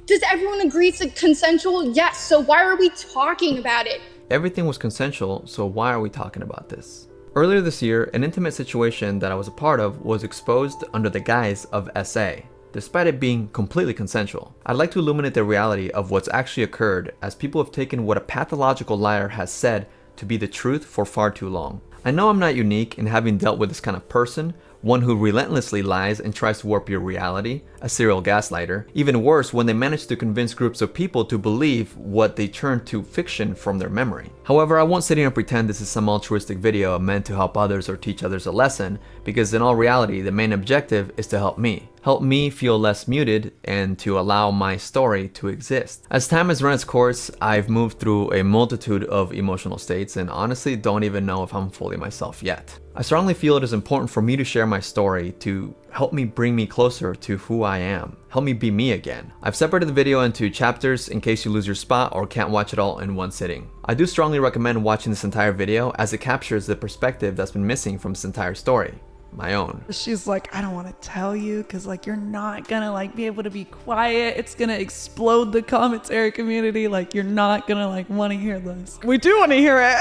Does everyone agree it's consensual? Yes, so why are we talking about it? Everything was consensual, so why are we talking about this? Earlier this year, an intimate situation that I was a part of was exposed under the guise of SA, despite it being completely consensual. I'd like to illuminate the reality of what's actually occurred, as people have taken what a pathological liar has said to be the truth for far too long. I know I'm not unique in having dealt with this kind of person, one who relentlessly lies and tries to warp your reality, a serial gaslighter. Even worse, when they manage to convince groups of people to believe what they turn to fiction from their memory. However, I won't sit here and pretend this is some altruistic video meant to help others or teach others a lesson, because in all reality, the main objective is to help me. Help me feel less muted and to allow my story to exist. As time has run its course, I've moved through a multitude of emotional states and honestly don't even know if I'm fully myself yet. I strongly feel it is important for me to share my story to help me bring me closer to who I am. Help me be me again. I've separated the video into chapters in case you lose your spot or can't watch it all in one sitting. I do strongly recommend watching this entire video as it captures the perspective that's been missing from this entire story. My own. She's like, I don't want to tell you because like you're not gonna like be able to be quiet. It's gonna explode the commentary community. Like you're not gonna like want to hear this. We do want to hear it.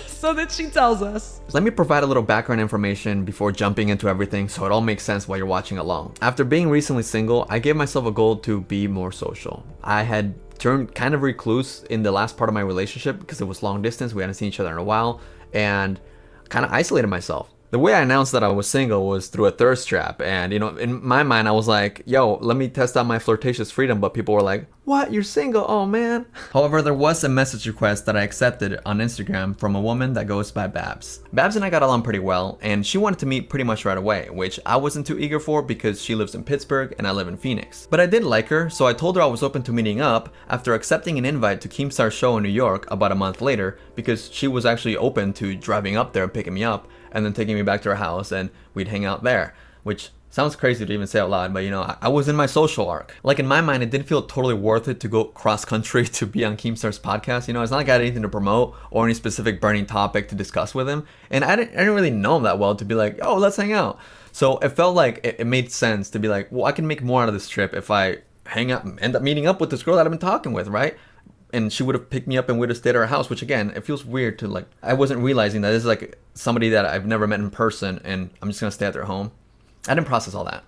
So that she tells us. Let me provide a little background information before jumping into everything so it all makes sense while you're watching along. After being recently single, I gave myself a goal to be more social. I had turned kind of recluse in the last part of my relationship because it was long distance. We hadn't seen each other in a while and kind of isolated myself. The way I announced that I was single was through a thirst trap, and in my mind I was like, yo, let me test out my flirtatious freedom, but people were like, what, you're single? Oh man. However, there was a message request that I accepted on Instagram from a woman that goes by Babs. Babs and I got along pretty well, and she wanted to meet pretty much right away, which I wasn't too eager for because she lives in Pittsburgh and I live in Phoenix. But I did like her, so I told her I was open to meeting up after accepting an invite to Keemstar Show in New York about a month later because she was actually open to driving up there and picking me up and then taking me back to her house and we'd hang out there, which sounds crazy to even say out loud, but I was in my social arc. Like in my mind, it didn't feel totally worth it to go cross country to be on Keemstar's podcast. It's not like I had anything to promote or any specific burning topic to discuss with him. And I didn't really know him that well to be like, oh, let's hang out. So it felt like it made sense to be like, well, I can make more out of this trip if I end up meeting up with this girl that I've been talking with, right? And she would have picked me up and we'd have stayed at her house, which again, it feels weird to like, I wasn't realizing that this is like somebody that I've never met in person and I'm just gonna stay at their home. I didn't process all that.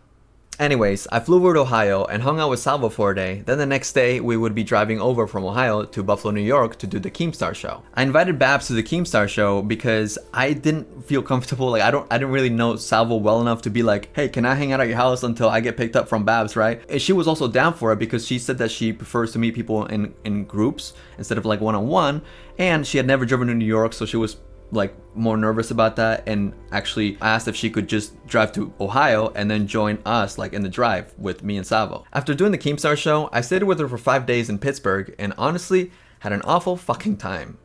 Anyways, I flew over to Ohio and hung out with Salvo for a day. Then the next day, we would be driving over from Ohio to Buffalo, New York to do the Keemstar Show. I invited Babs to the Keemstar Show because I didn't feel comfortable. Like I didn't really know Salvo well enough to be like, hey, can I hang out at your house until I get picked up from Babs, right? And she was also down for it because she said that she prefers to meet people in groups instead of like one-on-one. And she had never driven to New York, so she was like more nervous about that and actually asked if she could just drive to Ohio and then join us like in the drive with me and Salvo. After doing the Keemstar Show, I stayed with her for 5 days in Pittsburgh and honestly had an awful fucking time.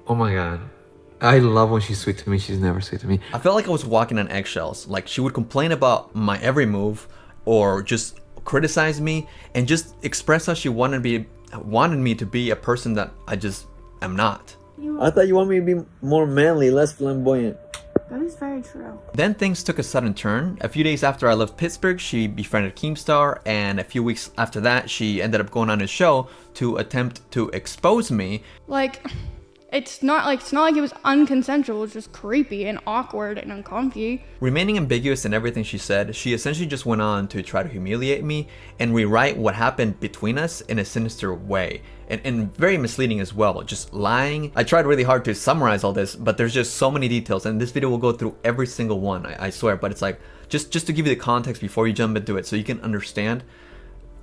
Oh my god. I love when she's sweet to me. She's never sweet to me. I felt like I was walking on eggshells. Like she would complain about my every move or just criticize me and just express how she wanted me to be a person that I just am not. I thought you want me to be more manly, less flamboyant. That is very true. Then things took a sudden turn. A few days after I left Pittsburgh, she befriended Keemstar, and a few weeks after that, she ended up going on his show to attempt to expose me. Like, it's not like it was unconsensual. It was just creepy and awkward and uncomfy. Remaining ambiguous in everything she said, she essentially just went on to try to humiliate me and rewrite what happened between us in a sinister way. And very misleading as well, just lying. I tried really hard to summarize all this, but there's just so many details, and this video will go through every single one, I swear, but it's like, just to give you the context before you jump into it so you can understand.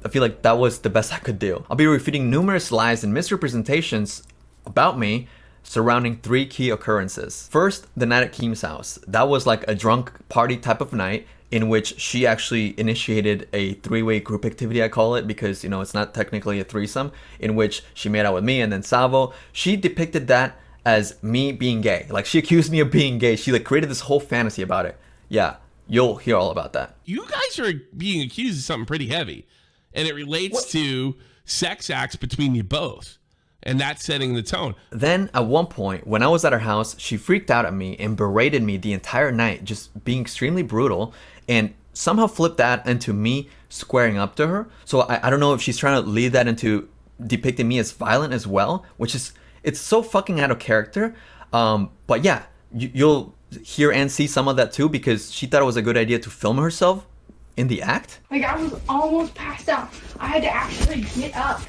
I feel like that was the best I could do. I'll be refuting numerous lies and misrepresentations about me surrounding 3 key occurrences. First, the night at Keem's house. That was like a drunk party type of night in which she actually initiated a 3-way group activity, I call it, because it's not technically a threesome, in which she made out with me and then Salvo. She depicted that as me being gay. Like she accused me of being gay. She like created this whole fantasy about it. Yeah, you'll hear all about that. You guys are being accused of something pretty heavy, and it relates to sex acts between you both. And that's setting the tone. Then at one point, when I was at her house, she freaked out at me and berated me the entire night, just being extremely brutal, and somehow flipped that into me squaring up to her. So I don't know if she's trying to lead that into depicting me as violent as well, which is, it's so fucking out of character. But yeah, you'll hear and see some of that too, because she thought it was a good idea to film herself in the act. Like, I was almost passed out. I had to actually get up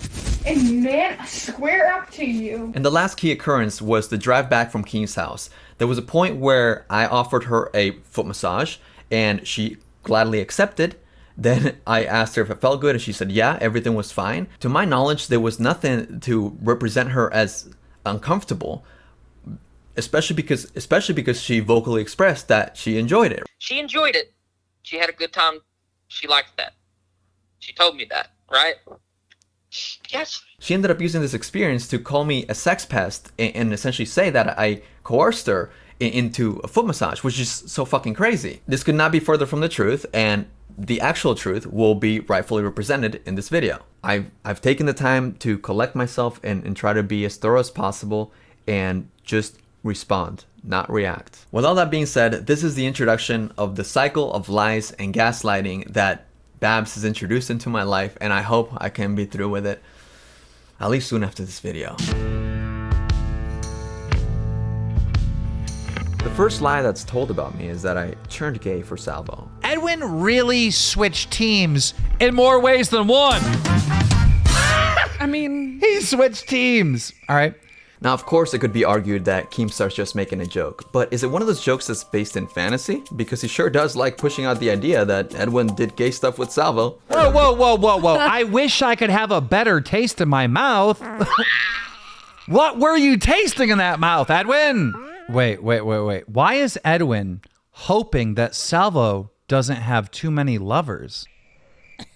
and man square up to you. And the last key occurrence was the drive back from Keem's house. There was a point where I offered her a foot massage and she gladly accepted. Then I asked her if it felt good and she said yeah, everything was fine. To my knowledge, there was nothing to represent her as uncomfortable, especially because she vocally expressed that she enjoyed it. She enjoyed it. She had a good time. She liked that. She told me that, right? Yes. She ended up using this experience to call me a sex pest and essentially say that I coerced her into a foot massage, which is so fucking crazy. This could not be further from the truth, and the actual truth will be rightfully represented in this video. I've taken the time to collect myself and try to be as thorough as possible and just respond, not react. With all that being said, this is the introduction of the cycle of lies and gaslighting that Babs has introduced into my life, and I hope I can be through with it, at least soon after this video. The first lie that's told about me is that I turned gay for Salvo. Edwin really switched teams in more ways than one. I mean, He switched teams. All right. Now, of course, it could be argued that Keemstar's just making a joke, but is it one of those jokes that's based in fantasy? Because he sure does like pushing out the idea that Edwin did gay stuff with Salvo. Whoa, whoa, whoa, whoa, whoa. I wish I could have a better taste in my mouth. What were you tasting in that mouth, Edwin? Wait. Why is Edwin hoping that Salvo doesn't have too many lovers?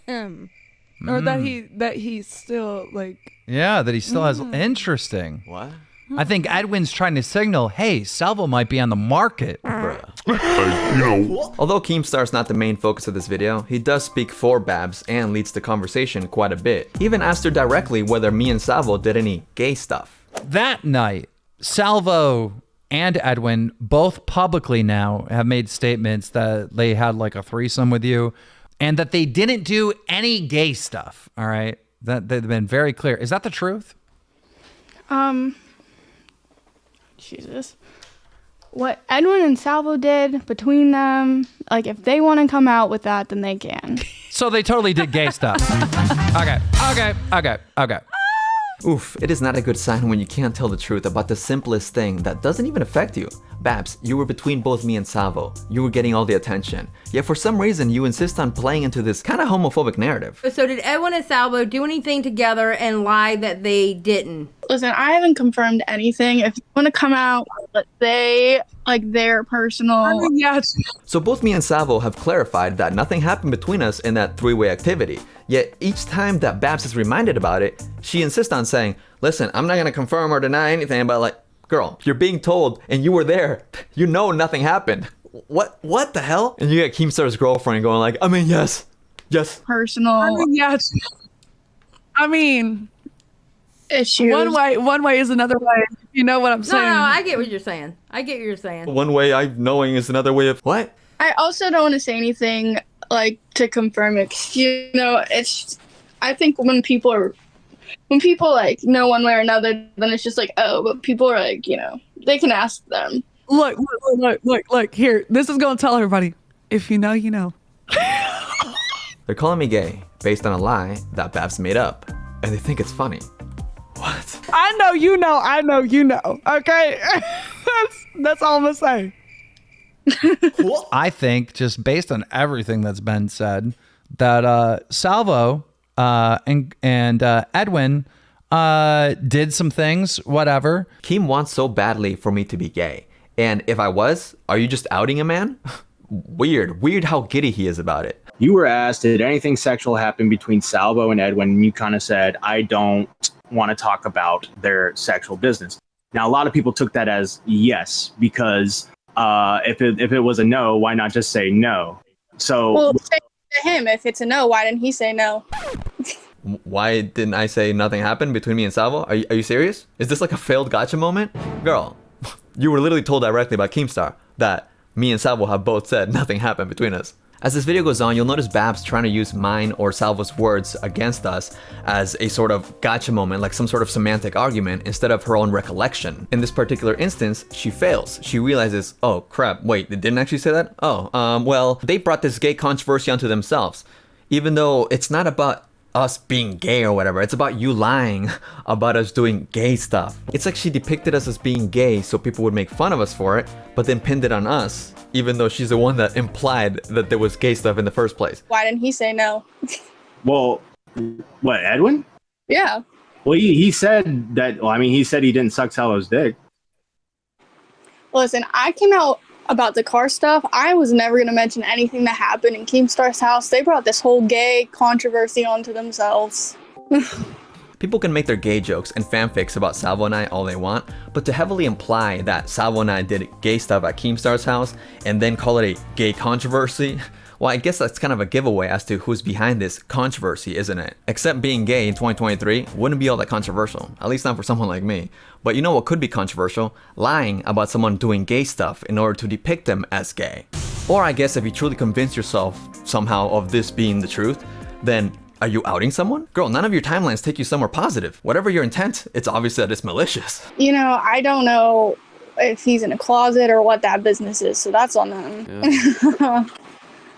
or that he's still like. Yeah, that he still has. Interesting. What? I think Edwin's trying to signal, hey, Salvo might be on the market. Although Keemstar's not the main focus of this video, he does speak for Babs and leads the conversation quite a bit. He even asked her directly whether me and Salvo did any gay stuff. That night, Salvo and Edwin both publicly now have made statements that they had like a threesome with you and that they didn't do any gay stuff, all right? That they've been very clear. Is that the truth? Jesus. What Edwin and Salvo did between them, like, if they want to come out with that, then they can. So they totally did gay stuff. Okay. Oof, it is not a good sign when you can't tell the truth about the simplest thing that doesn't even affect you. Babs, you were between both me and Salvo. You were getting all the attention. Yet for some reason, you insist on playing into this kind of homophobic narrative. So did Edwin and Salvo do anything together and lie that they didn't? Listen, I haven't confirmed anything. If you want to come out, let's say, like, their personal... Yeah. So both me and Salvo have clarified that nothing happened between us in that three-way activity. Yet each time that Babs is reminded about it, she insists on saying, listen, I'm not going to confirm or deny anything, but like, girl, you're being told and you were there. You know nothing happened. What the hell? And you get Keemstar's girlfriend going like, I mean, yes. Personal... I mean, issues. one way is another way. You know what I'm saying? No, I get what you're saying. One way I knowing is another way of what? I also don't want to say anything, like, to confirm it. 'Cause, you know, it's... I think when people like know one way or another, then it's just like, oh, but people are like, you know, they can ask them. Look. Here, this is going to tell everybody. If you know, you know. They're calling me gay based on a lie that Babs made up, and they think it's funny. What? I know you know. Okay? that's all I'm going to say. I think, just based on everything that's been said, that Salvo and Edwin did some things, whatever. Keem wants so badly for me to be gay. And if I was, are you just outing a man? Weird how giddy he is about it. You were asked, did anything sexual happen between Salvo and Edwin? And you kind of said, I don't want to talk about their sexual business. Now, a lot of people took that as yes, because if it was a no, why not just say no? So, Well, say to him, if it's a no, why didn't he say no? Why didn't I say nothing happened between me and Salvo? Are you serious? Is this like a failed gotcha moment? Girl, you were literally told directly by Keemstar that me and Salvo have both said nothing happened between us. As this video goes on, you'll notice Babs trying to use mine or Salvo's words against us as a sort of gotcha moment, like some sort of semantic argument, instead of her own recollection. In this particular instance, she fails. She realizes, oh crap, wait, they didn't actually say that? Oh, well, they brought this gay controversy onto themselves. Even though it's not about us being gay or whatever, it's about you lying about us doing gay stuff. It's like she depicted us as being gay so people would make fun of us for it, but then pinned it on us, even though she's the one that implied that there was gay stuff in the first place. Why didn't he say no? Well, what, Edwin? Yeah. Well, he said that, well, I mean, he said he didn't suck Salvo's dick. Listen, I came out about the car stuff. I was never going to mention anything that happened in Keemstar's house. They brought this whole gay controversy onto themselves. People can make their gay jokes and fanfics about Salvo and I all they want, but to heavily imply that Salvo and I did gay stuff at Keemstar's house and then call it a gay controversy, well, I guess that's kind of a giveaway as to who's behind this controversy, isn't it? Except being gay in 2023 wouldn't be all that controversial, at least not for someone like me. But you know what could be controversial? Lying about someone doing gay stuff in order to depict them as gay. Or I guess if you truly convince yourself somehow of this being the truth, then are you outing someone? Girl, none of your timelines take you somewhere positive. Whatever your intent, it's obvious that it's malicious. You know, I don't know if he's in a closet or what that business is, so that's on them. Yeah.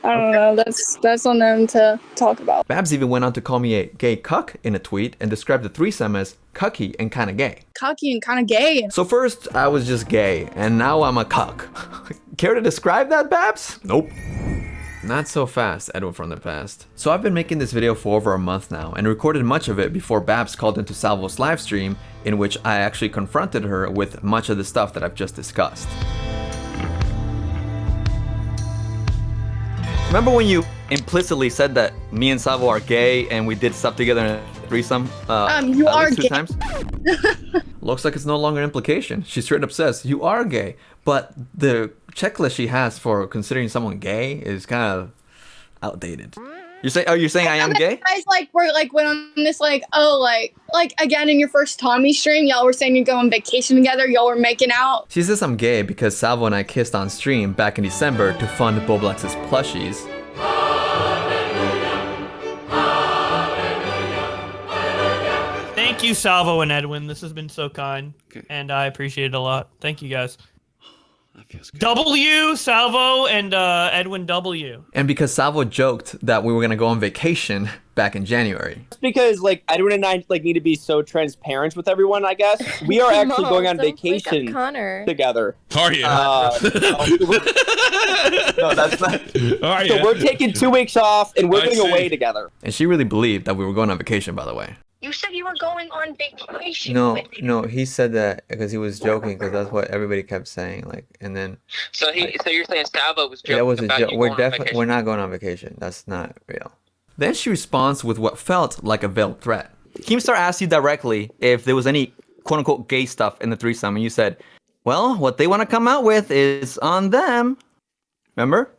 I don't know. That's on them to talk about. Babs even went on to call me a gay cuck in a tweet and described the threesome as cucky and kind of gay. Cucky and kind of gay. So first, I was just gay, and now I'm a cuck. Care to describe that, Babs? Nope. Not so fast, Edwin from the past. So I've been making this video for over a month now, and recorded much of it before Babs called into Salvo's live stream, in which I actually confronted her with much of the stuff that I've just discussed. Remember when you implicitly said that me and Salvo are gay and we did stuff together in a threesome? You are two gay. Times? Looks like it's no longer implication. She straight up says, you are gay. But the checklist she has for considering someone gay is kind of outdated. You're saying I am gay? Guys, went on this again in your first Tommy stream, y'all were saying you go on vacation together, y'all were making out. She says I'm gay because Salvo and I kissed on stream back in December to fund Boblex's plushies. Thank you, Salvo and Edwin. This has been so kind, and I appreciate it a lot. Thank you, guys. That feels good. W, Salvo, and Edwin W. And because Salvo joked that we were gonna go on vacation back in January. Just because Edwin and I need to be so transparent with everyone, I guess. We are actually going on vacation together. Are you? No, that's not. Are So you? we're taking 2 weeks off and we're I going see. away together. And she really believed that we were going on vacation, by the way. You said you were going on vacation. No, he said that because he was joking, because that's what everybody kept saying. And then. So you're saying Salvo was joking That was a about joke. you We're going on vacation? we're not going on vacation. That's not real. Then she responds with what felt like a veiled threat. Keemstar asked you directly if there was any quote unquote gay stuff in the threesome, and you said, well, what they want to come out with is on them. Remember?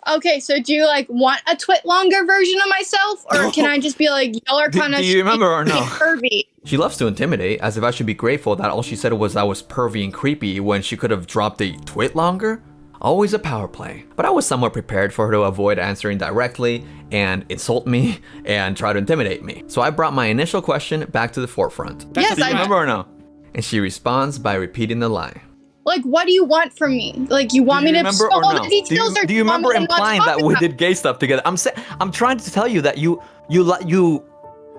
Okay, so do you want a twit longer version of myself, or can I just be like, y'all are kind of Do you remember or no? pervy? She loves to intimidate, as if I should be grateful that all she said was I was pervy and creepy when she could have dropped a twit longer. Always a power play. But I was somewhat prepared for her to avoid answering directly and insult me and try to intimidate me. So I brought my initial question back to the forefront. Yes, Do you I remember or no? And she responds by repeting the lie. What do you want from me? You want me to Remember spill or all no? the details, or Do you want me remember to not implying talk that we about did gay stuff together? I'm trying to tell you that you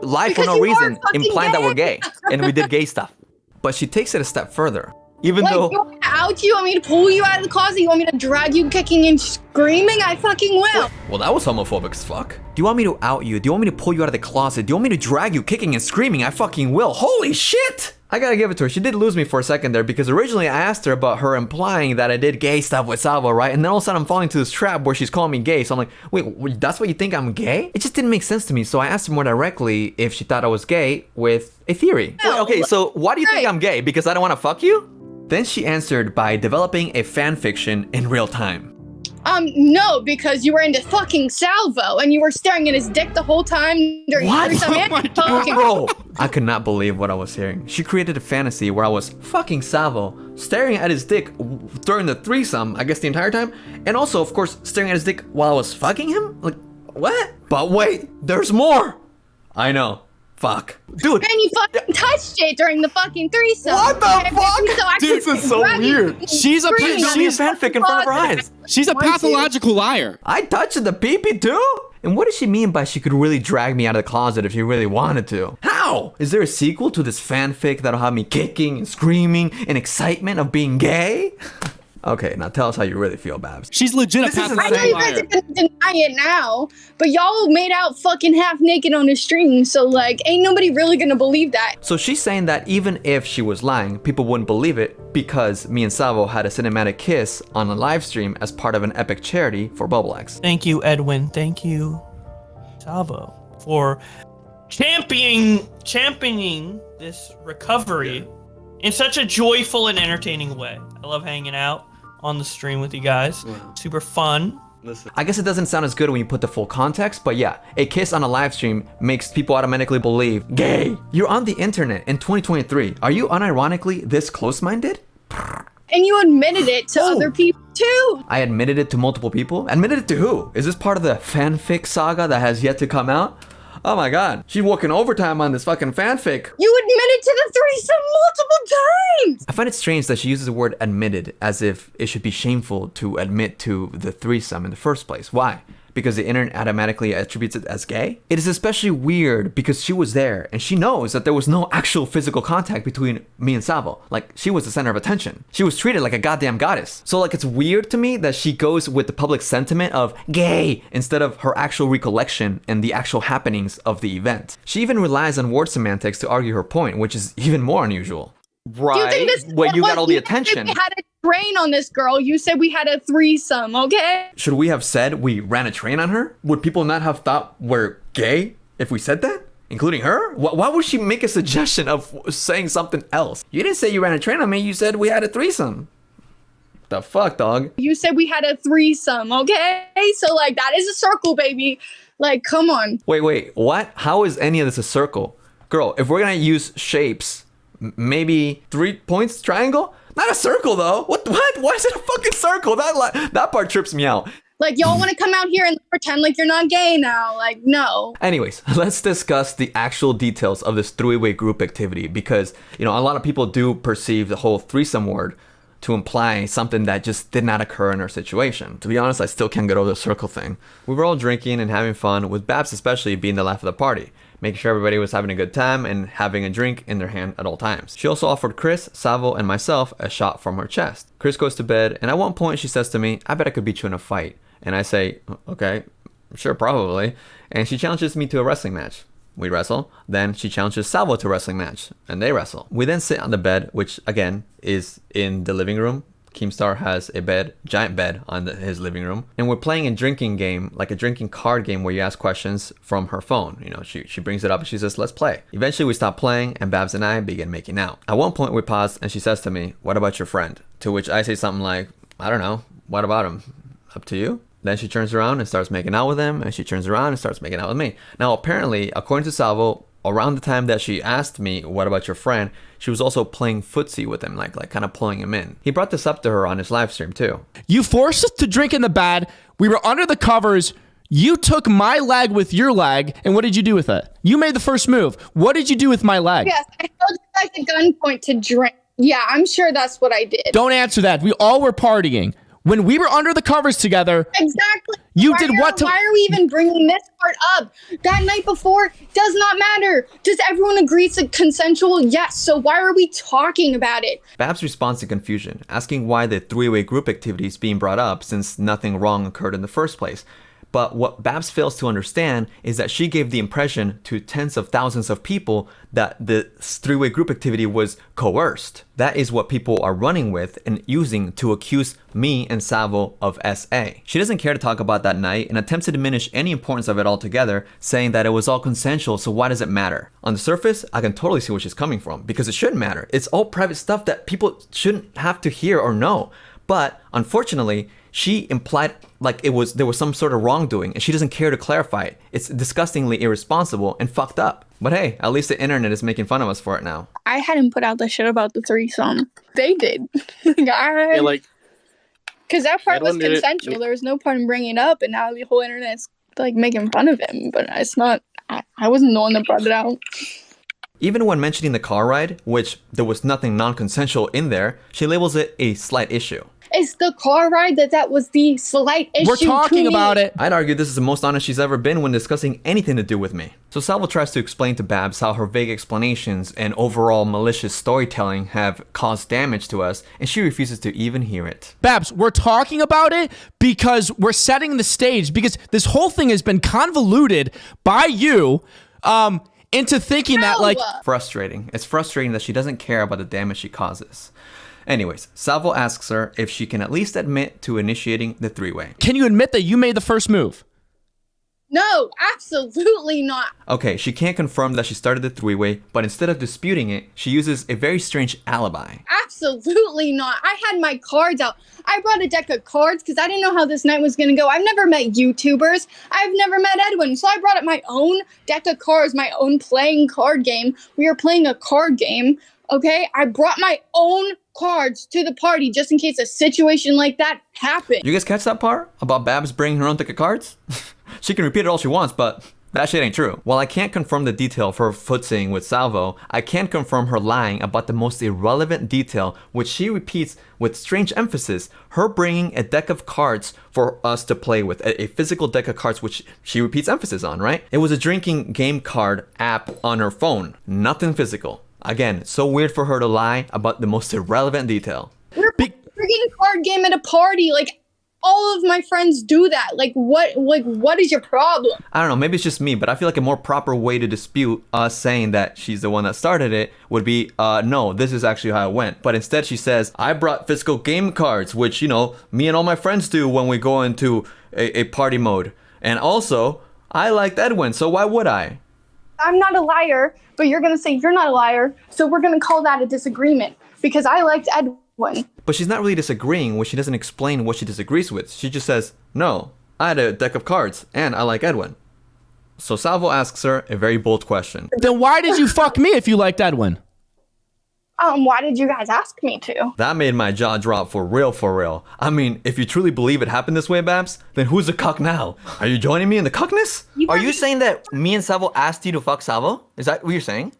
lie for Because no you are reason, fucking implying that we're gay. gay and we did gay stuff. But she takes it a step further. Even though you want me to out you? Want me to pull you out of the closet? You want me to drag you kicking and screaming? I fucking will. Well, that was homophobic as fuck. Do you want me to out you? Do you want me to pull you out of the closet? Do you want me to drag you kicking and screaming? I fucking will. Holy shit! I gotta give it to her. She did lose me for a second there because originally I asked her about her implying that I did gay stuff with Salvo, right? And then all of a sudden I'm falling into this trap where she's calling me gay. So I'm like, wait, that's what you think I'm gay? It just didn't make sense to me. So I asked her more directly if she thought I was gay with a theory. No. Okay, so why do you think Right. I'm gay? Because I don't want to fuck you? Then she answered by developing a fan fiction in real time. No, because you were into fucking Salvo and you were staring at his dick the whole time during What? threesome and fucking. Bro, I could not believe what I was hearing. She created a fantasy where I was fucking Salvo, staring at his dick during the threesome, I guess the entire time, and also, of course, staring at his dick while I was fucking him? Like, what? But wait, there's more! I know. Fuck. Dude. And you fucking touched it during the fucking threesome. What the fuck? Dude, this is so weird. She's a fanfic in front of her eyes. She's a pathological liar. I touched the pee-pee too? And what does she mean by she could really drag me out of the closet if she really wanted to? How? Is there a sequel to this fanfic that'll have me kicking and screaming in excitement of being gay? Okay, now tell us how you really feel, Babs. She's legit a pathological liar. I know you guys are gonna deny it now, but y'all made out fucking half naked on the stream, so like, ain't nobody really gonna believe that. So she's saying that even if she was lying, people wouldn't believe it because me and Salvo had a cinematic kiss on a live stream as part of an epic charity for Bubble X. Thank you, Edwin. Thank you, Salvo, for championing this recovery in such a joyful and entertaining way. I love hanging out on the stream with you guys. Super fun. Listen. I guess it doesn't sound as good when you put the full context, but yeah, a kiss on a live stream makes people automatically believe gay. You're on the internet in 2023. Are you unironically this close-minded? And you admitted it to other people too. I admitted it to multiple people? Admitted it to who? Is this part of the fanfic saga that has yet to come out? Oh my god, she's working overtime on this fucking fanfic. You admitted to the threesome multiple times! I find it strange that she uses the word admitted as if it should be shameful to admit to the threesome in the first place. Why? Because the internet automatically attributes it as gay? It is especially weird because she was there and she knows that there was no actual physical contact between me and Salvo. Like, she was the center of attention. She was treated like a goddamn goddess. So like, it's weird to me that she goes with the public sentiment of gay instead of her actual recollection and the actual happenings of the event. She even relies on word semantics to argue her point, which is even more unusual. Right, when you got all the attention. We had a train on this girl. You said we had a threesome, okay? Should we have said we ran a train on her? Would people not have thought we're gay if we said that? Including her? Why would she make a suggestion of saying something else? You didn't say you ran a train on me, you said we had a threesome. The fuck, dog? You said we had a threesome, okay? So like, that is a circle, baby. Like, come on. Wait, what? How is any of this a circle? Girl, if we're gonna use shapes, maybe 3 points triangle? Not a circle though. What? Why is it a fucking circle? That part trips me out. Like, y'all want to come out here and pretend like you're not gay now? Like, no. Anyways, let's discuss the actual details of this three-way group activity because, you know, a lot of people do perceive the whole threesome word to imply something that just did not occur in our situation. To be honest, I still can't get over the circle thing. We were all drinking and having fun, with Babs especially being the life of the party, making sure everybody was having a good time and having a drink in their hand at all times. She also offered Chris, Salvo, and myself a shot from her chest. Chris goes to bed, and at one point she says to me, I bet I could beat you in a fight. And I say, okay, sure, probably. And she challenges me to a wrestling match. We wrestle. Then she challenges Salvo to a wrestling match, and they wrestle. We then sit on the bed, which again is in the living room. Keemstar has a bed, giant bed on his living room, and we're playing a drinking game, like a drinking card game where you ask questions from her phone. You know, she brings it up and she says, let's play. Eventually we stop playing and Babs and I begin making out. At one point we pause and she says to me, what about your friend? To which I say something like, I don't know, what about him? Up to you? Then she turns around and starts making out with him, and she turns around and starts making out with me. Now apparently, according to Salvo, around the time that she asked me, what about your friend, she was also playing footsie with him, like kind of pulling him in. He brought this up to her on his live stream too. You forced us to drink in the bed. We were under the covers. You took my leg with your leg, and what did you do with it? You made the first move. What did you do with my leg? Yes, I held you guys at gunpoint to drink. Yeah, I'm sure that's what I did. Don't answer that. We all were partying. When we were under the covers together, exactly. You did what to... Why are we even bringing this part up? That night before does not matter. Does everyone agree it's consensual? Yes. So why are we talking about it? Babs responds to confusion, asking why the three-way group activity is being brought up since nothing wrong occurred in the first place. But what Babs fails to understand is that she gave the impression to tens of thousands of people that the three-way group activity was coerced. That is what people are running with and using to accuse me and Salvo of SA. She doesn't care to talk about that night and attempts to diminish any importance of it altogether, saying that it was all consensual, so why does it matter? On the surface, I can totally see where she's coming from, because it shouldn't matter. It's all private stuff that people shouldn't have to hear or know. But unfortunately, she implied like there was some sort of wrongdoing, and she doesn't care to clarify it. It's disgustingly irresponsible and fucked up. But hey, at least the internet is making fun of us for it now. I hadn't put out the shit about the threesome. They did. Because that part was consensual. There was no point in bringing it up, and now the whole internet's like making fun of him. But it's not. I wasn't the one that brought it out. Even when mentioning the car ride, which there was nothing non-consensual in there, she labels it a slight issue. It's the car ride that was the slight issue. We're talking about it. I'd argue this is the most honest she's ever been when discussing anything to do with me. So Salvo tries to explain to Babs how her vague explanations and overall malicious storytelling have caused damage to us, and she refuses to even hear it. Babs, we're talking about it because we're setting the stage, because this whole thing has been convoluted by you into thinking that like... Frustrating. It's frustrating that she doesn't care about the damage she causes. Anyways, Salvo asks her if she can at least admit to initiating the three-way. Can you admit that you made the first move? No, absolutely not. Okay, she can't confirm that she started the three-way, but instead of disputing it, she uses a very strange alibi. Absolutely not. I had my cards out. I brought a deck of cards because I didn't know how this night was going to go. I've never met YouTubers. I've never met Edwin. So I brought up my own deck of cards, my own playing card game. We were playing a card game. Okay, I brought my own cards to the party just in case a situation like that happened. You guys catch that part about Babs bringing her own deck of cards? She can repeat it all she wants, but that shit ain't true. While I can't confirm the detail for her footsing with Salvo, I can confirm her lying about the most irrelevant detail, which she repeats with strange emphasis, her bringing a deck of cards for us to play with, a physical deck of cards, which she repeats emphasis on, right? It was a drinking game card app on her phone, nothing physical. Again, so weird for her to lie about the most irrelevant detail. We're playing a freaking card game at a party. Like, all of my friends do that. Like, what is your problem? I don't know, maybe it's just me, but I feel like a more proper way to dispute us saying that she's the one that started it would be, no, this is actually how it went. But instead she says, I brought physical game cards, which, you know, me and all my friends do when we go into a party mode. And also, I liked Edwin, so why would I? I'm not a liar, but you're going to say you're not a liar, so we're going to call that a disagreement, because I liked Edwin. But she's not really disagreeing when she doesn't explain what she disagrees with. She just says, no, I had a deck of cards, and I like Edwin. So Salvo asks her a very bold question. Then why did you fuck me if you liked Edwin? Why did you guys ask me to? That made my jaw drop for real, for real. I mean, if you truly believe it happened this way, Babs, then who's the cuck now? Are you joining me in the cuckness? Are you saying that me and Salvo asked you to fuck Salvo? Is that what you're saying?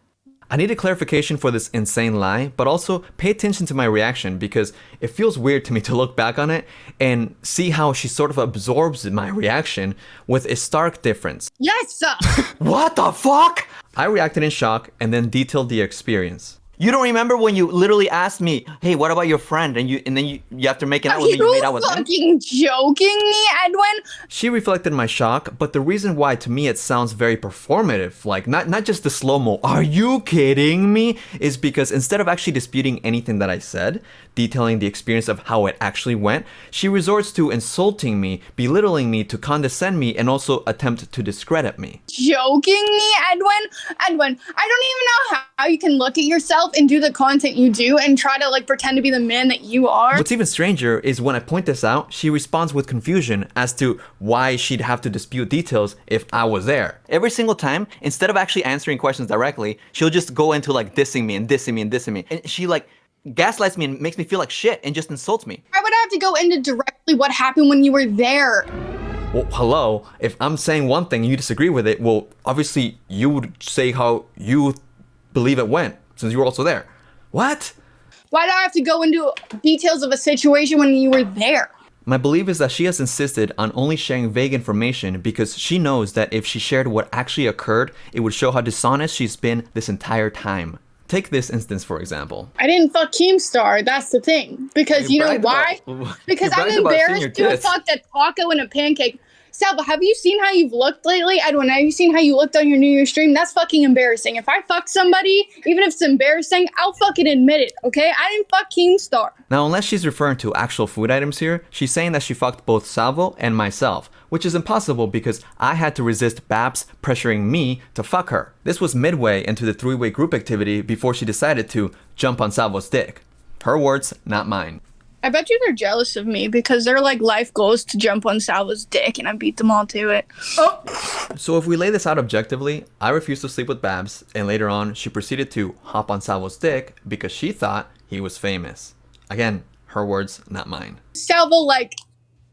I need a clarification for this insane lie, but also pay attention to my reaction because it feels weird to me to look back on it and see how she sort of absorbs my reaction with a stark difference. Yes, sir. What the fuck? I reacted in shock and then detailed the experience. You don't remember when you literally asked me, hey, what about your friend? And then you after making out with me, you made out with him? Are you fucking joking me, Edwin? She reflected my shock, but the reason why to me it sounds very performative, like not just the slow-mo, are you kidding me? Is because instead of actually disputing anything that I said, detailing the experience of how it actually went, she resorts to insulting me, belittling me, to condescend me, and also attempt to discredit me. Joking me, Edwin? Edwin, I don't even know how you can look at yourself and do the content you do and try to like pretend to be the man that you are. What's even stranger is when I point this out, she responds with confusion as to why she'd have to dispute details if I was there. Every single time, instead of actually answering questions directly, she'll just go into like dissing me and dissing me and dissing me. And she like gaslights me and makes me feel like shit and just insults me. I would have to go into directly what happened when you were there. Well, hello, if I'm saying one thing and you disagree with it, well, obviously you would say how you believe it went, since you were also there. What? Why do I have to go into details of a situation when you were there? My belief is that she has insisted on only sharing vague information because she knows that if she shared what actually occurred, it would show how dishonest she's been this entire time. Take this instance, for example. I didn't fuck Keemstar, that's the thing. Because you know why? Because I'm embarrassed to have fucked a taco and a pancake. Salvo, have you seen how you've looked lately? Edwin, have you seen how you looked on your New Year's stream? That's fucking embarrassing. If I fuck somebody, even if it's embarrassing, I'll fucking admit it, okay? I didn't fuck Keemstar. Now, unless she's referring to actual food items here, she's saying that she fucked both Salvo and myself, which is impossible because I had to resist Babs pressuring me to fuck her. This was midway into the three-way group activity before she decided to jump on Salvo's dick. Her words, not mine. I bet you they're jealous of me because their like life goal is to jump on Salvo's dick and I beat them all to it. So if we lay this out objectively, I refused to sleep with Babs, and later on, she proceeded to hop on Salvo's dick because she thought he was famous. Again, her words, not mine. Salvo, like,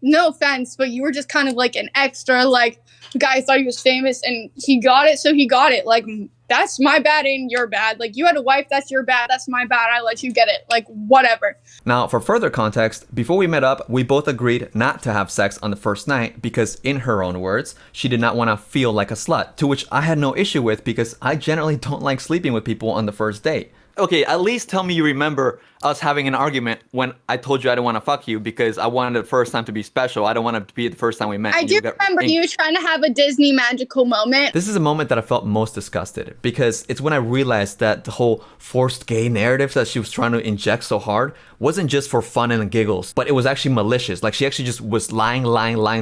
no offense, but you were just kind of like an extra, like, guy thought he was famous and he got it, so he got it. Like, that's my bad and your bad. Like, you had a wife, that's your bad, that's my bad, I let you get it. Like, whatever. Now, for further context, before we met up, we both agreed not to have sex on the first night because, in her own words, she did not want to feel like a slut, to which I had no issue with because I generally don't like sleeping with people on the first date. Okay, at least tell me you remember us having an argument when I told you I didn't want to fuck you because I wanted the first time to be special. I don't want it to be the first time we met. I do remember you trying to have a Disney magical moment. This is a moment that I felt most disgusted because it's when I realized that the whole forced gay narrative that she was trying to inject so hard wasn't just for fun and giggles, but it was actually malicious. Like she actually just was lying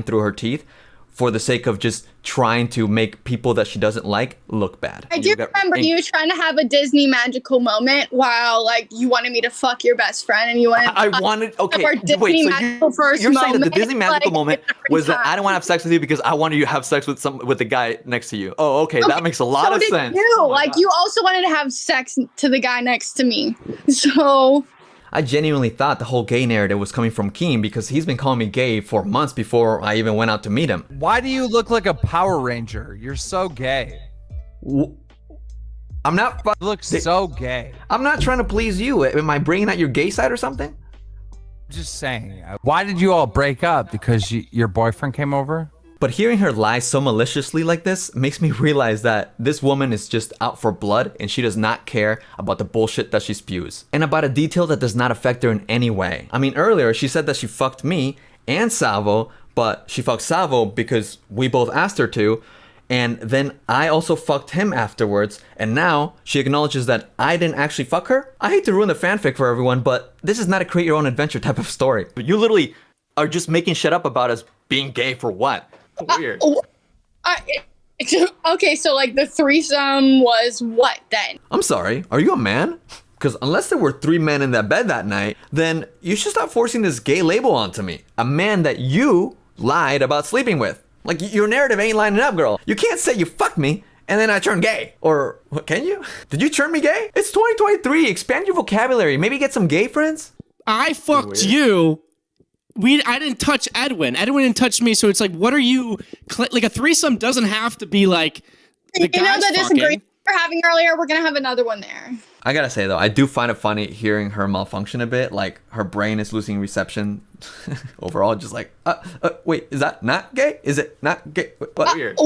through her teeth for the sake of just trying to make people that she doesn't like look bad. I do remember you trying to have a Disney magical moment while, like, you wanted me to fuck your best friend and you wanted okay, our Disney wait, so magical first you're saying that the moment, Disney magical like, moment was that I don't want to have sex with you because I wanted you to have sex with the guy next to you. Oh, okay, that makes a lot of sense. You. Like, you also wanted to have sex to the guy next to me. So... I genuinely thought the whole gay narrative was coming from Keem because he's been calling me gay for months before I even went out to meet him. Why do you look like a Power Ranger? You're so gay. I'm not. You look so gay. I'm not trying to please you. Am I bringing out your gay side or something? Just saying. Why did you all break up? Because your boyfriend came over? But hearing her lie so maliciously like this makes me realize that this woman is just out for blood and she does not care about the bullshit that she spews. And about a detail that does not affect her in any way. I mean, earlier she said that she fucked me and Salvo, but she fucked Salvo because we both asked her to. And then I also fucked him afterwards. And now she acknowledges that I didn't actually fuck her. I hate to ruin the fanfic for everyone, but this is not a create your own adventure type of story. But you literally are just making shit up about us being gay for what? Weird. Okay, so like the threesome was what then? I'm sorry, are you a man? Because unless there were 3 men in that bed that night, then you should stop forcing this gay label onto me. A man that you lied about sleeping with. Like, your narrative ain't lining up, girl. You can't say you fucked me and then I turn gay. Or, can you? Did you turn me gay? It's 2023, expand your vocabulary. Maybe get some gay friends? I fucked you. I didn't touch Edwin. Edwin didn't touch me, so it's like, what are you... Like, a threesome doesn't have to be, like, the guys the fucking. disagreement we're having earlier, we're gonna have another one there. I gotta say, though, I do find it funny hearing her malfunction a bit. Like, her brain is losing reception overall. Just like, wait, is that not gay? Is it not gay? What? Weird.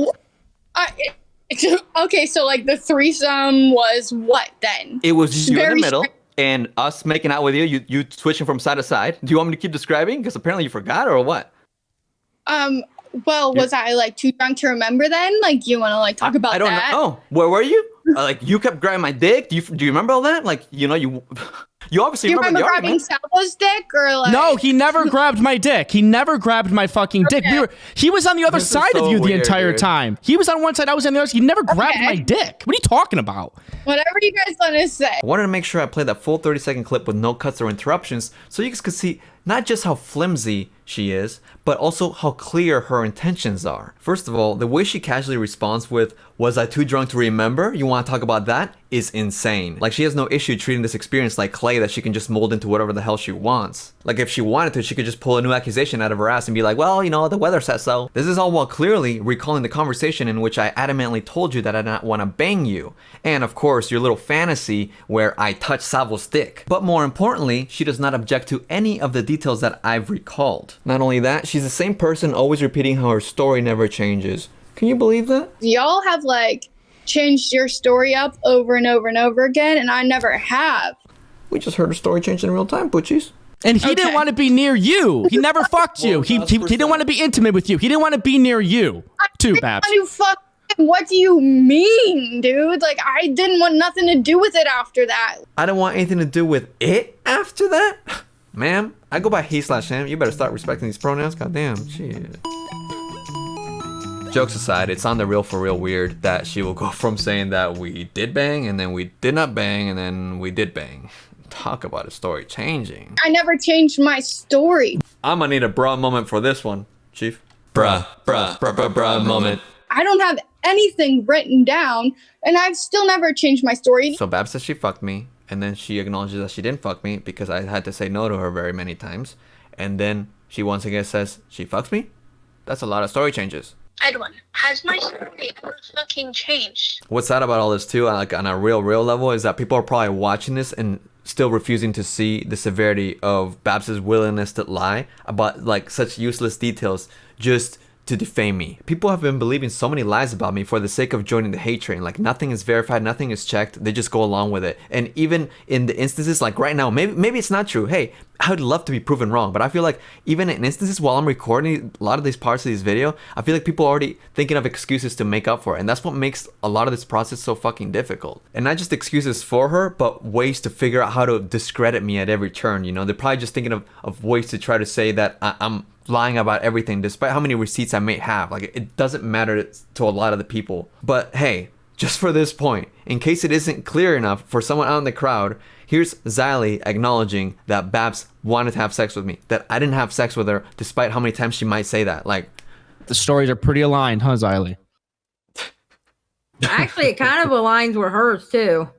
Okay, so, like, the threesome was what then? It was just you in the middle. And us making out with you switching from side to side. Do you want me to keep describing? Because apparently you forgot or what? Well, was I like too drunk to remember then? Like, you want to like talk about that? I don't know. Where were you? Like, you kept grabbing my dick. Do you remember all that? Like, you obviously Do you remember the grabbing argument. Salvo's dick or like? No, he never grabbed my dick. He never grabbed my fucking dick. He was on the other side of you the entire time. He was on one side, I was on the other side. He never grabbed my dick. What are you talking about? Whatever you guys want to say. I wanted to make sure I played that full 30-second clip with no cuts or interruptions so you guys could see not just how flimsy she is, but also how clear her intentions are. First of all, the way she casually responds with, "Was I too drunk to remember? You want to talk about that?" is insane. Like, she has no issue treating this experience like clay that she can just mold into whatever the hell she wants. Like, if she wanted to, she could just pull a new accusation out of her ass and be like, well, the weather says so. This is all while clearly recalling the conversation in which I adamantly told you that I did not want to bang you. And of course, your little fantasy where I touched Salvo's dick. But more importantly, she does not object to any of the details that I've recalled. Not only that, she's the same person always repeating how her story never changes. Can you believe that? Y'all have like changed your story up over and over and over again, and I never have. We just heard her story change in real time, Butchies. And he didn't want to be near you. He never fucked you. He didn't want to be intimate with you. He didn't want to be near you, too, Babs. What do you mean, dude? Like, I didn't want nothing to do with it after that. I didn't want anything to do with it after that? Ma'am, I go by he/him. You better start respecting these pronouns. Goddamn, shit. Jokes aside, it's on the real for real weird that she will go from saying that we did bang and then we did not bang and then we did bang Talk about a story changing. I never changed my story. I'm gonna need a bruh moment for this one, Chief. Bruh moment. I don't have anything written down, and I've still never changed my story. So Babs says she fucked me, and then she acknowledges that she didn't fuck me because I had to say no to her very many times. And then she once again says she fucks me? That's a lot of story changes. Edwin, has my story ever fucking changed? What's sad about all this too, like on a real level, is that people are probably watching this and still refusing to see the severity of Babs's willingness to lie about like such useless details just to defame me. People have been believing so many lies about me for the sake of joining the hate train. Like nothing is verified, nothing is checked. They just go along with it. And even in the instances like right now, maybe it's not true. Hey, I would love to be proven wrong, but I feel like even in instances while I'm recording a lot of these parts of this video, I feel like people are already thinking of excuses to make up for it. And that's what makes a lot of this process so fucking difficult. And not just excuses for her, but ways to figure out how to discredit me at every turn. You know, they're probably just thinking of ways to try to say that I'm lying about everything despite how many receipts I may have. Like it doesn't matter to a lot of the people. But hey, just for this point, in case it isn't clear enough for someone out in the crowd, here's Xylee acknowledging that Babs wanted to have sex with me, that I didn't have sex with her despite how many times she might say that. Like, the stories are pretty aligned, huh, Xylee? Actually, it kind of aligns with hers too,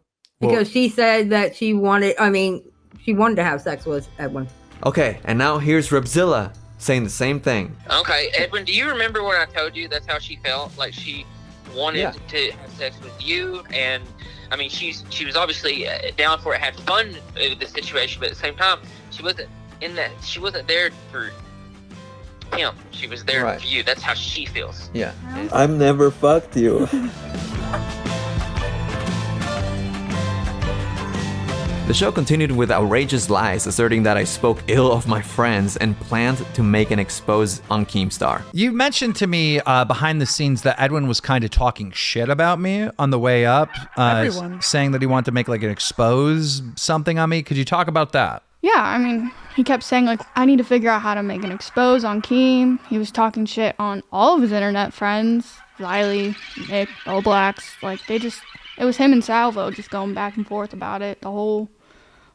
because she said that she wanted to have sex with Edwin. Okay, and now here's Rubzilla saying the same thing. Okay, Edwin, do you remember when I told you that's how she felt? Like she wanted to have sex with you, and I mean, she was obviously down for it, had fun with the situation, but at the same time, she wasn't there for him. She was there for you. That's how she feels. Yeah. I've never fucked you. The show continued with outrageous lies, asserting that I spoke ill of my friends and planned to make an expose on Keemstar. You mentioned to me behind the scenes that Edwin was kind of talking shit about me on the way up, saying that he wanted to make like an expose something on me. Could you talk about that? Yeah, I mean, he kept saying, like, I need to figure out how to make an expose on Keem. He was talking shit on all of his internet friends, Xylee, Nick, Oblax. Like, it was him and Salvo just going back and forth about it the whole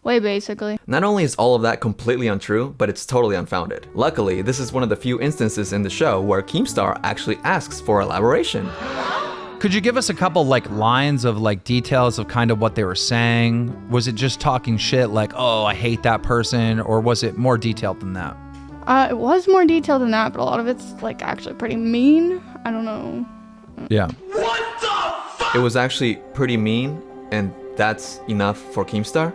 way, basically. Not only is all of that completely untrue, but it's totally unfounded. Luckily, this is one of the few instances in the show where Keemstar actually asks for elaboration. Could you give us a couple like lines of like details of kind of what they were saying? Was it just talking shit like, oh, I hate that person, or was it more detailed than that? It was more detailed than that, but a lot of it's like actually pretty mean. I don't know. Yeah. What the fuck? It was actually pretty mean, and that's enough for Keemstar?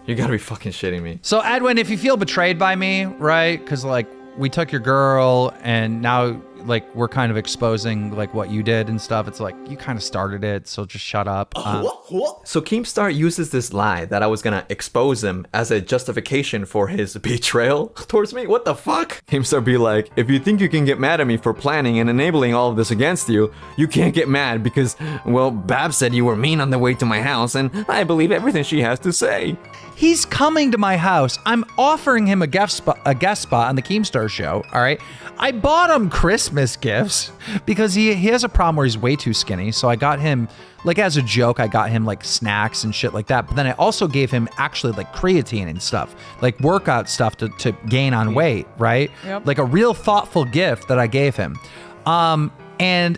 You gotta be fucking shitting me. So Edwin, if you feel betrayed by me, right? Because like we took your girl and now like we're kind of exposing like what you did and stuff. It's like you kind of started it, so just shut up. So Keemstar uses this lie that I was gonna expose him as a justification for his betrayal towards me. What the fuck? Keemstar be like, if you think you can get mad at me for planning and enabling all of this against you, you can't get mad because, well, Babs said you were mean on the way to my house and I believe everything she has to say. He's coming to my house. I'm offering him a guest spot on the Keemstar Show, all right? I bought him Christmas gifts because he has a problem where he's way too skinny. So I got him, like as a joke, I got him like snacks and shit like that. But then I also gave him actually like creatine and stuff, like workout stuff to gain on weight, right? Yep. Like a real thoughtful gift that I gave him. And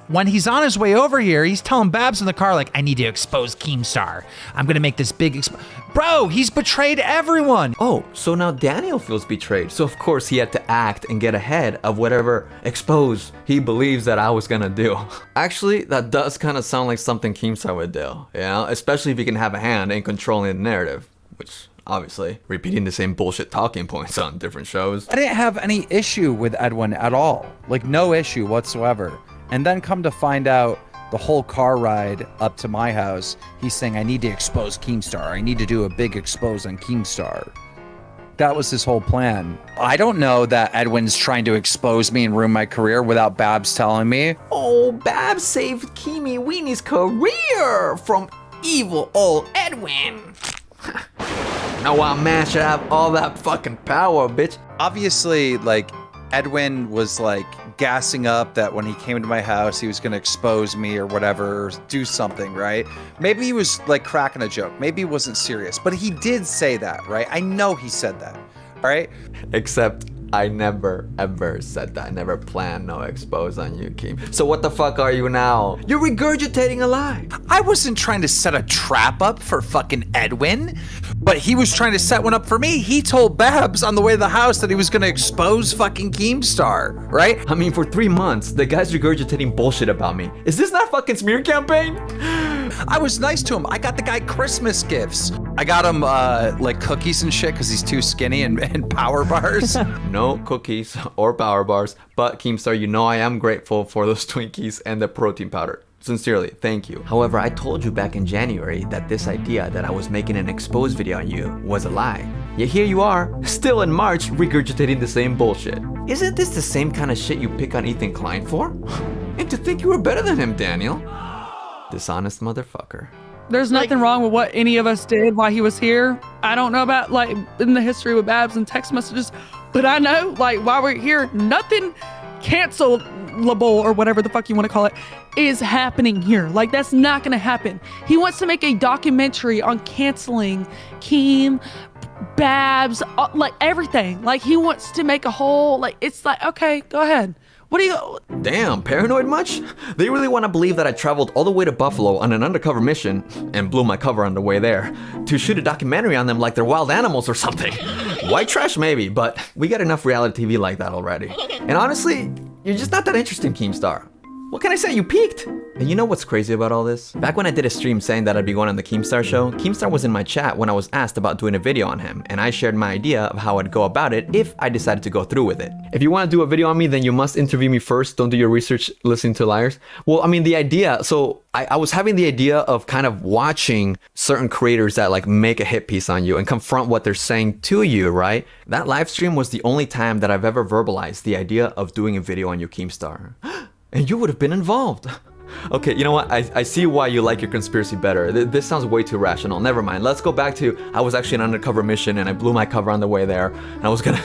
when he's on his way over here, he's telling Babs in the car, like, I need to expose Keemstar. I'm going to make this big Bro, he's betrayed everyone. Oh, so now Daniel feels betrayed. So of course he had to act and get ahead of whatever expose he believes that I was going to do. Actually, that does kind of sound like something Keemstar would do, you know? Especially if he can have a hand in controlling the narrative, which obviously repeating the same bullshit talking points on different shows. I didn't have any issue with Edwin at all. Like no issue whatsoever. And then come to find out the whole car ride up to my house, he's saying, I need to expose Keemstar. I need to do a big expose on Keemstar. That was his whole plan. I don't know that Edwin's trying to expose me and ruin my career without Babs telling me. Oh, Babs saved Keemy Weenie's career from evil old Edwin. Now I'm mashing up all that fucking power, bitch. Obviously, like, Edwin was like gassing up that when he came to my house, he was going to expose me or whatever, or do something, right? Maybe he was like cracking a joke. Maybe he wasn't serious, but he did say that, right? I know he said that, all right? Except I never ever said that. I never planned no expose on you, Keem. So what the fuck are you now? You're regurgitating a lie. I wasn't trying to set a trap up for fucking Edwin, but he was trying to set one up for me. He told Babs on the way to the house that he was going to expose fucking Keemstar, right? I mean, for 3 months, the guy's regurgitating bullshit about me. Is this not fucking smear campaign? I was nice to him. I got the guy Christmas gifts. I got him like cookies and shit because he's too skinny and power bars. No cookies or power bars, but Keemstar, you know I am grateful for those Twinkies and the protein powder. Sincerely, thank you. However, I told you back in January that this idea that I was making an expose video on you was a lie. Yet here you are, still in March, regurgitating the same bullshit. Isn't this the same kind of shit you pick on Ethan Klein for? And to think you were better than him, Daniel. Dishonest motherfucker. There's nothing wrong with what any of us did while he was here. I don't know about like in the history with Babs and text messages, but I know like while we're here, nothing cancelable or whatever the fuck you want to call it is happening here. Like that's not gonna happen. He wants to make a documentary on canceling Keem, Babs, like everything. Like he wants to make a whole, like it's like, okay, go ahead. What do you... Damn, paranoid much? They really want to believe that I traveled all the way to Buffalo on an undercover mission and blew my cover on the way there to shoot a documentary on them like they're wild animals or something. White trash maybe, but we got enough reality TV like that already. And honestly, you're just not that interesting, Keemstar. What can I say? You peaked. And you know what's crazy about all this? Back when I did a stream saying that I'd be going on the Keemstar Show, Keemstar was in my chat when I was asked about doing a video on him, and I shared my idea of how I'd go about it if I decided to go through with it. If you want to do a video on me, then you must interview me first. Don't do your research listening to liars. Well, I mean, the idea, so I was having the idea of kind of watching certain creators that like make a hit piece on you and confront what they're saying to you, right? That live stream was the only time that I've ever verbalized the idea of doing a video on you, Keemstar. And you would have been involved. Okay, you know what? I see why you like your conspiracy better. This sounds way too rational. Never mind. Let's go back to I was actually an undercover mission and I blew my cover on the way there. And I was gonna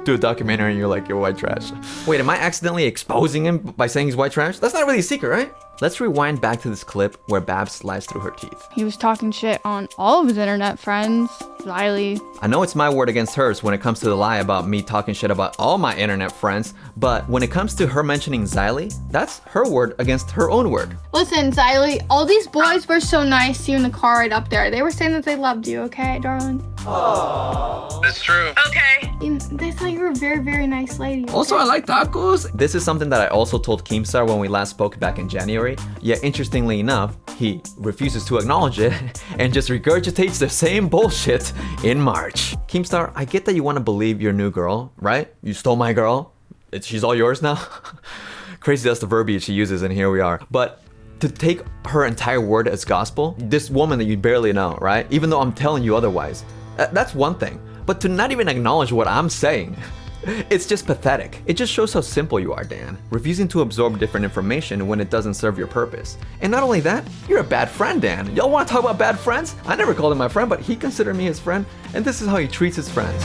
do a documentary and you're like, you're white trash. Wait, am I accidentally exposing him by saying he's white trash? That's not really a secret, right? Let's rewind back to this clip where Babs lies through her teeth. He was talking shit on all of his internet friends, Riley. I know it's my word against hers when it comes to the lie about me talking shit about all my internet friends, but when it comes to her mentioning Xylee, that's her word against her own word. Listen, Xylee, all these boys were so nice to you in the car right up there. They were saying that they loved you, okay, darling? Oh, that's true. Okay. They thought you were a very, very nice lady. Also, I like tacos. This is something that I also told Keemstar when we last spoke back in January. Yet, interestingly enough, he refuses to acknowledge it and just regurgitates the same bullshit in March. Keemstar, I get that you want to believe your new girl, right? You stole my girl. She's all yours now. Crazy, that's the verbiage she uses, and here we are. But to take her entire word as gospel, this woman that you barely know, right? Even though I'm telling you otherwise, that's one thing. But to not even acknowledge what I'm saying, it's just pathetic. It just shows how simple you are, Dan. Refusing to absorb different information when it doesn't serve your purpose. And not only that, you're a bad friend, Dan. Y'all want to talk about bad friends? I never called him my friend, but he considered me his friend, and this is how he treats his friends.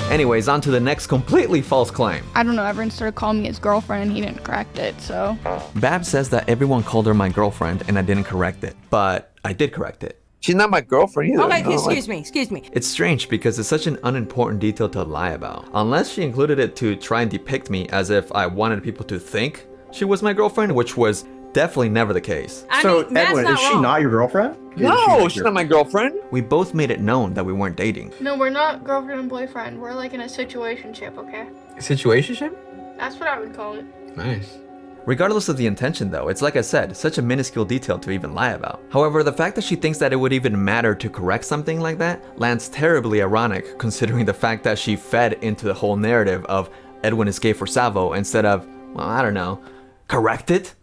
Anyways, on to the next completely false claim. I don't know, everyone started calling me his girlfriend and he didn't correct it, so. Babs says that everyone called her my girlfriend and I didn't correct it, but I did correct it. She's not my girlfriend either. Okay, excuse me. It's strange because it's such an unimportant detail to lie about. Unless she included it to try and depict me as if I wanted people to think she was my girlfriend, which was definitely never the case. So, Edwin, is she not your girlfriend? No, she's not my girlfriend. We both made it known that we weren't dating. No, we're not girlfriend and boyfriend. We're like in a situationship, okay? Situationship? That's what I would call it. Nice. Regardless of the intention though, it's like I said, such a minuscule detail to even lie about. However, the fact that she thinks that it would even matter to correct something like that lands terribly ironic considering the fact that she fed into the whole narrative of Edwin is gay for Salvo instead of, well, I don't know, correct it?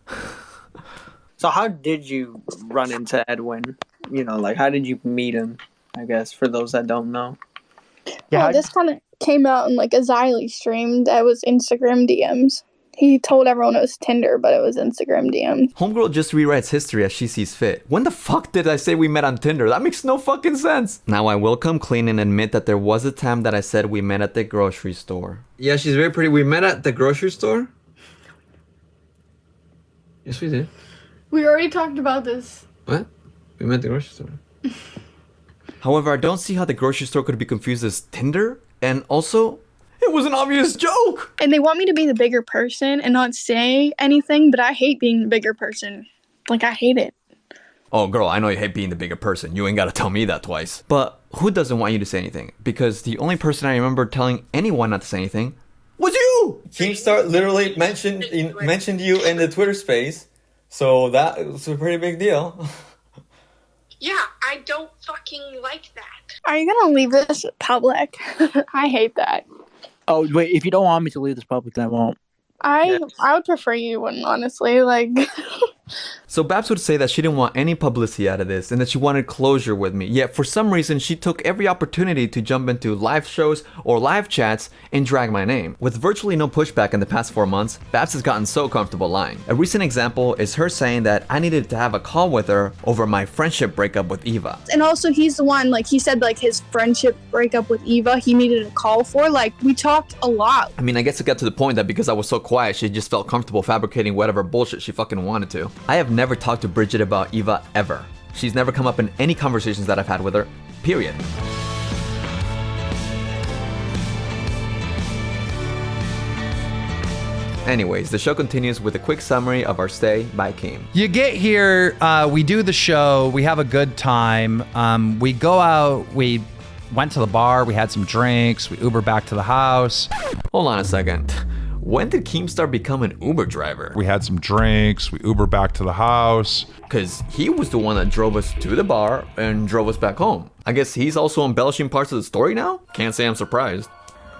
So how did you run into Edwin? You know, like how did you meet him? I guess for those that don't know. Yeah, this kind of came out in like a Xylee stream that was Instagram DMs. He told everyone it was Tinder, but it was Instagram DMs. Homegirl just rewrites history as she sees fit. When the fuck did I say we met on Tinder? That makes no fucking sense. Now I will come clean and admit that there was a time that I said we met at the grocery store. Yeah, she's very pretty. We met at the grocery store? Yes, we did. We already talked about this. What? We met at the grocery store. However, I don't see how the grocery store could be confused as Tinder. And also, it was an obvious joke. And they want me to be the bigger person and not say anything, but I hate being the bigger person. Like, I hate it. Oh, girl, I know you hate being the bigger person. You ain't gotta tell me that twice. But who doesn't want you to say anything? Because the only person I remember telling anyone not to say anything was you! Keemstar literally mentioned you in the Twitter space. So that was a pretty big deal. Yeah, I don't fucking like that. Are you gonna leave this public? I hate that. Oh, wait, if you don't want me to leave this public, then I won't. I would prefer you wouldn't, honestly. Like, So Babs would say that she didn't want any publicity out of this and that she wanted closure with me. Yet for some reason, she took every opportunity to jump into live shows or live chats and drag my name. With virtually no pushback in the past 4 months, Babs has gotten so comfortable lying. A recent example is her saying that I needed to have a call with her over my friendship breakup with Eva. and also he's the one, like, he said, like, his friendship breakup with Eva, he needed a call for. Like, we talked a lot. I mean, I guess it got to the point that because I was so quiet, she just felt comfortable fabricating whatever bullshit she fucking wanted to. I have never talked to Bridget about Eva ever. She's never come up in any conversations that I've had with her, period. Anyways, the show continues with a quick summary of our stay by Keem. You get here, we do the show, we have a good time. We go out, we went to the bar, we had some drinks, we Uber back to the house. Hold on a second. When did Keemstar become an Uber driver? We had some drinks, we Uber back to the house. Because he was the one that drove us to the bar and drove us back home. I guess he's also embellishing parts of the story now? Can't say I'm surprised.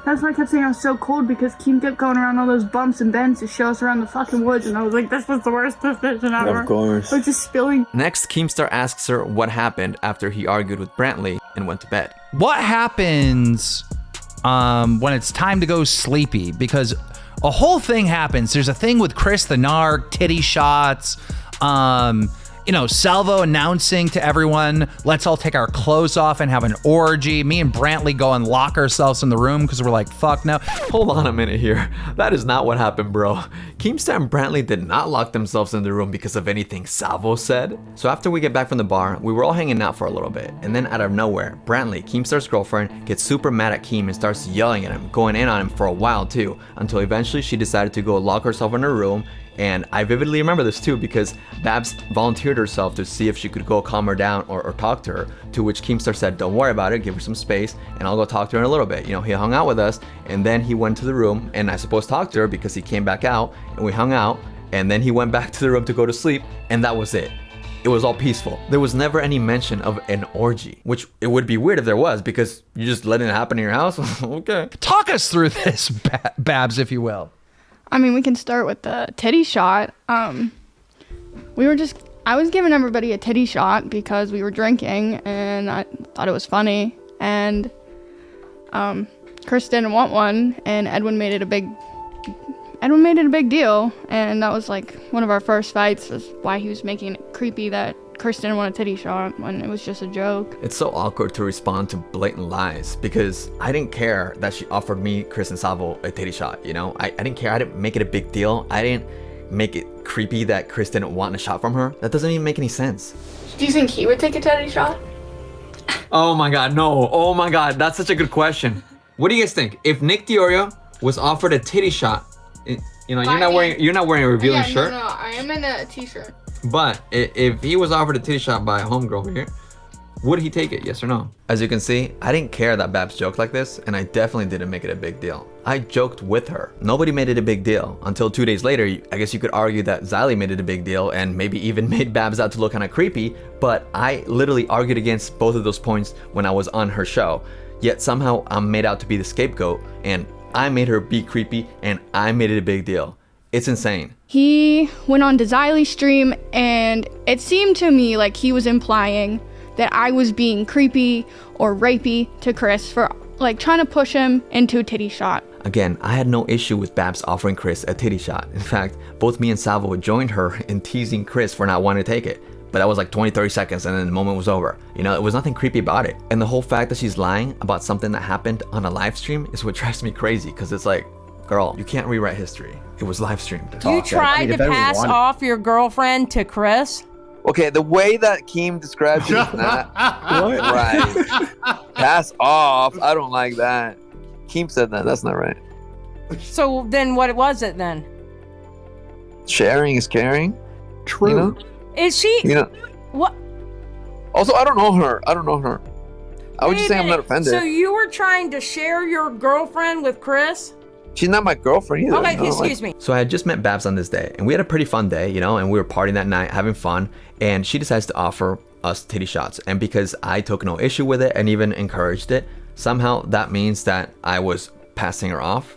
That's why I kept saying I was so cold, because Keem kept going around all those bumps and bends to show us around the fucking woods, and I was like, this was the worst decision ever. Of course. We're just spilling. Next, Keemstar asks her what happened after he argued with Brantley and went to bed. What happens when it's time to go sleepy? Because a whole thing happens. There's a thing with Chris the Narc, titty shots, Salvo announcing to everyone, let's all take our clothes off and have an orgy. Me and Brantley go and lock ourselves in the room because we're like, fuck no. Hold on a minute here. That is not what happened, bro. Keemstar and Brantley did not lock themselves in the room because of anything Salvo said. So after we get back from the bar, we were all hanging out for a little bit. And then out of nowhere, Brantley, Keemstar's girlfriend, gets super mad at Keem and starts yelling at him, going in on him for a while too, until eventually she decided to go lock herself in her room. And I vividly remember this too because Babs volunteered herself to see if she could go calm her down or talk to her, to which Keemstar said, don't worry about it, give her some space and I'll go talk to her in a little bit. He hung out with us and then he went to the room and I suppose talked to her because he came back out and we hung out and then he went back to the room to go to sleep and that was it. It was all peaceful. There was never any mention of an orgy, which it would be weird if there was because you're just letting it happen in your house. Okay. Talk us through this, Babs, if you will. I mean, we can start with the titty shot. I was giving everybody a titty shot because we were drinking and I thought it was funny. And Chris didn't want one and Edwin made it a big deal. And that was like one of our first fights, was why he was making it creepy that Chris didn't want a titty shot when it was just a joke. It's so awkward to respond to blatant lies because I didn't care that she offered me, Chris and Salvo, a titty shot, I didn't care. I didn't make it a big deal. I didn't make it creepy that Chris didn't want a shot from her. That doesn't even make any sense. Do you think he would take a titty shot? Oh my god, no. Oh my god, that's such a good question. What do you guys think? If Nick Diorio was offered a titty shot, you're not wearing a revealing shirt. No, I am in a t-shirt. But if he was offered a titty shot by a homegirl over here, would he take it, yes or no? As you can see, I didn't care that Babs joked like this, and I definitely didn't make it a big deal. I joked with her. Nobody made it a big deal until 2 days later. I guess you could argue that Xylee made it a big deal and maybe even made Babs out to look kind of creepy, but I literally argued against both of those points when I was on her show. Yet somehow I'm made out to be the scapegoat, and I made her be creepy, and I made it a big deal. It's insane. He went on to Xylie's stream and it seemed to me like he was implying that I was being creepy or rapey to Chris for like trying to push him into a titty shot. Again, I had no issue with Babs offering Chris a titty shot. In fact, both me and Salvo joined her in teasing Chris for not wanting to take it. But that was like 20-30 seconds and then the moment was over. You know, it was nothing creepy about it. And the whole fact that she's lying about something that happened on a live stream is what drives me crazy, because it's like, girl, you can't rewrite history. It was live streamed. You tried to pass off your girlfriend to Chris? Okay, the way that Keem described it is not right. Pass off. I don't like that. Keem said that. That's not right. So then what was it then? Sharing is caring. True. You know? Is she? You know. What? Also, I don't know her. I would just say I'm not offended. So you were trying to share your girlfriend with Chris? She's not my girlfriend either. Okay, excuse me. So I had just met Babs on this day, and we had a pretty fun day, you know, and we were partying that night, having fun, and she decides to offer us titty shots. And because I took no issue with it and even encouraged it, somehow that means that I was passing her off.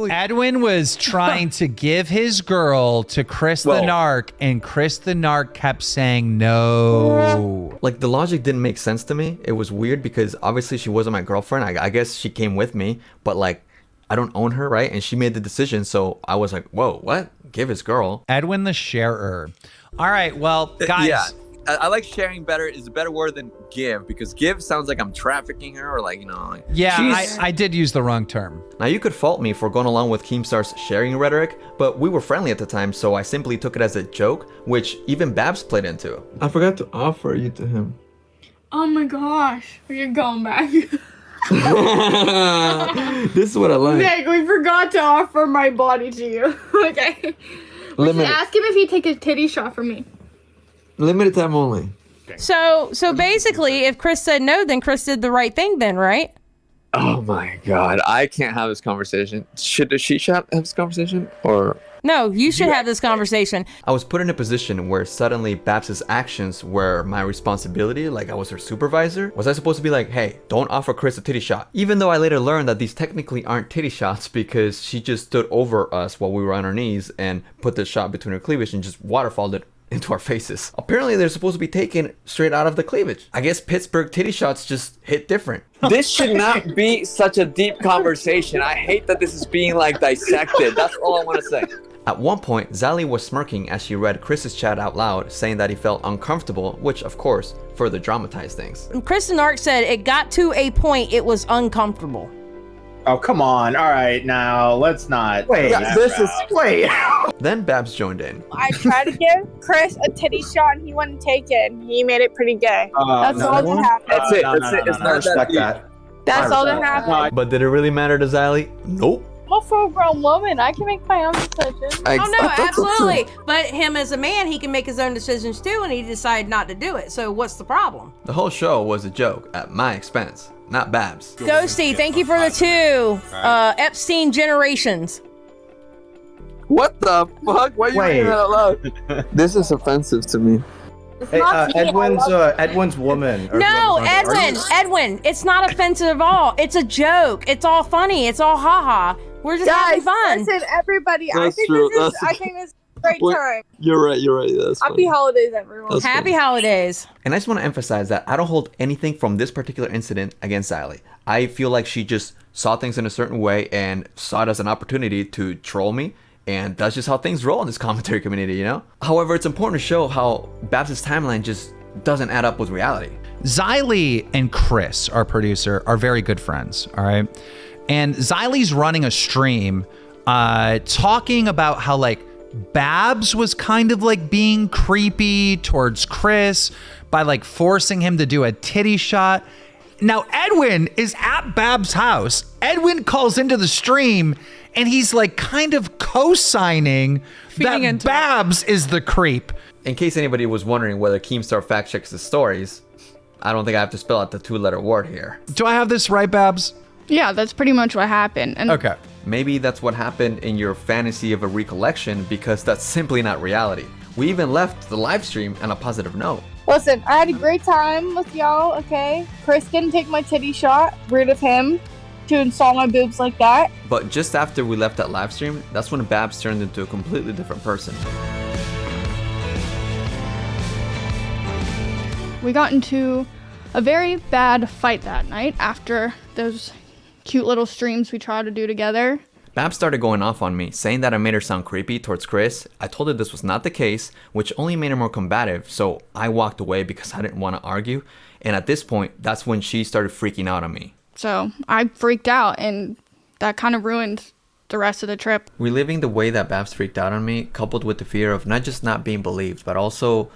Edwin was trying to give his girl to Chris the Narc, and Chris the Narc kept saying no. Like, the logic didn't make sense to me. It was weird because obviously she wasn't my girlfriend. I guess she came with me, but like, I don't own her, right? And she made the decision, so I was like, whoa, what? Give his girl. Edwin the sharer. All right, well, guys. Yeah, I like sharing better. Is a better word than give, because give sounds like I'm trafficking her or like, you know. Like, yeah, I did use the wrong term. Now, you could fault me for going along with Keemstar's sharing rhetoric, but we were friendly at the time, so I simply took it as a joke, which even Babs played into. I forgot to offer you to him. Oh my gosh, you're going back. This is what I like. Nick, we forgot to offer my body to you. Okay. We should ask him if he'd take a titty shot from me. Limited time only. So basically, if Chris said no, then Chris did the right thing then, right? oh my God, I can't have this conversation. Should she have this conversation or? No, you should have this conversation. I was put in a position where suddenly Babs's actions were my responsibility, like I was her supervisor. Was I supposed to be like, hey, don't offer Chris a titty shot? Even though I later learned that these technically aren't titty shots because she just stood over us while we were on our knees and put the shot between her cleavage and just waterfalled it into our faces. Apparently they're supposed to be taken straight out of the cleavage. I guess Pittsburgh titty shots just hit different. This should not be such a deep conversation. I hate that this is being like dissected. That's all I want to say. At one point, Zali was smirking as she read Chris's chat out loud, saying that he felt uncomfortable, which of course further dramatized things. Chris and Ark said it got to a point it was uncomfortable. Oh, come on. All right, now let's not. Wait, wait. Then Babs joined in. I tried to give Chris a titty shot and he wouldn't take it. He made it pretty gay. That's all that happened. That's it. It's not respect that. That's all that happened. But did it really matter to Zali? Nope. I'm a full-grown woman. I can make my own decisions. Oh no, absolutely. But him as a man, he can make his own decisions too, and he decided not to do it. So what's the problem? The whole show was a joke at my expense, not Babs. Ghosty, thank you for the 2. Epstein generations. What the fuck? Why are you reading that out loud? This is offensive to me. Hey, Edwin's woman. No, Edwin, it's not offensive at all. It's a joke. It's all funny. It's all haha. We're just having fun. Listen, everybody. I think this is a great time. You're right. That's Happy holidays, everyone. Happy holidays. And I just want to emphasize that I don't hold anything from this particular incident against Zali. I feel like she just saw things in a certain way and saw it as an opportunity to troll me. And that's just how things roll in this commentary community, you know? However, it's important to show how Babs' timeline just doesn't add up with reality. Xylee and Chris, our producer, are very good friends, all right? And Xylee's running a stream talking about how, like, Babs was kind of, like, being creepy towards Chris by, like, forcing him to do a titty shot. Now, Edwin is at Babs' house. Edwin calls into the stream, and he's like kind of co-signing that Babs is the creep. In case anybody was wondering whether Keemstar fact checks his stories, I don't think I have to spell out the 2-letter word here. Do I have this right, Babs? Yeah, that's pretty much what happened. And okay. Maybe that's what happened in your fantasy of a recollection, because that's simply not reality. We even left the live stream on a positive note. Listen, I had a great time with y'all, okay? Chris didn't take my titty shot. Rude of him to install my boobs like that. But just after we left that live stream, that's when Babs turned into a completely different person. we got into a very bad fight that night after those cute little streams we try to do together. Babs started going off on me, saying that I made her sound creepy towards Chris. I told her this was not the case, which only made her more combative, so I walked away because I didn't want to argue. And at this point, that's when she started freaking out on me. So I freaked out, and that kind of ruined the rest of the trip. Reliving the way that Babs freaked out on me, coupled with the fear of not just not being believed, but also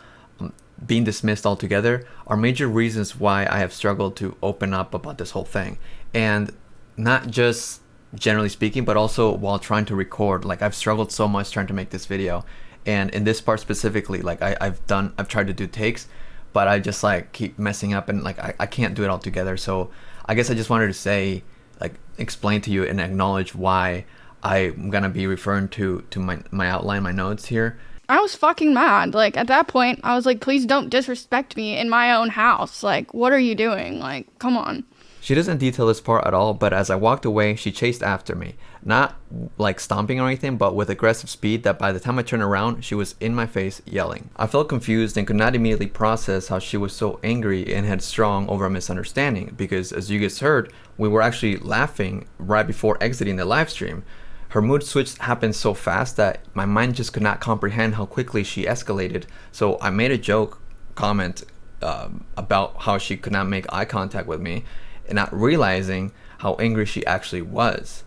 being dismissed altogether, are major reasons why I have struggled to open up about this whole thing. And not just generally speaking, but also while trying to record. Like, I've struggled so much trying to make this video, and in this part specifically, like I've tried to do takes, but I just like keep messing up, and like I can't do it all together. So I guess I just wanted to say, like, explain to you and acknowledge why I'm gonna be referring to my outline, my notes here. I was fucking mad. Like, at that point, I was like, please don't disrespect me in my own house. Like, what are you doing? Like, come on. She doesn't detail this part at all, but as I walked away, she chased after me. Not like stomping or anything, but with aggressive speed that by the time I turned around, she was in my face yelling. I felt confused and could not immediately process how she was so angry and headstrong over a misunderstanding, because as you guys heard, we were actually laughing right before exiting the live stream. Her mood switch happened so fast that my mind just could not comprehend how quickly she escalated. So I made a joke comment about how she could not make eye contact with me, and not realizing how angry she actually was.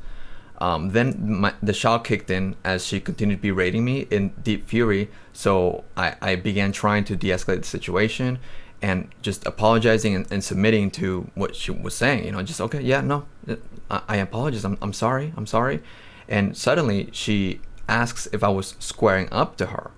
Then the shock kicked in as she continued berating me in deep fury, so I began trying to de-escalate the situation and just apologizing and submitting to what she was saying. You know, just, okay, yeah, no, I apologize, I'm sorry. And suddenly she asks if I was squaring up to her,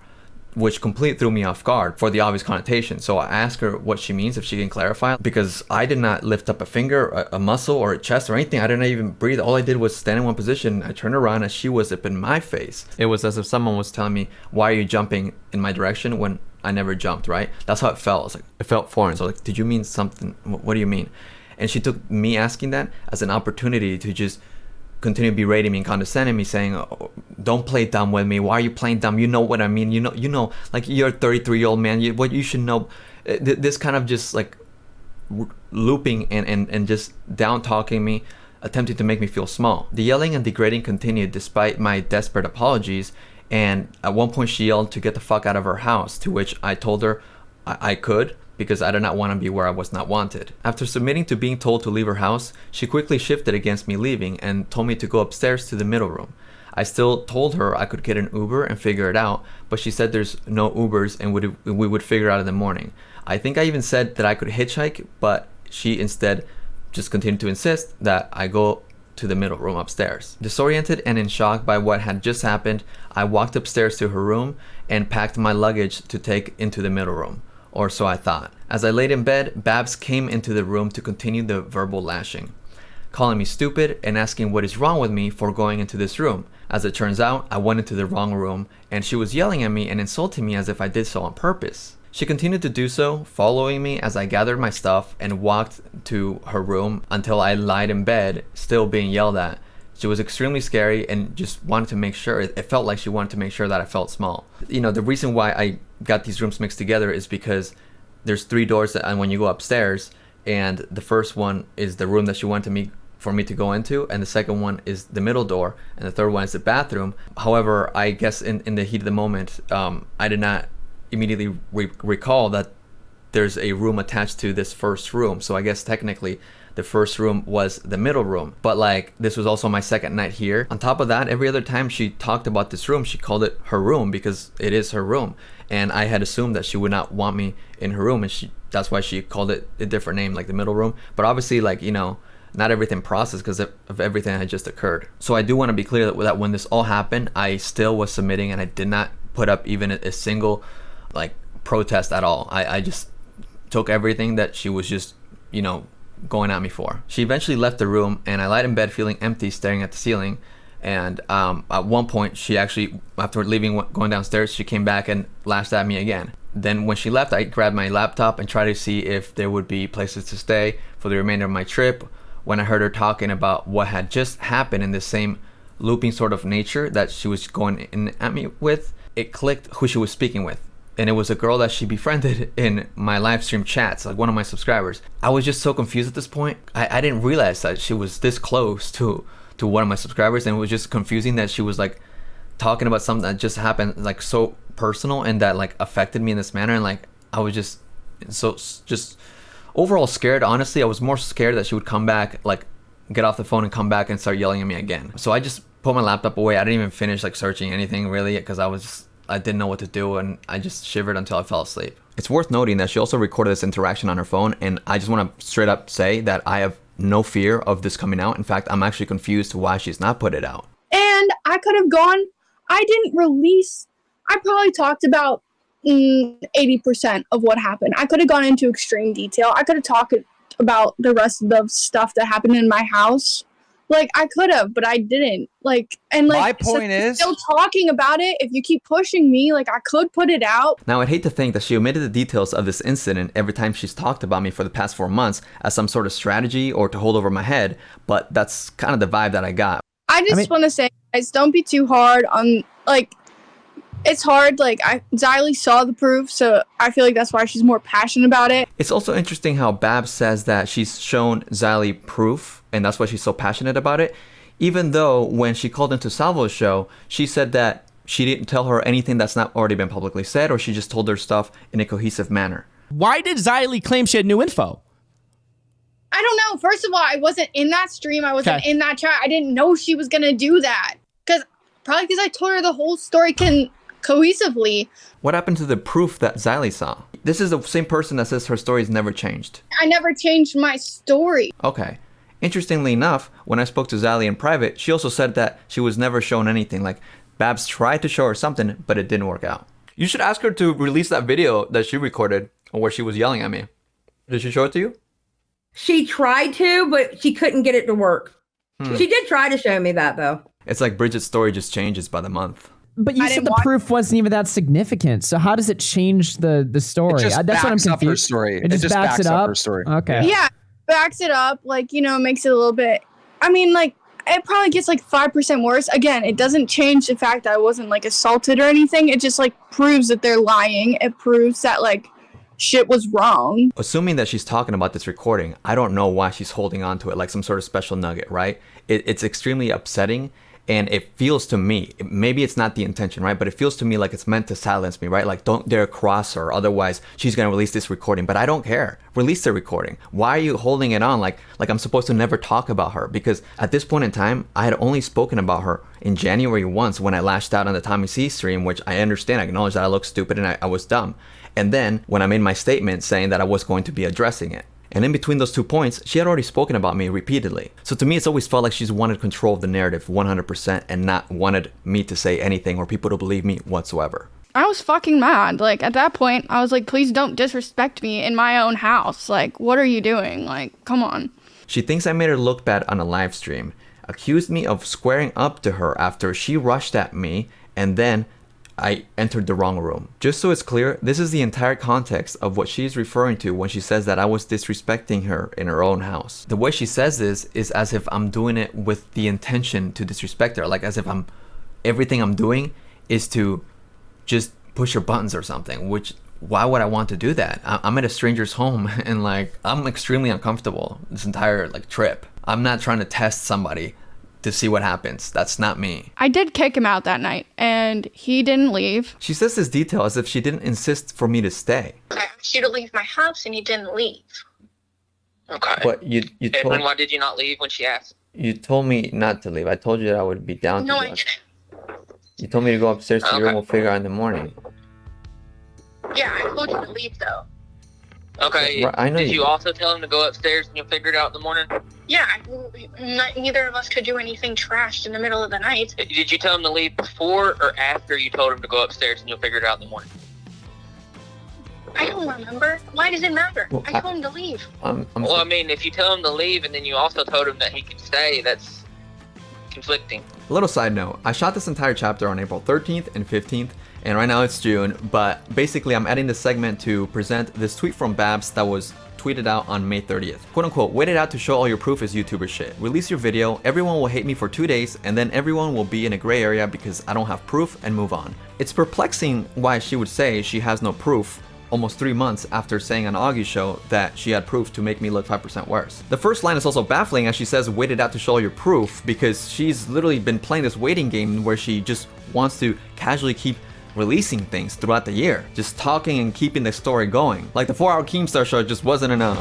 which completely threw me off guard for the obvious connotation. So I asked her what she means, if she can clarify, because I did not lift up a finger, a muscle, or a chest or anything. I didn't even breathe. All I did was stand in one position. I turned around and she was up in my face. It was as if someone was telling me, why are you jumping in my direction when I never jumped, right? That's how it felt. I was like, it felt foreign. So I was like, did you mean something? What do you mean? And she took me asking that as an opportunity to just continue berating me and condescending me, saying, oh, don't play dumb with me. Why are you playing dumb? You know what I mean. You know, like, you're a 33-year-old man. What you should know. This kind of just like looping and just down talking me, attempting to make me feel small. The yelling and degrading continued despite my desperate apologies, and at one point she yelled to get the fuck out of her house, to which I told her I could, because I did not want to be where I was not wanted. After submitting to being told to leave her house, she quickly shifted against me leaving and told me to go upstairs to the middle room. I still told her I could get an Uber and figure it out, but she said there's no Ubers and we would figure it out in the morning. I think I even said that I could hitchhike, but she instead just continued to insist that I go to the middle room upstairs. Disoriented and in shock by what had just happened, I walked upstairs to her room and packed my luggage to take into the middle room. Or so I thought. As I laid in bed, Babs came into the room to continue the verbal lashing, calling me stupid and asking what is wrong with me for going into this room. As it turns out, I went into the wrong room, and she was yelling at me and insulting me as if I did so on purpose. She continued to do so, following me as I gathered my stuff and walked to her room until I lied in bed, still being yelled at. She was extremely scary and just wanted to make sure, it felt like she wanted to make sure that I felt small. You know, the reason why I got these rooms mixed together is because there's 3 doors and when you go upstairs, and the first one is the room that she wanted for me to go into, and the second one is the middle door, and the third one is the bathroom. However, I guess in the heat of the moment, I did not immediately recall that there's a room attached to this first room. So I guess technically the first room was the middle room, but like, this was also my second night here. On top of that, every other time she talked about this room, she called it her room because it is her room, and I had assumed that she would not want me in her room, and that's why she called it a different name, like the middle room. But obviously, like, you know, not everything processed because of everything that had just occurred. So I do want to be clear that when this all happened, I still was submitting, and I did not put up even a single like protest at all. I just took everything that she was just, you know, going at me for. She eventually left the room, and I lied in bed feeling empty, staring at the ceiling. And at one point, she actually, after leaving, going downstairs, she came back and lashed at me again. Then when she left, I grabbed my laptop and tried to see if there would be places to stay for the remainder of my trip, when I heard her talking about what had just happened in the same looping sort of nature that she was going in at me with. It clicked who she was speaking with. and it was a girl that she befriended in my live stream chats, like one of my subscribers. I was just so confused at this point. I didn't realize that she was this close to one of my subscribers, and it was just confusing that she was like talking about something that just happened, like so personal, and that like affected me in this manner. And like I was just overall scared. Honestly, I was more scared that she would come back, like get off the phone and come back and start yelling at me again. So I just put my laptop away. I didn't even finish like searching anything really, because I didn't know what to do, and I just shivered until I fell asleep. It's worth noting that she also recorded this interaction on her phone, and I just want to straight up say that I have no fear of this coming out. In fact, I'm actually confused to why she's not put it out. And I could have gone, I didn't release, I probably talked about 80% of what happened. I could have gone into extreme detail. I could have talked about the rest of the stuff that happened in my house. Like, I could have, but I didn't. Like, and like, my point is still talking about it. If you keep pushing me, like, I could put it out. Now, I'd hate to think that she omitted the details of this incident every time she's talked about me for the past 4 months as some sort of strategy or to hold over my head, but that's kind of the vibe that I got. I just want to say, guys, don't be too hard on, like, it's hard. Like, Xylee saw the proof, so I feel like that's why she's more passionate about it. It's also interesting how Babs says that she's shown Xylee proof, and that's why she's so passionate about it, even though when she called into Salvo's show, she said that she didn't tell her anything that's not already been publicly said, or she just told her stuff in a cohesive manner. Why did Xylee claim she had new info? I don't know. First of all, I wasn't in that stream. I wasn't in that chat. I didn't know she was going to do that. Probably because I told her the whole story cohesively. What happened to the proof that Xylee saw? This is the same person that says her story's never changed. I never changed my story. Okay. Interestingly enough, when I spoke to Xylee in private, she also said that she was never shown anything. Like, Babs tried to show her something, but it didn't work out. You should ask her to release that video that she recorded where she was yelling at me. Did she show it to you? She tried to, but she couldn't get it to work. She did try to show me that, though. It's like Bridget's story just changes by the month. But you said the proof wasn't even that significant. So how does it change the story? It just That's what I'm backs up her confused. story. It just backs it up her story. Okay. Yeah, backs it up. Like, makes it a little bit. I mean, like, it probably gets like 5% worse. Again, it doesn't change the fact that I wasn't like assaulted or anything. It just like proves that they're lying. It proves that like shit was wrong. Assuming that she's talking about this recording, I don't know why she's holding on to it like some sort of special nugget, right? It's extremely upsetting. And it feels to me, maybe it's not the intention, right? But it feels to me like it's meant to silence me, right? Like, don't dare cross her, otherwise she's gonna release this recording. But I don't care. Release the recording. Why are you holding it on like I'm supposed to never talk about her? Because at this point in time, I had only spoken about her in January once when I lashed out on the Tommy C stream, which I understand, I acknowledge that I looked stupid and I was dumb. And then when I made my statement saying that I was going to be addressing it. And in between those 2 points, she had already spoken about me repeatedly. So to me, it's always felt like she's wanted control of the narrative 100% and not wanted me to say anything or people to believe me whatsoever. I was fucking mad. Like, at that point, I was like, please don't disrespect me in my own house. Like, what are you doing? Like, come on. She thinks I made her look bad on a live stream, accused me of squaring up to her after she rushed at me, and then I entered the wrong room. Just so it's clear, this is the entire context of what she's referring to when she says that I was disrespecting her in her own house. The way she says this is as if I'm doing it with the intention to disrespect her, like as if everything I'm doing is to just push her buttons or something, which why would I want to do that? I'm at a stranger's home and like I'm extremely uncomfortable this entire like trip. I'm not trying to test somebody to see what happens. That's not me. I did kick him out that night, and he didn't leave. She says this detail as if she didn't insist for me to stay. I asked you to leave my house, and you didn't leave. Okay. But you Edwin, why did you not leave when she asked? You told me not to leave. I told you that I would be down No, to I go. didn't. You told me to go upstairs to your room. We'll figure out in the morning. Yeah, I told you to leave, though. Okay. I know Did you also tell him to go upstairs and you'll figure it out in the morning? Yeah, neither of us could do anything trashed in the middle of the night. Did you tell him to leave before or after you told him to go upstairs and you'll figure it out in the morning? I don't remember. Why does it matter? Well, I told him to leave. Well, I mean, if you tell him to leave and then you also told him that he could stay, that's conflicting. A little side note, I shot this entire chapter on April 13th and 15th, and right now it's June, but basically I'm adding this segment to present this tweet from Babs that was tweeted out on May 30th. Quote unquote, wait it out to show all your proof is YouTuber shit. Release your video, everyone will hate me for 2 days, and then everyone will be in a gray area because I don't have proof, and move on. It's perplexing why she would say she has no proof almost 3 months after saying on Augie's show that she had proof to make me look 5% worse. The first line is also baffling as she says wait it out to show all your proof, because she's literally been playing this waiting game where she just wants to casually keep releasing things throughout the year, just talking and keeping the story going. Like the 4-hour Keemstar Show just wasn't enough.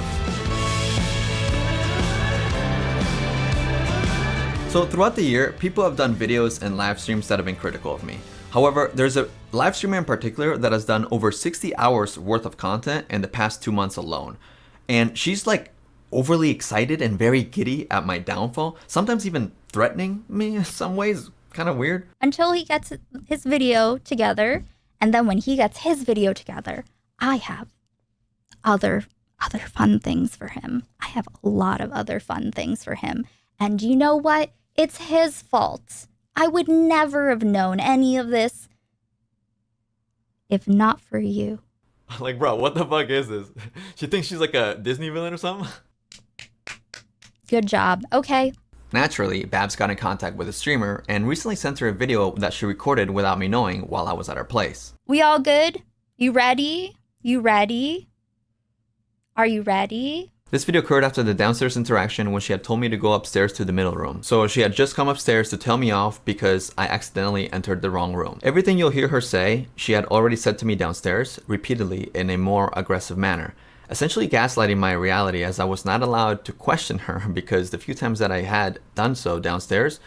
So throughout the year, people have done videos and live streams that have been critical of me. However, there's a live streamer in particular that has done over 60 hours worth of content in the past 2 months alone. And she's like overly excited and very giddy at my downfall, sometimes even threatening me in some ways. Kind of weird. Until he gets his video together, and then when he gets his video together, I have other fun things for him. I have a lot of other fun things for him. And you know what? It's his fault. I would never have known any of this if not for you. Like, bro, what the fuck is this? She thinks she's like a Disney villain or something? Good job. Okay. Naturally, Babs got in contact with a streamer and recently sent her a video that she recorded without me knowing while I was at her place. We all good? You ready? You ready? Are you ready? This video occurred after the downstairs interaction when she had told me to go upstairs to the middle room. So she had just come upstairs to tell me off because I accidentally entered the wrong room. Everything you'll hear her say, she had already said to me downstairs, repeatedly in a more aggressive manner. Essentially gaslighting my reality, as I was not allowed to question her because the few times that I had done so downstairs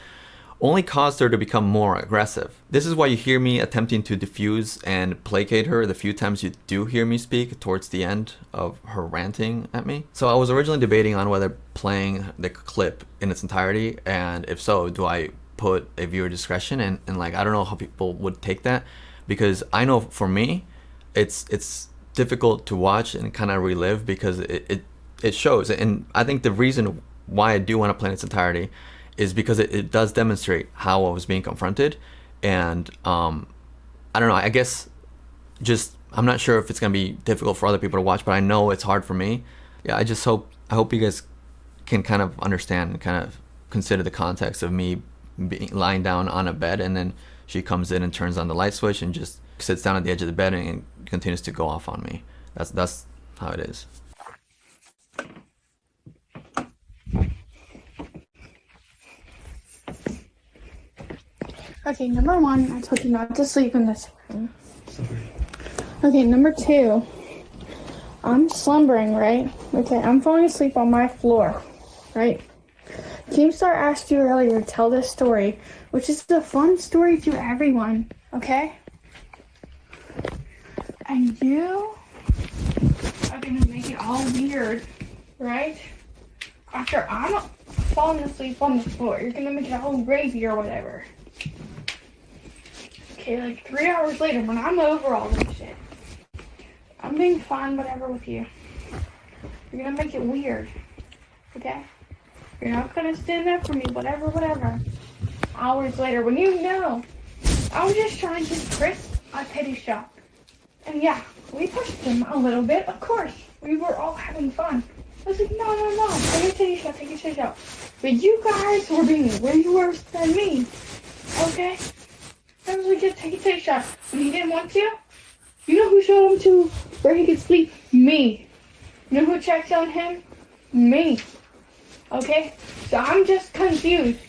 only caused her to become more aggressive. This is why you hear me attempting to diffuse and placate her the few times you do hear me speak towards the end of her ranting at me. So I was originally debating on whether playing the clip in its entirety, and if so, do I put a viewer discretion, and like I don't know how people would take that, because I know for me it's difficult to watch and kind of relive because it shows. And I think the reason why I do want to play in its entirety is because it does demonstrate how I was being confronted. And I don't know, I guess just I'm not sure if it's gonna be difficult for other people to watch, but I know it's hard for me. Yeah, I hope you guys can kind of understand and kind of consider the context of me lying down on a bed, and then she comes in and turns on the light switch and just sits down at the edge of the bed and continues to go off on me. That's how it is. Okay, number one, I told you not to sleep in this room. Okay, number two, I'm slumbering, right? Okay, I'm falling asleep on my floor, right? Keemstar asked you earlier to tell this story, which is a fun story to everyone, okay? And you are gonna make it all weird, right? After I'm falling asleep on the floor, you're gonna make it all gravy or whatever. Okay, like 3 hours later, when I'm over all this shit, I'm being fine, whatever with you. You're gonna make it weird, okay? You're not gonna stand up for me, whatever. Hours later, when you know, I was just trying to give Chris a titty shot. And yeah, we pushed him a little bit, of course. We were all having fun. I was like, no, take a titty shot. But you guys were being way worse than me, okay? I was like, just take a titty shot. And he didn't want to? You know who showed him to where he could sleep? Me. You know who checked on him? Me. Okay? So I'm just confused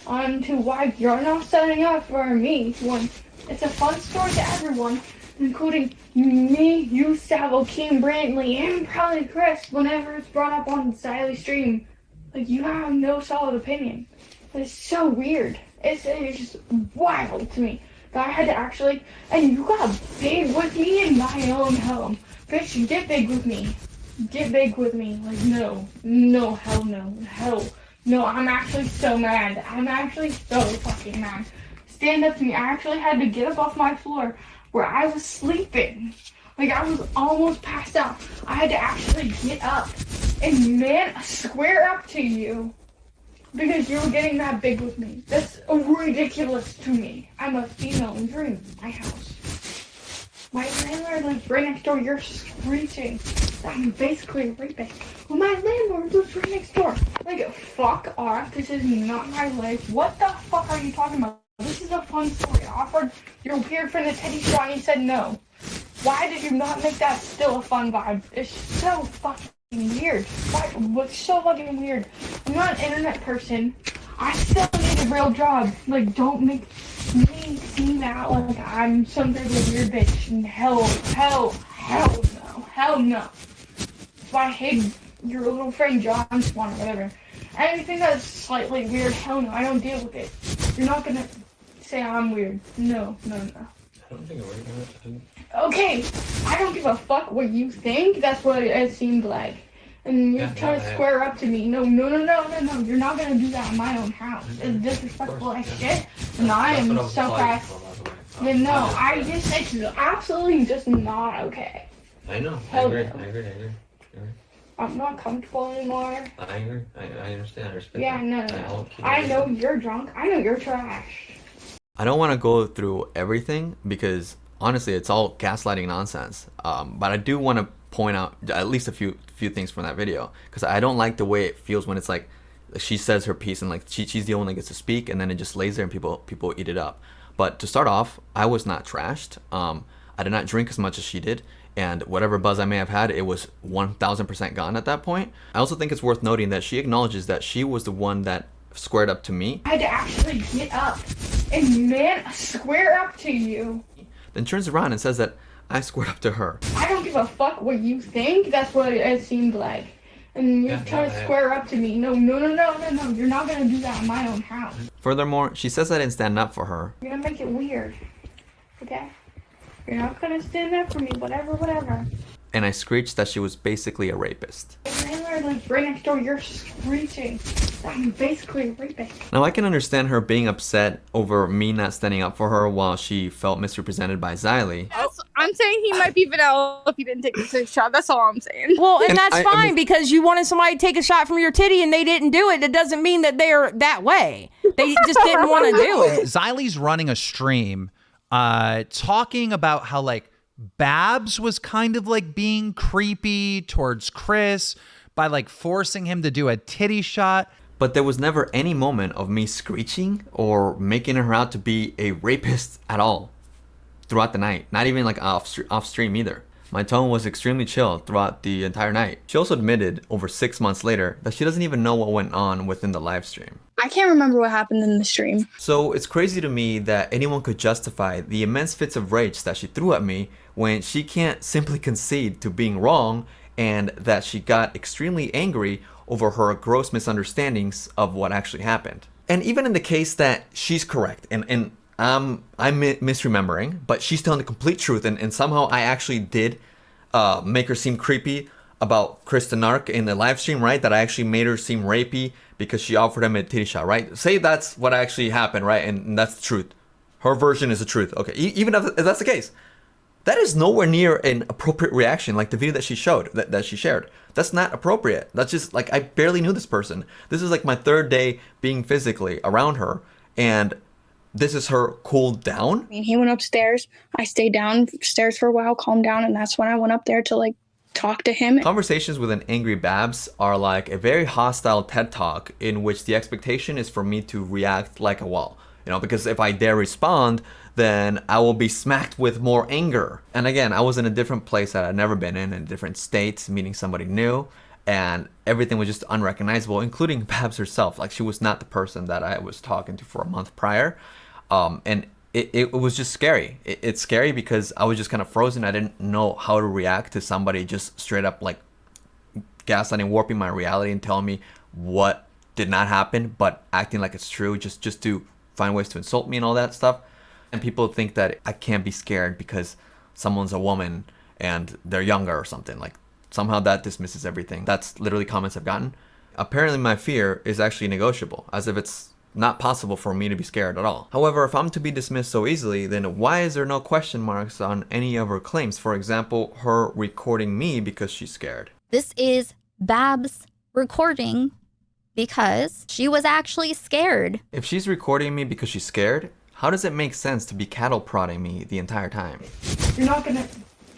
on to why you're not setting up for me. One, it's a fun story to everyone, including me, you, Salvo, Keem, Brantley, and probably Chris, whenever it's brought up on the daily stream. Like, you have no solid opinion. It's so weird. It's just wild to me that I had to actually, and you got big with me in my own home. Bitch, get big with me. Get big with me. Like, no, hell no. No, I'm actually so mad. I'm actually so fucking mad. Stand up to me. I actually had to get up off my floor where I was sleeping. Like, I was almost passed out. I had to actually get up and square up to you because you were getting that big with me. That's ridiculous to me. I'm a female and you're in my house. My landlord lives right next door. You're screeching. I'm basically raping. Well, my landlord lives right next door. Like, fuck off. This is not my life. What the fuck are you talking about? This is a fun story. I offered your weird friend a teddy shot and he said no. Why did you not make that still a fun vibe? It's so fucking weird. What's so fucking weird? I'm not an internet person. I still need a real job. Like, don't make me seem out like I'm some sort of weird bitch. And hell no. So I hate your little friend John Swan or whatever. Anything that's slightly weird, hell no, I don't deal with it. You're not gonna say I'm weird. No. I don't think I'm Okay, I don't give a fuck what you think. That's what it seemed like. And you're trying to square up to me. No. You're not gonna do that in my own house. It's disrespectful as shit. And I am so fast. Then no, it's absolutely just not okay. I know. I agree. I'm not comfortable anymore. I agree. I understand. I respect. Yeah, no. I know you're drunk. I know you're trash. I don't want to go through everything because honestly, it's all gaslighting nonsense. But I do want to point out at least a few things from that video because I don't like the way it feels when it's like she says her piece and like she's the only one that gets to speak and then it just lays there and people eat it up. But to start off, I was not trashed. I did not drink as much as she did. And whatever buzz I may have had, it was 1000% gone at that point. I also think it's worth noting that she acknowledges that she was the one that squared up to me. I had to actually get up and square up to you. Then turns around and says that I squared up to her. I don't give a fuck what you think. That's what it seemed like. And you're trying to square up to me. No. You're not gonna do that in my own house. Furthermore, she says I didn't stand up for her. You're gonna make it weird. Okay? You're not gonna stand up for me, whatever. And I screeched that she was basically a rapist. My landlord lives right next door. You're screeching. I'm basically raping. Now I can understand her being upset over me not standing up for her while she felt misrepresented by Xylee. I'm saying he might be vanilla if he didn't take the shot. That's all I'm saying. Well, and that's fine because you wanted somebody to take a shot from your titty and they didn't do it. It doesn't mean that they're that way. They just didn't want to do it. Xylee's running a stream talking about how like Babs was kind of like being creepy towards Chris by like forcing him to do a titty shot. But there was never any moment of me screeching or making her out to be a rapist at all throughout the night. Not even like off stream either. My tone was extremely chill throughout the entire night. She also admitted over 6 months later that she doesn't even know what went on within the live stream. I can't remember what happened in the stream. So it's crazy to me that anyone could justify the immense fits of rage that she threw at me when she can't simply concede to being wrong and that she got extremely angry over her gross misunderstandings of what actually happened. And even in the case that she's correct and I'm misremembering, but she's telling the complete truth and somehow I actually did make her seem creepy about Chris the Narc in the live stream, right? That I actually made her seem rapey because she offered him a titty shot, right? Say that's what actually happened, right? And that's the truth. Her version is the truth. Okay, even if that's the case, that is nowhere near an appropriate reaction like the video that she showed, that she shared. That's not appropriate. That's just like, I barely knew this person. This is like my third day being physically around her and this is her cooled down. I mean, he went upstairs. I stayed downstairs for a while, calmed down, and that's when I went up there to like talk to him. Conversations with an angry Babs are like a very hostile TED Talk in which the expectation is for me to react like a wall. You know, because if I dare respond, then I will be smacked with more anger. And again, I was in a different place that I'd never been in a different state, meeting somebody new, and everything was just unrecognizable, including Babs herself. Like, she was not the person that I was talking to for a month prior. And it was just scary. It's scary because I was just kind of frozen. I didn't know how to react to somebody just straight up like gaslighting, warping my reality and telling me what did not happen, but acting like it's true just to find ways to insult me and all that stuff. And people think that I can't be scared because someone's a woman and they're younger or something. Like, somehow that dismisses everything. That's literally comments I've gotten. Apparently my fear is actually negotiable, as if it's not possible for me to be scared at all. However, if I'm to be dismissed so easily, then why is there no question marks on any of her claims? For example, her recording me because she's scared. This is Babs recording because she was actually scared. If she's recording me because she's scared, How does it make sense to be cattle prodding me the entire time? You're not gonna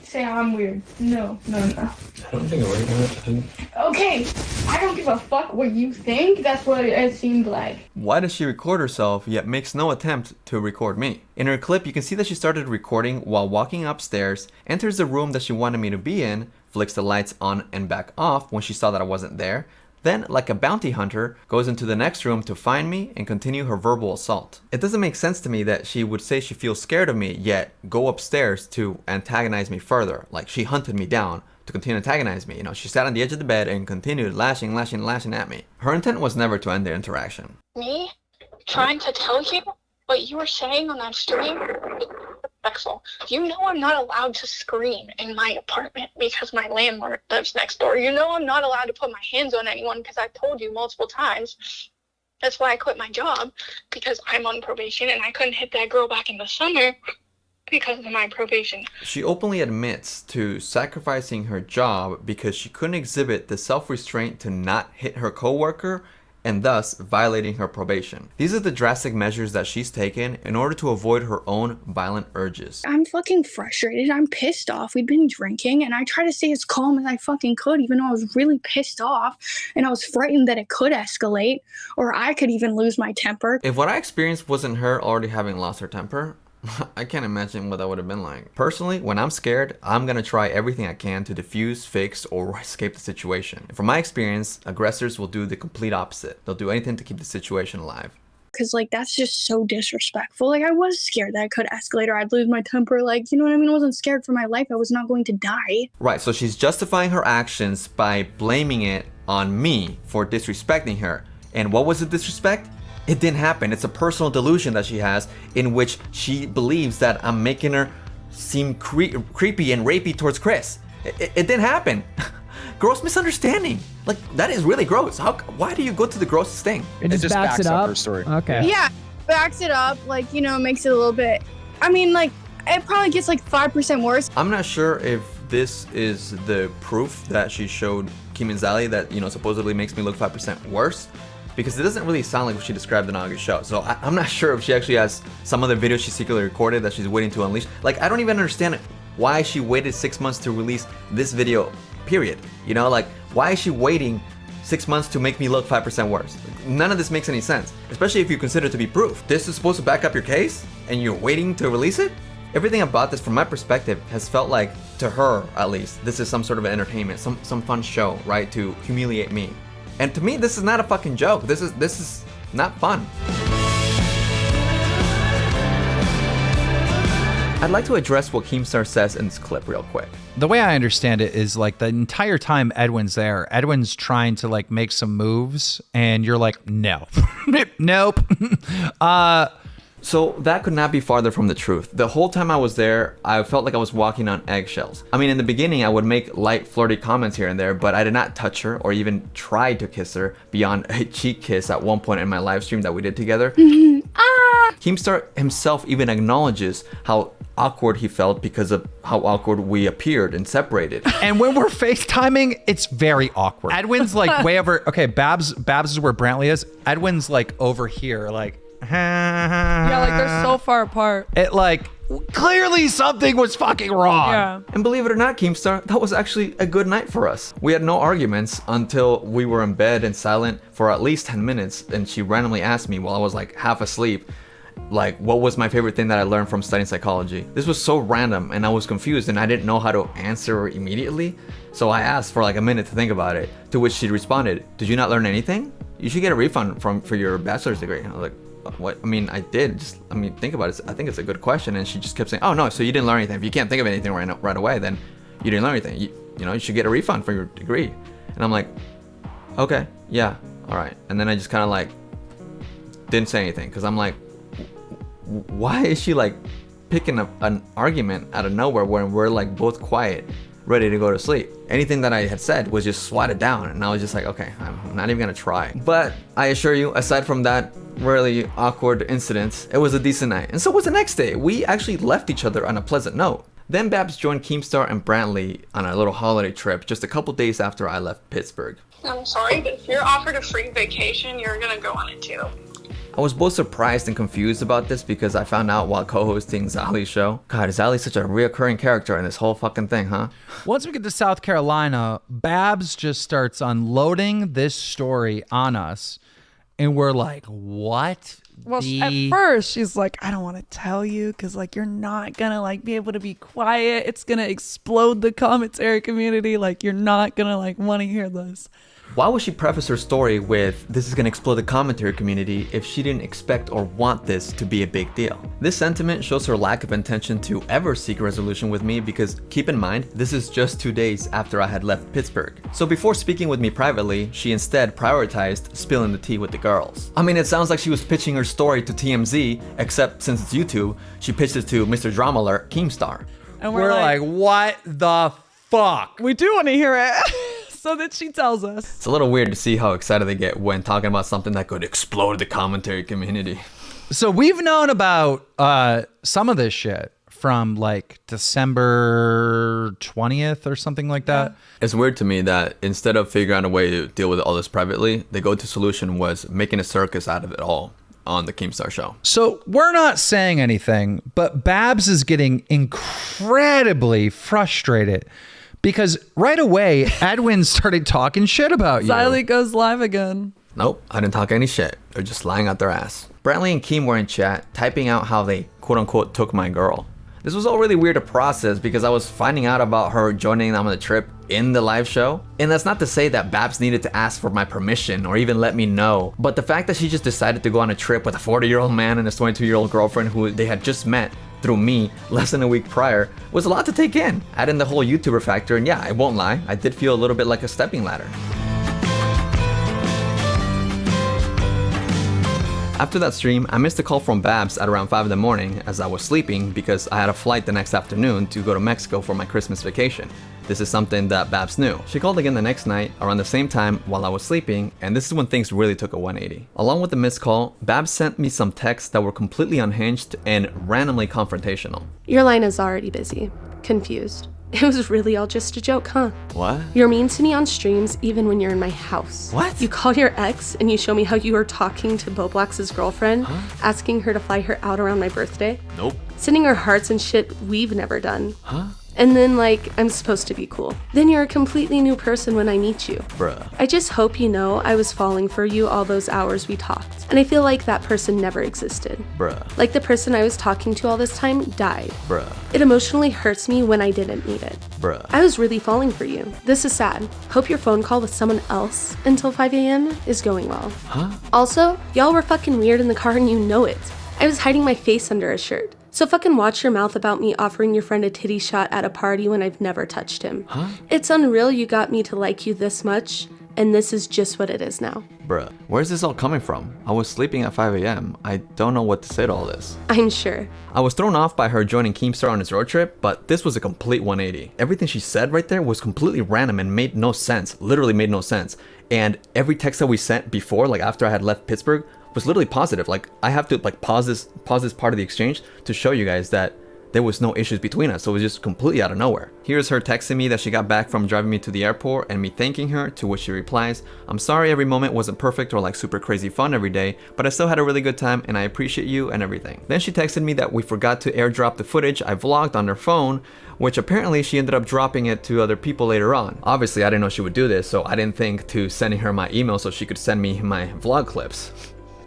say I'm weird. No. I don't think I'm weird. Okay, I don't give a fuck what you think. That's what it seemed like. Why does she record herself yet makes no attempt to record me? In her clip, you can see that she started recording while walking upstairs, enters the room that she wanted me to be in, flicks the lights on and back off when she saw that I wasn't there, then, like a bounty hunter, goes into the next room to find me and continue her verbal assault. It doesn't make sense to me that she would say she feels scared of me, yet go upstairs to antagonize me further. Like, she hunted me down to continue to antagonize me. You know, she sat on the edge of the bed and continued lashing at me. Her intent was never to end the interaction. Me trying to tell you what you were saying on that stream? Disrespectful. You know I'm not allowed to scream in my apartment because my landlord lives next door. You know I'm not allowed to put my hands on anyone because I've told you multiple times. That's why I quit my job, because I'm on probation and I couldn't hit that girl back in the summer because of my probation. She openly admits to sacrificing her job because she couldn't exhibit the self-restraint to not hit her coworker and thus violating her probation. These are the drastic measures that she's taken in order to avoid her own violent urges. I'm fucking frustrated. I'm pissed off. We've been drinking and I try to stay as calm as I fucking could, even though I was really pissed off and I was frightened that it could escalate or I could even lose my temper. If what I experienced wasn't her already having lost her temper, I can't imagine what that would have been like. Personally, when I'm scared, I'm gonna try everything I can to defuse, fix, or escape the situation. And from my experience, aggressors will do the complete opposite. They'll do anything to keep the situation alive. Because, like, that's just so disrespectful. Like, I was scared that it could escalate or I'd lose my temper. Like, you know what I mean? I wasn't scared for my life. I was not going to die. Right, so she's justifying her actions by blaming it on me for disrespecting her. And what was the disrespect? It didn't happen. It's a personal delusion that she has in which she believes that I'm making her seem creepy and rapey towards Chris. It didn't happen. Gross misunderstanding. Like, that is really gross. Why do you go to the grossest thing? It just backs it up. Her story. Okay. Yeah, backs it up. Like, you know, makes it a little bit. I mean, like, it probably gets like 5% worse. I'm not sure if this is the proof that she showed Keemstar that, you know, supposedly makes me look 5% worse. Because it doesn't really sound like what she described in August show. So I'm not sure if she actually has some other videos she secretly recorded that she's waiting to unleash. Like, I don't even understand why she waited 6 months to release this video, period. You know, like, why is she waiting 6 months to make me look 5% worse? Like, none of this makes any sense, especially if you consider it to be proof. This is supposed to back up your case and you're waiting to release it? Everything about this, from my perspective, has felt like, to her at least, this is some sort of entertainment, some fun show, right, to humiliate me. And to me, this is not a fucking joke. This is not fun. I'd like to address what Keemstar says in this clip real quick. The way I understand it is, like, the entire time Edwin's there, Edwin's trying to, like, make some moves and you're like, no. Nope. So that could not be farther from the truth. The whole time I was there, I felt like I was walking on eggshells. I mean, in the beginning, I would make light, flirty comments here and there, but I did not touch her or even try to kiss her beyond a cheek kiss at one point in my live stream that we did together. Keemstar himself even acknowledges how awkward he felt because of how awkward we appeared and separated. And when we're FaceTiming, it's very awkward. Edwin's like way over. Okay, Babs is where Brantley is. Edwin's like over here, like. Yeah, like they're so far apart. It like clearly something was fucking wrong. Yeah. And believe it or not, Keemstar, that was actually a good night for us. We had no arguments until we were in bed and silent for at least 10 minutes, and she randomly asked me while I was like half asleep, like, what was my favorite thing that I learned from studying psychology? This was so random and I was confused and I didn't know how to answer her immediately. So I asked for like a minute to think about it, to which she responded, "Did you not learn anything? You should get a refund for your bachelor's degree." And I was like, what? I mean, I did. Think about it. I think it's a good question. And she just kept saying, "Oh no, so you didn't learn anything. If you can't think of anything right away, then you didn't learn anything. You know, you should get a refund for your degree." And I'm like, okay, yeah, all right. And then I just kind of like didn't say anything because I'm like, why is she like picking up an argument out of nowhere when we're like both quiet, ready to go to sleep? Anything that I had said was just swatted down, and I was just like, okay, I'm not even gonna try. But I assure you, aside from that really awkward incident, it was a decent night. And so was the next day. We actually left each other on a pleasant note. Then Babs joined Keemstar and Brantley on a little holiday trip just a couple days after I left Pittsburgh. I'm sorry, but if you're offered a free vacation, you're gonna go on it too. I was both surprised and confused about this because I found out while co-hosting Zali's show. God, is Zali such a reoccurring character in this whole fucking thing, huh? Once we get to South Carolina, Babs just starts unloading this story on us. And we're like, what? Well, at first she's like, I don't want to tell you because like you're not gonna like be able to be quiet. It's gonna explode the commentary community. Like you're not gonna like want to hear this. Why would she preface her story with, this is gonna explode the commentary community, if she didn't expect or want this to be a big deal? This sentiment shows her lack of intention to ever seek a resolution with me because, keep in mind, this is just 2 days after I had left Pittsburgh. So before speaking with me privately, she instead prioritized spilling the tea with the girls. I mean, it sounds like she was pitching her story to TMZ, except since it's YouTube, she pitched it to Mr. Drama Alert, Keemstar. And we're like, what the fuck? We do want to hear it. So that she tells us. It's a little weird to see how excited they get when talking about something that could explode the commentary community. So we've known about some of this shit from like December 20th or something like that. It's weird to me that instead of figuring out a way to deal with all this privately, the go-to solution was making a circus out of it all on the Keemstar Show. So we're not saying anything, but Babs is getting incredibly frustrated because right away, Edwin started talking shit about you. Zali goes live again. Nope, I didn't talk any shit. They're just lying out their ass. Brantley and Keem were in chat, typing out how they quote-unquote took my girl. This was all really weird to process because I was finding out about her joining them on the trip in the live show. And that's not to say that Babs needed to ask for my permission or even let me know. But the fact that she just decided to go on a trip with a 40-year-old man and his 22-year-old girlfriend who they had just met through me less than a week prior was a lot to take in. Add in the whole YouTuber factor, and yeah, I won't lie, I did feel a little bit like a stepping ladder. After that stream, I missed a call from Babs at around 5 in the morning as I was sleeping because I had a flight the next afternoon to go to Mexico for my Christmas vacation. This is something that Babs knew. She called again the next night around the same time while I was sleeping, and this is when things really took a 180. Along with the missed call, Babs sent me some texts that were completely unhinged and randomly confrontational. Your line is already busy. Confused. It was really all just a joke, huh? What? You're mean to me on streams even when you're in my house. What? You call your ex and you show me how you were talking to Bo Black's girlfriend, asking her to fly her out around my birthday. Nope. Sending her hearts and shit we've never done. Huh? And then, like, I'm supposed to be cool. Then you're a completely new person when I meet you. Bruh. I just hope you know I was falling for you all those hours we talked. And I feel like that person never existed. Bruh. Like the person I was talking to all this time died. Bruh. It emotionally hurts me when I didn't need it. Bruh. I was really falling for you. This is sad. Hope your phone call with someone else until 5 a.m. is going well. Huh? Also, y'all were fucking weird in the car and you know it. I was hiding my face under a shirt. So fucking watch your mouth about me offering your friend a titty shot at a party when I've never touched him. Huh? It's unreal you got me to like you this much, and this is just what it is now. Bruh, where's this all coming from? I was sleeping at 5 a.m. I don't know what to say to all this. I'm sure. I was thrown off by her joining Keemstar on his road trip, but this was a complete 180. Everything she said right there was completely random and made no sense, literally made no sense. And every text that we sent before, like after I had left Pittsburgh, was literally positive. Like I have to like pause this part of the exchange to show you guys that there was no issues between us. So it was just completely out of nowhere. Here's her texting me that she got back from driving me to the airport and me thanking her, to which she replies, I'm sorry every moment wasn't perfect or like super crazy fun every day, but I still had a really good time and I appreciate you and everything. Then she texted me that we forgot to airdrop the footage I vlogged on her phone, which apparently she ended up dropping it to other people later on. Obviously I didn't know she would do this, so I didn't think to sending her my email so she could send me my vlog clips.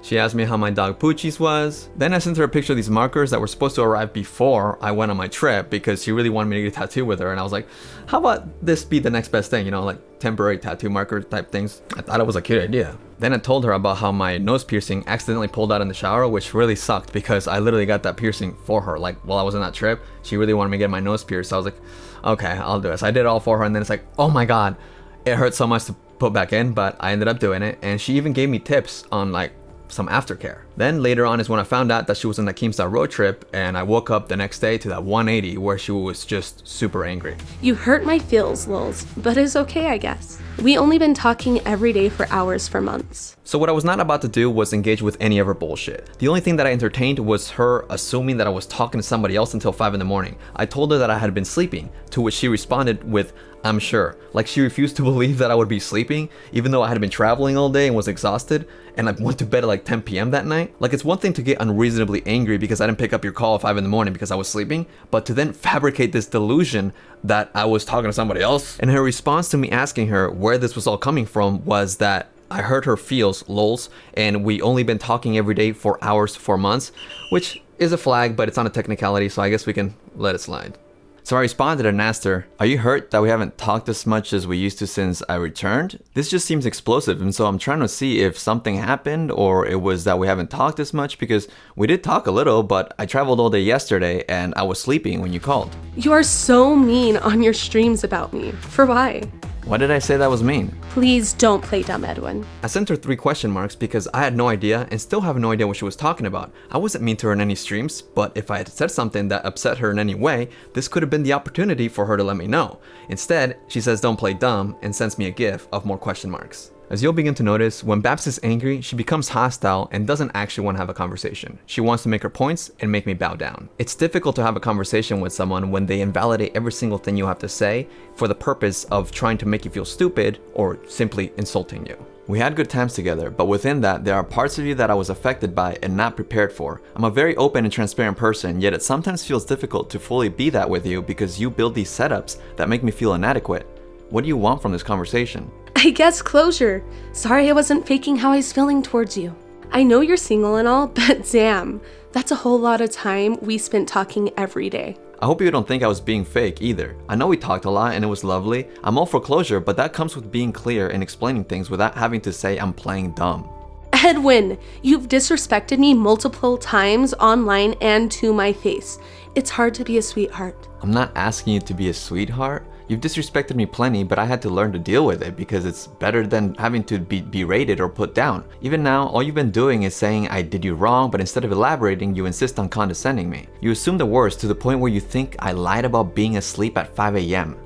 She asked me how my dog Poochie's was. Then I sent her a picture of these markers that were supposed to arrive before I went on my trip because she really wanted me to get a tattoo with her. And I was like, how about this be the next best thing? You know, like temporary tattoo marker type things. I thought it was a cute idea. Then I told her about how my nose piercing accidentally pulled out in the shower, which really sucked because I literally got that piercing for her. Like while I was on that trip, she really wanted me to get my nose pierced. So I was like, okay, I'll do it. So I did it all for her. And then it's like, oh my God, it hurt so much to put back in, but I ended up doing it. And she even gave me tips on like some aftercare. Then later on is when I found out that she was on the Keemstar road trip, and I woke up the next day to that 180 where she was just super angry. You hurt my feels, lols, but it's okay, I guess. We only been talking every day for hours for months. So what I was not about to do was engage with any of her bullshit. The only thing that I entertained was her assuming that I was talking to somebody else until 5 in the morning. I told her that I had been sleeping, to which she responded with, "I'm sure." Like she refused to believe that I would be sleeping, even though I had been traveling all day and was exhausted, and I went to bed at like 10 p.m. that night. Like it's one thing to get unreasonably angry because I didn't pick up your call at 5 in the morning because I was sleeping, but to then fabricate this delusion that I was talking to somebody else. And her response to me asking her where this was all coming from was that I hurt her feels, lols, and we only been talking every day for hours for months, which is a flag, but it's not a technicality, so I guess we can let it slide. So I responded and asked her, "Are you hurt that we haven't talked as much as we used to since I returned? This just seems explosive, and so I'm trying to see if something happened or it was that we haven't talked as much, because we did talk a little, but I traveled all day yesterday and I was sleeping when you called." You are so mean on your streams about me. For why? Why did I say that was mean? Please don't play dumb, Edwin. I sent her 3 question marks because I had no idea and still have no idea what she was talking about. I wasn't mean to her in any streams, but if I had said something that upset her in any way, this could have been the opportunity for her to let me know. Instead, she says don't play dumb and sends me a gif of more question marks. As you'll begin to notice, when Babs is angry, she becomes hostile and doesn't actually want to have a conversation. She wants to make her points and make me bow down. It's difficult to have a conversation with someone when they invalidate every single thing you have to say for the purpose of trying to make you feel stupid or simply insulting you. We had good times together, but within that, there are parts of you that I was affected by and not prepared for. I'm a very open and transparent person, yet it sometimes feels difficult to fully be that with you because you build these setups that make me feel inadequate. What do you want from this conversation? I guess closure. Sorry I wasn't faking how I was feeling towards you. I know you're single and all, but damn, that's a whole lot of time we spent talking every day. I hope you don't think I was being fake either. I know we talked a lot and it was lovely. I'm all for closure, but that comes with being clear and explaining things without having to say I'm playing dumb. Edwin, you've disrespected me multiple times online and to my face. It's hard to be a sweetheart. I'm not asking you to be a sweetheart. You've disrespected me plenty, but I had to learn to deal with it because it's better than having to be berated or put down. Even now, all you've been doing is saying I did you wrong, but instead of elaborating, you insist on condescending me. You assume the worst to the point where you think I lied about being asleep at 5 a.m.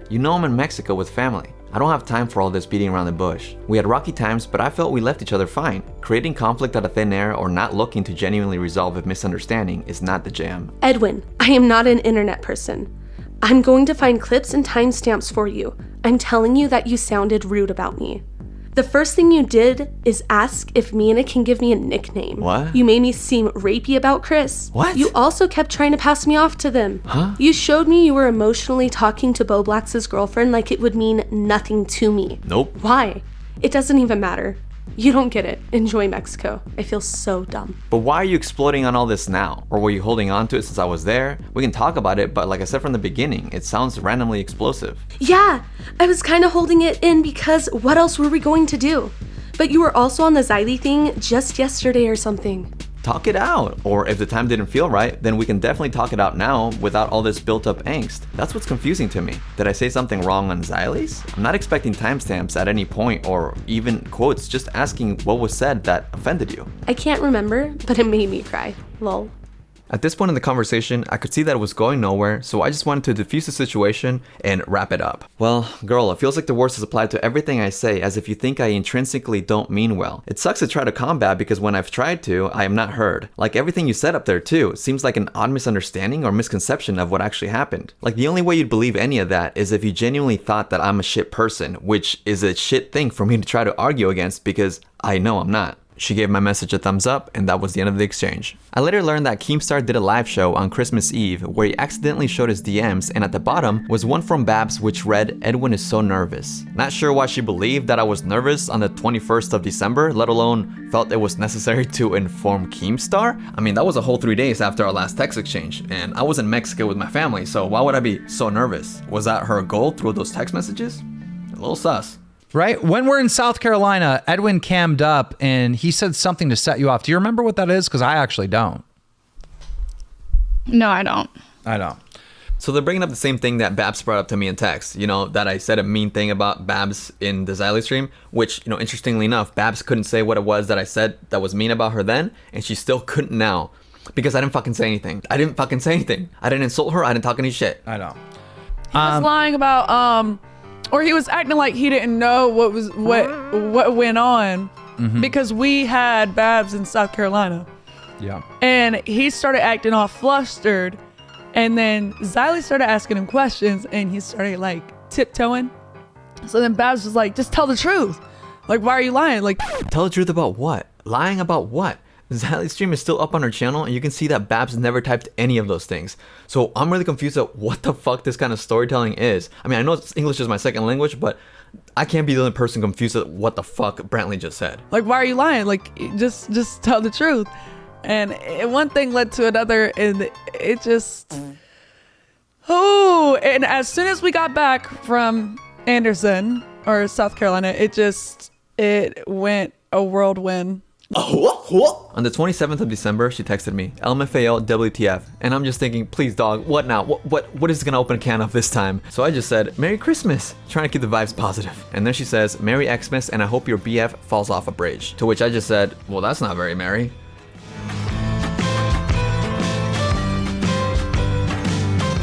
You know I'm in Mexico with family. I don't have time for all this beating around the bush. We had rocky times, but I felt we left each other fine. Creating conflict out of thin air or not looking to genuinely resolve a misunderstanding is not the jam. Edwin, I am not an internet person. I'm going to find clips and timestamps for you. I'm telling you that you sounded rude about me. The first thing you did is ask if Mina can give me a nickname. What? You made me seem rapey about Chris. What? You also kept trying to pass me off to them. Huh? You showed me you were emotionally talking to Bo Black's girlfriend like it would mean nothing to me. Nope. Why? It doesn't even matter. You don't get it. Enjoy Mexico. I feel so dumb. But why are you exploding on all this now? Or were you holding on to it since I was there? We can talk about it, but like I said from the beginning, it sounds randomly explosive. Yeah, I was kind of holding it in because what else were we going to do? But you were also on the Xylee thing just yesterday or something. Talk it out. Or if the time didn't feel right, then we can definitely talk it out now without all this built up angst. That's what's confusing to me. Did I say something wrong on Xylee's? I'm not expecting timestamps at any point or even quotes, just asking what was said that offended you. I can't remember, but it made me cry. Lol. At this point in the conversation, I could see that it was going nowhere, so I just wanted to diffuse the situation and wrap it up. Well, girl, it feels like the worst is applied to everything I say as if you think I intrinsically don't mean well. It sucks to try to combat because when I've tried to, I am not heard. Like everything you said up there too, seems like an odd misunderstanding or misconception of what actually happened. Like the only way you'd believe any of that is if you genuinely thought that I'm a shit person, which is a shit thing for me to try to argue against because I know I'm not. She gave my message a thumbs up, and that was the end of the exchange. I later learned that Keemstar did a live show on Christmas Eve where he accidentally showed his DMs, and at the bottom was one from Babs which read, "Edwin is so nervous." Not sure why she believed that I was nervous on the 21st of December, let alone felt it was necessary to inform Keemstar. I mean, that was a whole 3 days after our last text exchange, and I was in Mexico with my family, so why would I be so nervous? Was that her goal through those text messages? A little sus. Right? When we're in South Carolina, Edwin cammed up and he said something to set you off. Do you remember what that is? Because I actually don't. No, I don't. I don't. So they're bringing up the same thing that Babs brought up to me in text, you know, that I said a mean thing about Babs in the Xylee stream, which, you know, interestingly enough, Babs couldn't say what it was that I said that was mean about her then, and she still couldn't now. Because I didn't fucking say anything. I didn't insult her. I didn't talk any shit. I know. He was lying about, or he was acting like he didn't know what went on. because we had Babs in South Carolina. Yeah. And he started acting all flustered. And then Xylee started asking him questions and he started like tiptoeing. So then Babs was like, just tell the truth. Like, why are you lying? Like, tell the truth about what? Lying about what? Xylee's stream is still up on her channel and you can see that Babs never typed any of those things. So I'm really confused at what the fuck this kind of storytelling is. I mean, I know English is my second language, but I can't be the only person confused at what the fuck Brantley just said. Like, why are you lying? Like, just tell the truth. And one thing led to another, and it just... Oh, and as soon as we got back from Anderson, or South Carolina, it went a whirlwind. On the 27th of December, she texted me, LMFAO WTF, and I'm just thinking, please dog, what now? What is gonna open a can of this time? So I just said, Merry Christmas, trying to keep the vibes positive. And then she says, Merry Xmas, and I hope your BF falls off a bridge. To which I just said, well, that's not very merry.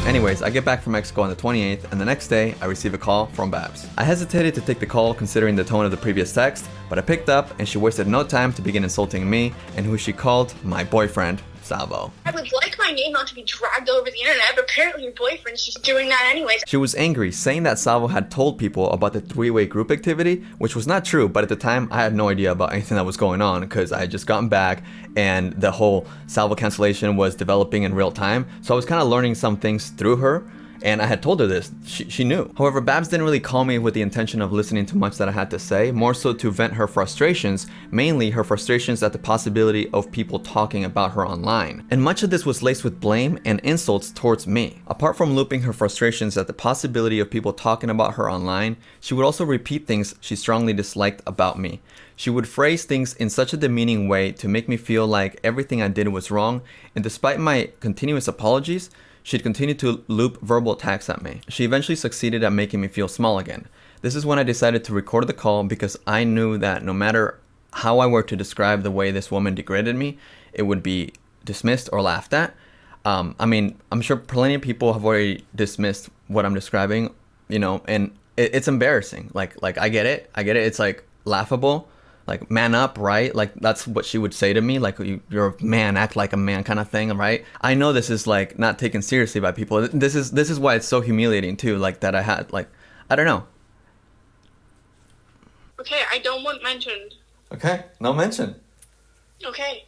Anyways, I get back from Mexico on the 28th, and the next day, I receive a call from Babs. I hesitated to take the call considering the tone of the previous text, but I picked up, and she wasted no time to begin insulting me, and who she called my boyfriend, Salvo. I would like my name not to be dragged over the internet, but apparently your boyfriend's just doing that anyways. She was angry, saying that Salvo had told people about the Threeway group activity, which was not true, but at the time, I had no idea about anything that was going on, because I had just gotten back, and the whole Salvo cancellation was developing in real time, so I was kind of learning some things through her, and I had told her this. She knew. However, Babs didn't really call me with the intention of listening to much that I had to say, more so to vent her frustrations, mainly her frustrations at the possibility of people talking about her online. And much of this was laced with blame and insults towards me. Apart from looping her frustrations at the possibility of people talking about her online, she would also repeat things she strongly disliked about me. She would phrase things in such a demeaning way to make me feel like everything I did was wrong, and despite my continuous apologies, she'd continue to loop verbal attacks at me. She eventually succeeded at making me feel small again. This is when I decided to record the call because I knew that no matter how I were to describe the way this woman degraded me, it would be dismissed or laughed at. I mean, I'm sure plenty of people have already dismissed what I'm describing, you know, and it's embarrassing. Like I get it. It's like laughable. Like, man up, right? Like, that's what she would say to me. Like, you're a man, act like a man kind of thing, right? I know this is, like, not taken seriously by people. This is why it's so humiliating, too. Like, that I had, like, I don't know. Okay, I don't want mentioned. Okay, no mention. Okay.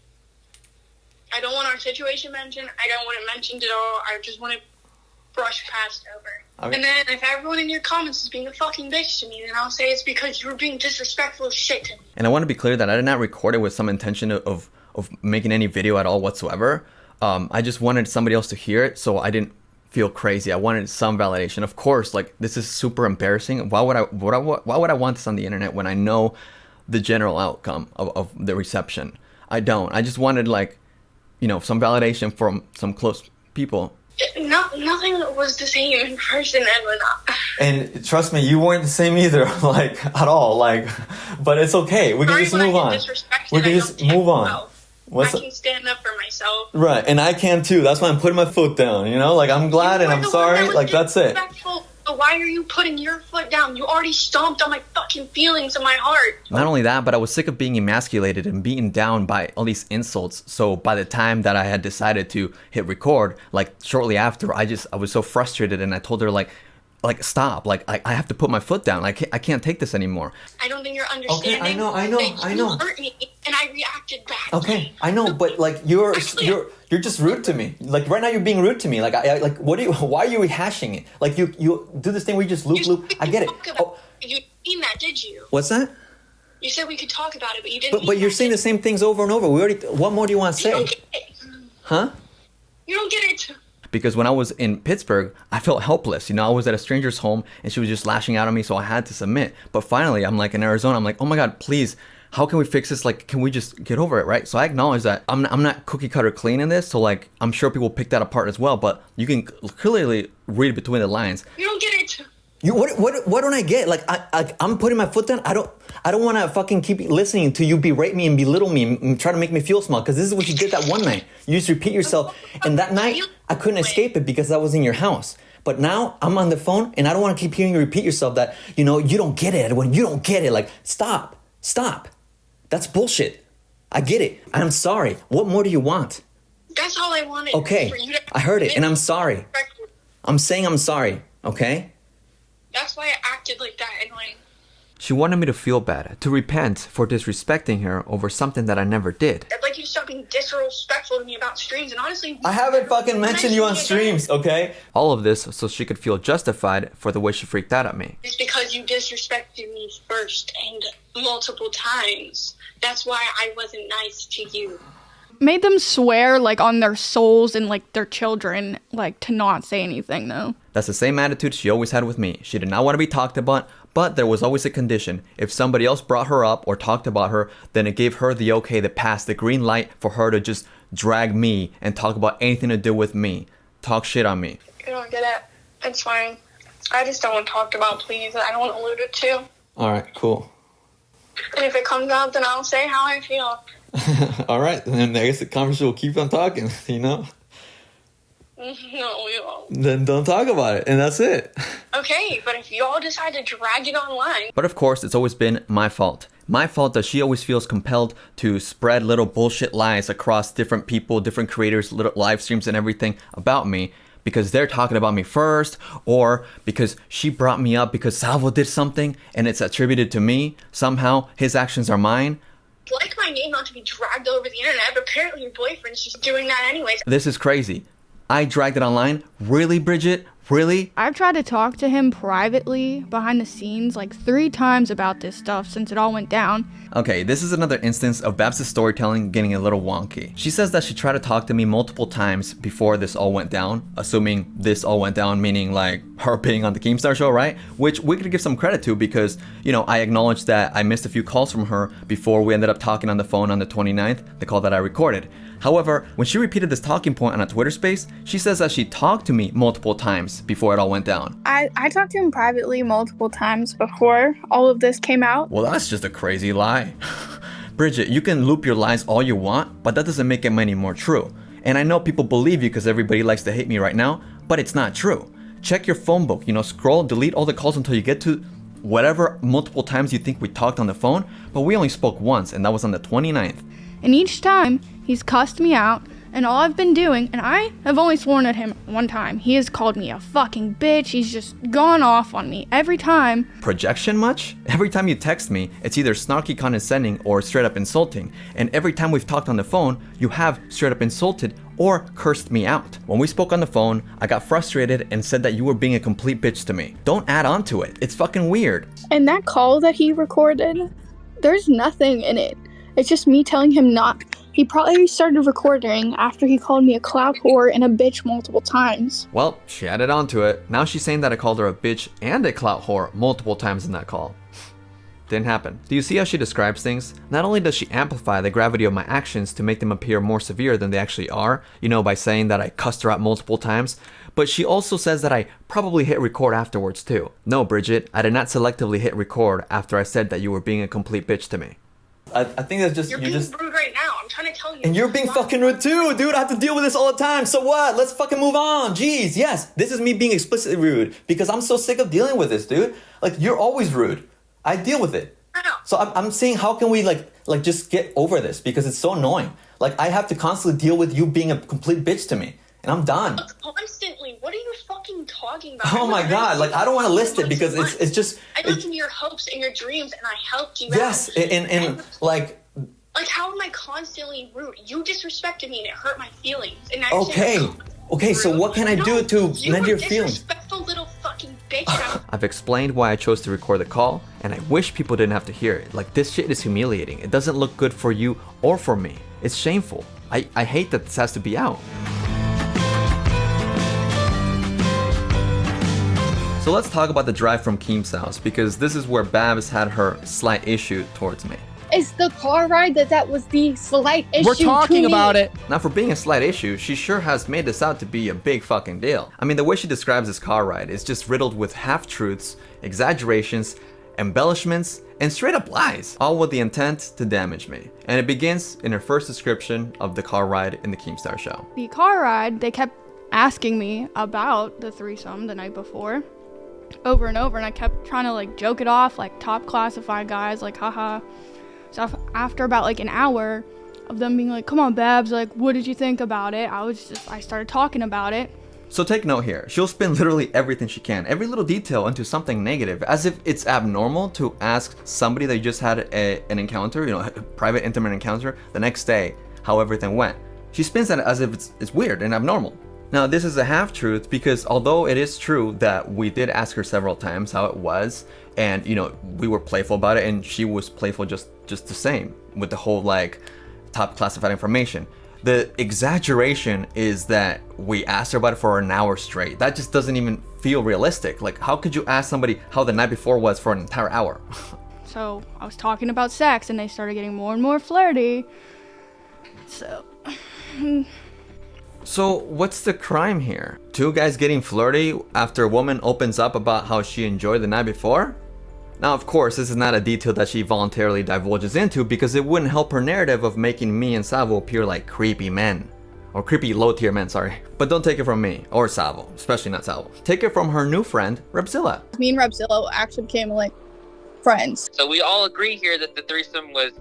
I don't want our situation mentioned. I don't want it mentioned at all. I just want it brushed past over. Okay. And then if everyone in your comments is being a fucking bitch to me, then I'll say it's because you were being disrespectful as shit to me. And I want to be clear that I did not record it with some intention of making any video at all whatsoever. I just wanted somebody else to hear it, so I didn't feel crazy. I wanted some validation. Of course, like, this is super embarrassing. Why would I want this on the internet when I know the general outcome of the reception? I don't. I just wanted, like, you know, some validation from some close people. Nothing was the same in person, Edwin. And trust me, you weren't the same either, like, at all, like, but it's okay. We can just move on. We can just move on. I can stand up for myself. Right, and I can too. That's why I'm putting my foot down, you know? Like, I'm glad and I'm sorry, like, that's it. Why are you putting your foot down? You already stomped on my fucking feelings and my heart. Not only that, but I was sick of being emasculated and beaten down by all these insults. So by the time that I had decided to hit record, like, shortly after, I was so frustrated, and I told her, like, stop. Like, I have to put my foot down. I can't take this anymore. I don't think you're understanding. Okay, I know. You hurt me, and I reacted back. Okay, I know, but, like, you're just rude to me. Like, right now you're being rude to me. Like, why are you rehashing it? Like, you do this thing where you just loop. I get it. You didn't mean that, did you? What's that? You said we could talk about it, but you didn't. But you're saying the same things over and over. What more do you want to say? You don't get it. Huh? You don't get it. Because when I was in Pittsburgh, I felt helpless. You know, I was at a stranger's home and she was just lashing out at me, so I had to submit. But finally, I'm like in Arizona, I'm like, oh my God, please, how can we fix this? Like, can we just get over it, right? So I acknowledge that I'm not cookie cutter clean in this, so, like, I'm sure people pick that apart as well, but you can clearly read between the lines. You don't get it. What don't I get? Like, I'm putting my foot down. I don't want to fucking keep listening to you berate me and belittle me and try to make me feel small, because this is what you did that one night. You just repeat yourself, and that night I couldn't escape it because I was in your house. But now I'm on the phone and I don't want to keep hearing you repeat yourself that, you know, you don't get it, Edwin. You don't get it. Like, stop. That's bullshit. I get it. I'm sorry. What more do you want? That's all I wanted. Okay, For you to I heard it, and I'm sorry. I'm saying I'm sorry, okay? That's why I acted like that, and like. She wanted me to feel bad, to repent for disrespecting her over something that I never did. I'd like you to stop being disrespectful to me about streams, and honestly. I haven't fucking mentioned you on streams, okay? All of this so she could feel justified for the way she freaked out at me. It's because you disrespected me first and multiple times. That's why I wasn't nice to you. Made them swear like on their souls and like their children, like to not say anything though. That's the same attitude she always had with me. She did not want to be talked about, but there was always a condition. If somebody else brought her up or talked about her, then it gave her the okay, the pass, the green light for her to just drag me and talk about anything to do with me. Talk shit on me. You don't get it. It's fine. I just don't want talked about, please. I don't want alluded to. Alright, cool. And if it comes out, then I'll say how I feel. Alright, then I guess the conversation will keep on talking, you know? No, we won't. Then don't talk about it, and that's it. Okay, but if y'all decide to drag it online. But of course, it's always been my fault. My fault that she always feels compelled to spread little bullshit lies across different people, different creators, little live streams and everything about me because they're talking about me first, or because she brought me up because Salvo did something and it's attributed to me. Somehow, his actions are mine. I'd like my name not to be dragged over the internet, but apparently your boyfriend's just doing that anyways. This is crazy. I dragged it online? Really, Bridget? Really? I've tried to talk to him privately behind the scenes like 3 times about this stuff since it all went down. Okay, this is another instance of Babs' storytelling getting a little wonky. She says that she tried to talk to me multiple times before this all went down, assuming this all went down, meaning like her being on the Keemstar Show, right? Which we could give some credit to because, you know, I acknowledged that I missed a few calls from her before we ended up talking on the phone on the 29th, the call that I recorded. However, when she repeated this talking point on a Twitter space, she says that she talked to me multiple times before it all went down. I talked to him privately multiple times before all of this came out. Well, that's just a crazy lie. Bridget, you can loop your lies all you want, but that doesn't make them any more true. And I know people believe you because everybody likes to hate me right now, but it's not true. Check your phone book, you know, scroll, delete all the calls until you get to whatever multiple times you think we talked on the phone, but we only spoke once, and that was on the 29th. And each time, he's cussed me out, and all I've been doing, and I have only sworn at him one time, he has called me a fucking bitch. He's just gone off on me every time. Projection much? Every time you text me, it's either snarky condescending or straight up insulting. And every time we've talked on the phone, you have straight up insulted or cursed me out. When we spoke on the phone, I got frustrated and said that you were being a complete bitch to me. Don't add on to it. It's fucking weird. And that call that he recorded, there's nothing in it. It's just me telling him not. He probably started recording after he called me a clout whore and a bitch multiple times. Well, she added on to it. Now she's saying that I called her a bitch and a clout whore multiple times in that call. Didn't happen. Do you see how she describes things? Not only does she amplify the gravity of my actions to make them appear more severe than they actually are, you know, by saying that I cussed her out multiple times, but she also says that I probably hit record afterwards too. No, Bridget, I did not selectively hit record after I said that you were being a complete bitch to me. I think that's just... You're being rude right now. I'm trying to tell you. And you're being fucking rude too, dude. I have to deal with this all the time. So what? Let's fucking move on. Jeez, yes. This is me being explicitly rude because I'm so sick of dealing with this, dude. Like, you're always rude. I deal with it. So I'm saying, how can we like just get over this? Because it's so annoying. Like, I have to constantly deal with you being a complete bitch to me. And I'm done. Constantly. What are you fucking talking about? Oh my god. Like, I don't want to list it because it's just... I looked into your hopes and your dreams and I helped you yes, out. and like... Like, how am I constantly rude? You disrespected me and it hurt my feelings. And now Okay, so what can I do to mend your feelings? Disrespectful little fucking bitch. I've explained why I chose to record the call, and I wish people didn't have to hear it. Like, this shit is humiliating. It doesn't look good for you or for me. It's shameful. I hate that this has to be out. So let's talk about the drive from Keem's house, because this is where Babs had her slight issue towards me. It's the car ride that was the slight issue. We're talking about it. Now, for being a slight issue, she sure has made this out to be a big fucking deal. I mean, the way she describes this car ride is just riddled with half-truths, exaggerations, embellishments, and straight up lies, all with the intent to damage me. And it begins in her first description of the car ride in the Keemstar Show. The car ride, they kept asking me about the threesome the night before, over and over, and I kept trying to like joke it off, like top classified guys, like haha. So after about like an hour of them being like, come on, Babs, like, what did you think about it? I started talking about it. So take note here. She'll spin literally everything she can, every little detail into something negative, as if it's abnormal to ask somebody that you just had an encounter, you know, a private, intimate encounter, the next day how everything went. She spins that as if it's weird and abnormal. Now, this is a half-truth because although it is true that we did ask her several times how it was, and, you know, we were playful about it, and she was playful just the same with the whole, like, top classified information. The exaggeration is that we asked her about it for an hour straight. That just doesn't even feel realistic. Like, how could you ask somebody how the night before was for an entire hour? So I was talking about sex, and they started getting more and more flirty. So what's the crime here? Two guys getting flirty after a woman opens up about how she enjoyed the night before? Now, of course, this is not a detail that she voluntarily divulges into because it wouldn't help her narrative of making me and Salvo appear like creepy men. Or creepy low-tier men, sorry. But don't take it from me, or Salvo, especially not Salvo. Take it from her new friend, Repzilla. Me and Repzilla actually became like friends. So we all agree here that the threesome was,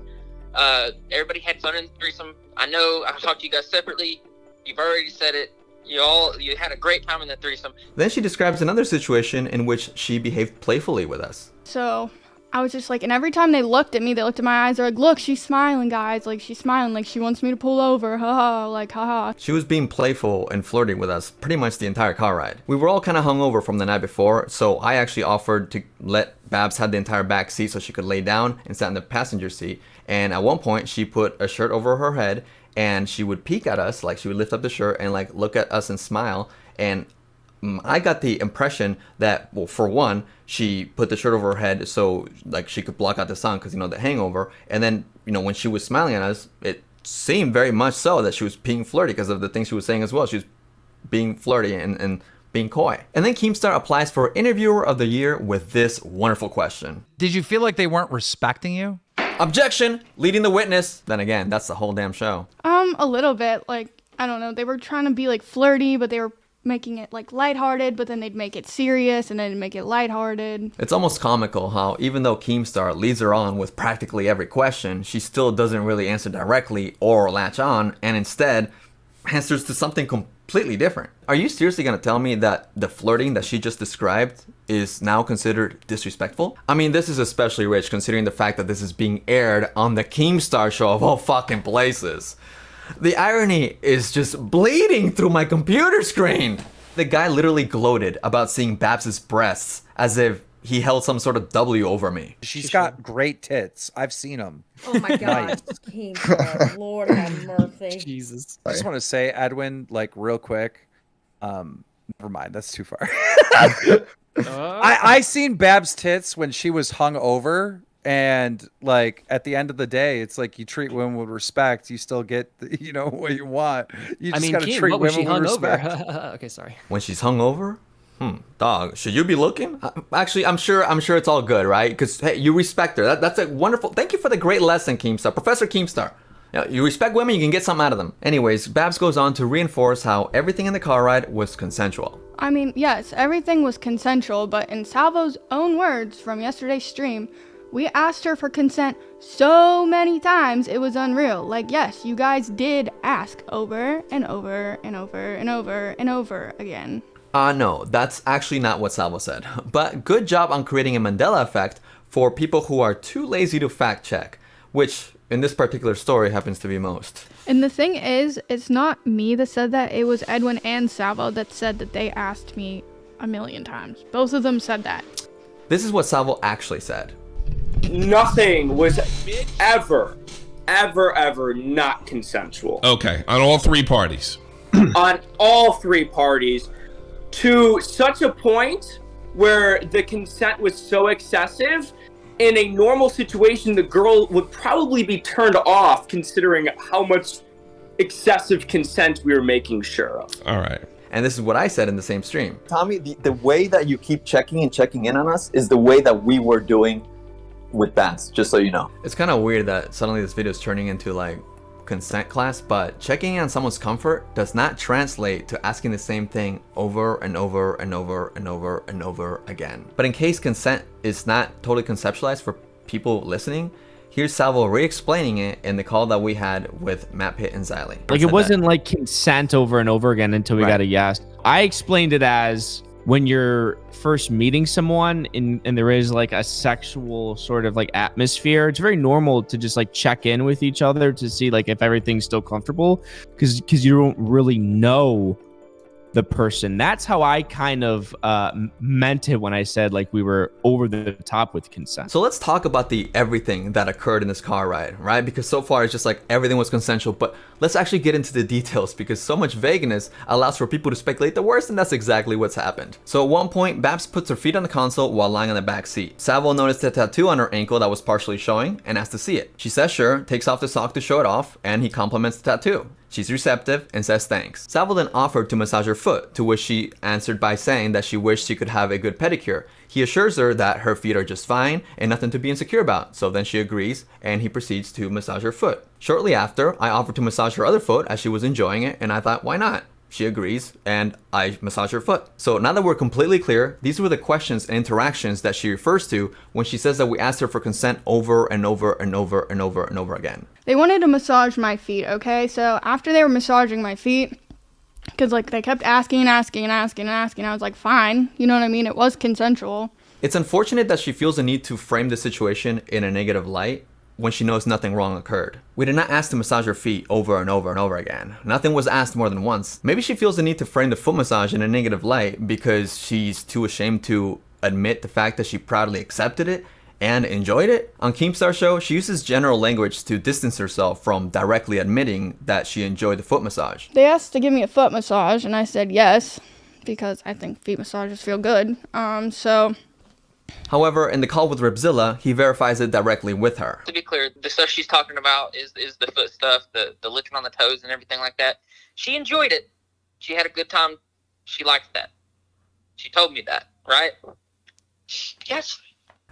everybody had fun in the threesome. I know I've talked to you guys separately. You've already said it. You had a great time in the threesome. Then she describes another situation in which she behaved playfully with us. So I was just like, and every time they looked at me, they looked at my eyes, they're like, look, she's smiling, guys. Like, she's smiling, like she wants me to pull over. Haha, like, haha. She was being playful and flirty with us pretty much the entire car ride. We were all kind of hungover from the night before, so I actually offered to let Babs have the entire back seat so she could lay down and sat in the passenger seat. And at one point, she put a shirt over her head and she would peek at us, like she would lift up the shirt and like look at us and smile. And I got the impression that, well, for one, she put the shirt over her head so like she could block out the sun because, you know, the hangover. And then, you know, when she was smiling at us, it seemed very much so that she was being flirty because of the things she was saying as well. She was being flirty and being coy. And then Keemstar applies for Interviewer of the Year with this wonderful question. Did you feel like they weren't respecting you? Objection! Leading the witness. Then again, that's the whole damn show. A little bit. Like, I don't know. They were trying to be like flirty, but they were making it like lighthearted, but then they'd make it serious and then make it lighthearted. It's almost comical how even though Keemstar leads her on with practically every question, she still doesn't really answer directly or latch on, and instead answers to something completely different. Are you seriously gonna tell me that the flirting that she just described is now considered disrespectful? I mean, this is especially rich considering the fact that this is being aired on the Keemstar Show of all fucking places. The irony is just bleeding through my computer screen. The guy literally gloated about seeing Babs's breasts as if he held some sort of W over me. She's got great tits. I've seen them. Oh my God, Keemstar, Lord have mercy. Jesus. I just want to say, Edwin, like real quick. Never mind, that's too far. I seen Babs' tits when she was hung over. And like at the end of the day, it's like you treat women with respect. You still get, you know, what you want. You just gotta treat women with respect. Okay, sorry. When she's hungover, dog, should you be looking? Actually, I'm sure it's all good, right? Because hey, you respect her. That's a wonderful. Thank you for the great lesson, Keemstar, Professor Keemstar. You respect women, you can get something out of them. Anyways, Babs goes on to reinforce how everything in the car ride was consensual. I mean, yes, everything was consensual, but in Salvo's own words from yesterday's stream, we asked her for consent so many times it was unreal. Like, yes, you guys did ask over and over and over and over and over again. No, that's actually not what Salvo said. But good job on creating a Mandela effect for people who are too lazy to fact check, which in this particular story happens to be most. And the thing is, it's not me that said that. It was Edwin and Salvo that said that they asked me a million times. Both of them said that. This is what Salvo actually said. Nothing was ever not consensual. Okay, on all three parties. On all three parties, to such a point where the consent was so excessive, in a normal situation, the girl would probably be turned off considering how much excessive consent we were making sure of. All right. And this is what I said in the same stream. Tommy, the way that you keep checking in on us is the way that we were doing with Babs, just so you know. It's kind of weird that suddenly this video is turning into like consent class, but checking in on someone's comfort does not translate to asking the same thing over and over and over and over and over again. But in case consent is not totally conceptualized for people listening, Here's Salvo re-explaining it in the call that we had with Matt Pitt and Xylee. Like, it wasn't like consent over and over again until we got a yes. I explained it as when you're first meeting someone and there is like a sexual sort of like atmosphere, it's very normal to just like check in with each other to see like if everything's still comfortable, because you don't really know the person. That's how I kind of meant it when I said like we were over the top with consent. So let's talk about the everything that occurred in this car ride, right? Because so far it's just like everything was consensual, but let's actually get into the details because so much vagueness allows for people to speculate the worst, and that's exactly what's happened. So at one point, Babs puts her feet on the console while lying on the back seat. Salvo noticed a tattoo on her ankle that was partially showing and asked to see it. She says sure, takes off the sock to show it off, and he compliments the tattoo. She's receptive and says thanks. Salvo then offered to massage her foot, to which she answered by saying that she wished she could have a good pedicure. He assures her that her feet are just fine and nothing to be insecure about, so then she agrees and he proceeds to massage her foot. Shortly after, I offered to massage her other foot as she was enjoying it, and I thought, why not? She agrees, and I massage her foot. So now that we're completely clear, these were the questions and interactions that she refers to when she says that we asked her for consent over and over and over and over and over again. They wanted to massage my feet, okay? So after they were massaging my feet, because like they kept asking, I was like, fine. You know what I mean? It was consensual. It's unfortunate that she feels the need to frame the situation in a negative light when she knows nothing wrong occurred. We did not ask to massage her feet over and over and over again. Nothing was asked more than once. Maybe she feels the need to frame the foot massage in a negative light because she's too ashamed to admit the fact that she proudly accepted it and enjoyed it. On Keemstar Show, she uses general language to distance herself from directly admitting that she enjoyed the foot massage. They asked to give me a foot massage, and I said yes, because I think feet massages feel good. However, in the call with Ripzilla, he verifies it directly with her. To be clear, the stuff she's talking about is the foot stuff, the licking on the toes and everything like that. She enjoyed it. She had a good time. She liked that. She told me that, right? Yes.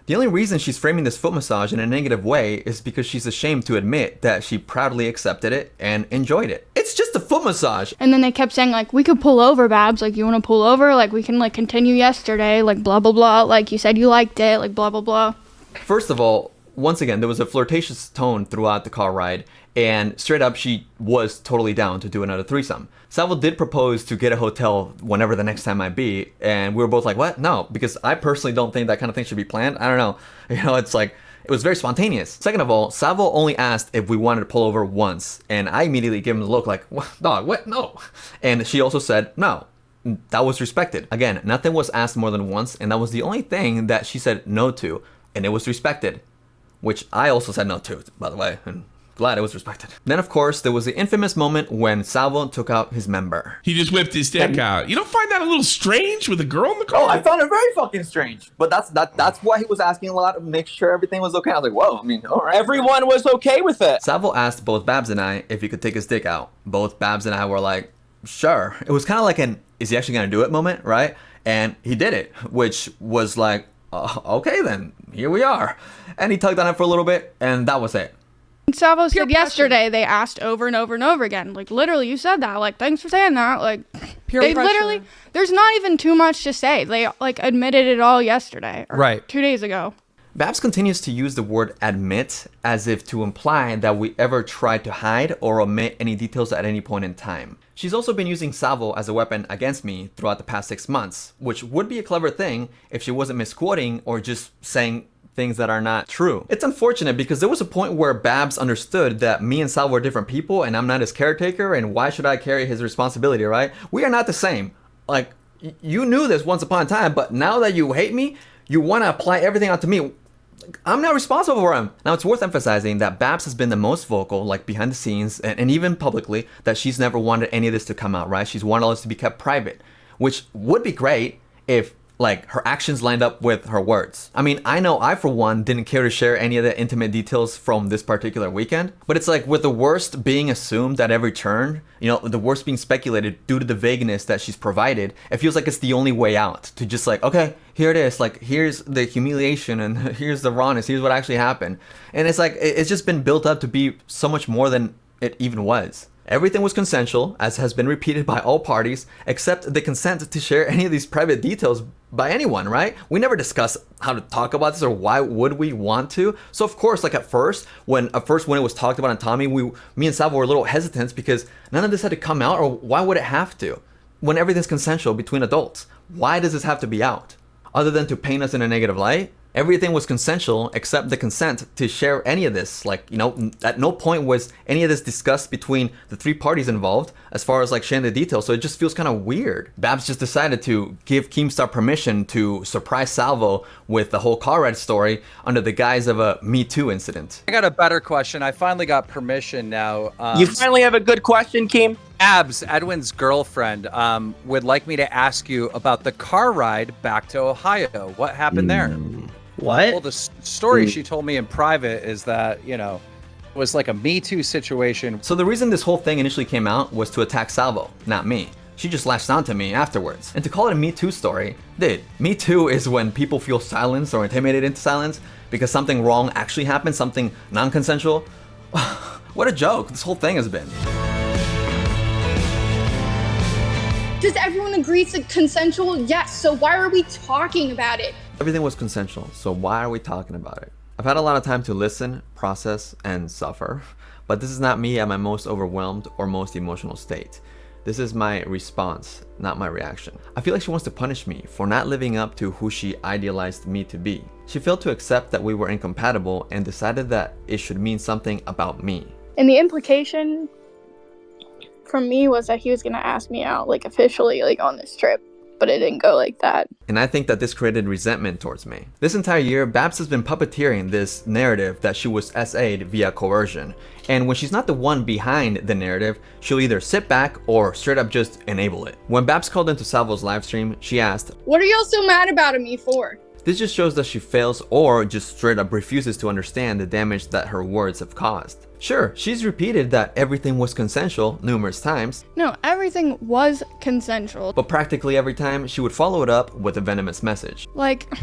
The only reason she's framing this foot massage in a negative way is because she's ashamed to admit that she proudly accepted it and enjoyed it. It's just a foot massage. And then they kept saying, like, we could pull over, Babs. Like, you want to pull over? Like, we can, like, continue yesterday. Like, blah, blah, blah. Like, you said you liked it. Like, blah, blah, blah. First of all, once again, there was a flirtatious tone throughout the car ride. And straight up, she was totally down to do another threesome. Salvo did propose to get a hotel whenever the next time might be. And we were both like, what? No, because I personally don't think that kind of thing should be planned. I don't know. You know, it's like, it was very spontaneous. Second of all, Salvo only asked if we wanted to pull over once. And I immediately gave him the look like, what? Dog, what? No. And she also said no. That was respected. Again, nothing was asked more than once. And that was the only thing that she said no to. And it was respected. Which I also said no to, by the way. And glad it was respected. Then, of course, there was the infamous moment when Salvo took out his member. He just whipped his dick out. You don't find that a little strange with a girl in the car? Oh, I found it very fucking strange. But that's why he was asking a lot to make sure everything was okay. I was like, whoa, I mean, all right. Everyone was okay with it. Salvo asked both Babs and I if he could take his dick out. Both Babs and I were like, sure. It was kind of like an, is he actually going to do it moment, right? And he did it, which was like, okay then, here we are. And he tugged on it for a little bit, and that was it. Salvo said yesterday they asked over and over and over again. Like, literally, you said that. Like, thanks for saying that. Like, they literally, there's not even too much to say. They, like, admitted it all yesterday. Or 2 days ago. Babs continues to use the word admit as if to imply that we ever tried to hide or omit any details at any point in time. She's also been using Salvo as a weapon against me throughout the past 6 months, which would be a clever thing if she wasn't misquoting or just saying things that are not true. It's unfortunate because there was a point where Babs understood that me and Salvo are different people and I'm not his caretaker, and why should I carry his responsibility, right? We are not the same. Like, you knew this once upon a time, but now that you hate me, you want to apply everything onto me. I'm not responsible for him. Now, it's worth emphasizing that Babs has been the most vocal, like behind the scenes and even publicly, that she's never wanted any of this to come out, right? She's wanted all this to be kept private, which would be great if like her actions lined up with her words. I mean, I know I, for one, didn't care to share any of the intimate details from this particular weekend, but it's like with the worst being assumed at every turn, you know, the worst being speculated due to the vagueness that she's provided, it feels like it's the only way out to just like, okay, here it is. Like, here's the humiliation and here's the rawness. Here's what actually happened. And it's like, it's just been built up to be so much more than it even was. Everything was consensual, as has been repeated by all parties, except the consent to share any of these private details by anyone, right? We never discussed how to talk about this or why would we want to. So of course, like at first when it was talked about on Tommy, me and Salvo were a little hesitant because none of this had to come out, or why would it have to? When everything's consensual between adults, why does this have to be out? Other than to paint us in a negative light? Everything was consensual except the consent to share any of this. Like, you know, at no point was any of this discussed between the 3 parties involved as far as like sharing the details. So it just feels kind of weird. Babs just decided to give Keemstar permission to surprise Salvo with the whole car ride story under the guise of a Me Too incident. I got a better question. I finally got permission now. You finally have a good question, Keem? Abs, Edwin's girlfriend, would like me to ask you about the car ride back to Ohio. What happened there? What? Well, the story she told me in private is that, you know, it was like a Me Too situation. So the reason this whole thing initially came out was to attack Salvo, not me. She just latched onto me afterwards. And to call it a Me Too story, dude, Me Too is when people feel silenced or intimidated into silence because something wrong actually happened, something non-consensual. What a joke this whole thing has been. Does everyone agree it's consensual? Yes. So why are we talking about it? Everything was consensual, so why are we talking about it? I've had a lot of time to listen, process, and suffer, but this is not me at my most overwhelmed or most emotional state. This is my response, not my reaction. I feel like she wants to punish me for not living up to who she idealized me to be. She failed to accept that we were incompatible and decided that it should mean something about me. And the implication from me was that he was gonna ask me out, like officially, like on this trip, but it didn't go like that. And I think that this created resentment towards me. This entire year, Babs has been puppeteering this narrative that she was SA'd via coercion. And when she's not the one behind the narrative, she'll either sit back or straight up just enable it. When Babs called into Salvo's livestream, she asked, "What are y'all so mad about me for?" This just shows that she fails or just straight up refuses to understand the damage that her words have caused. Sure, she's repeated that everything was consensual numerous times. No, everything was consensual. But practically every time, she would follow it up with a venomous message. Like,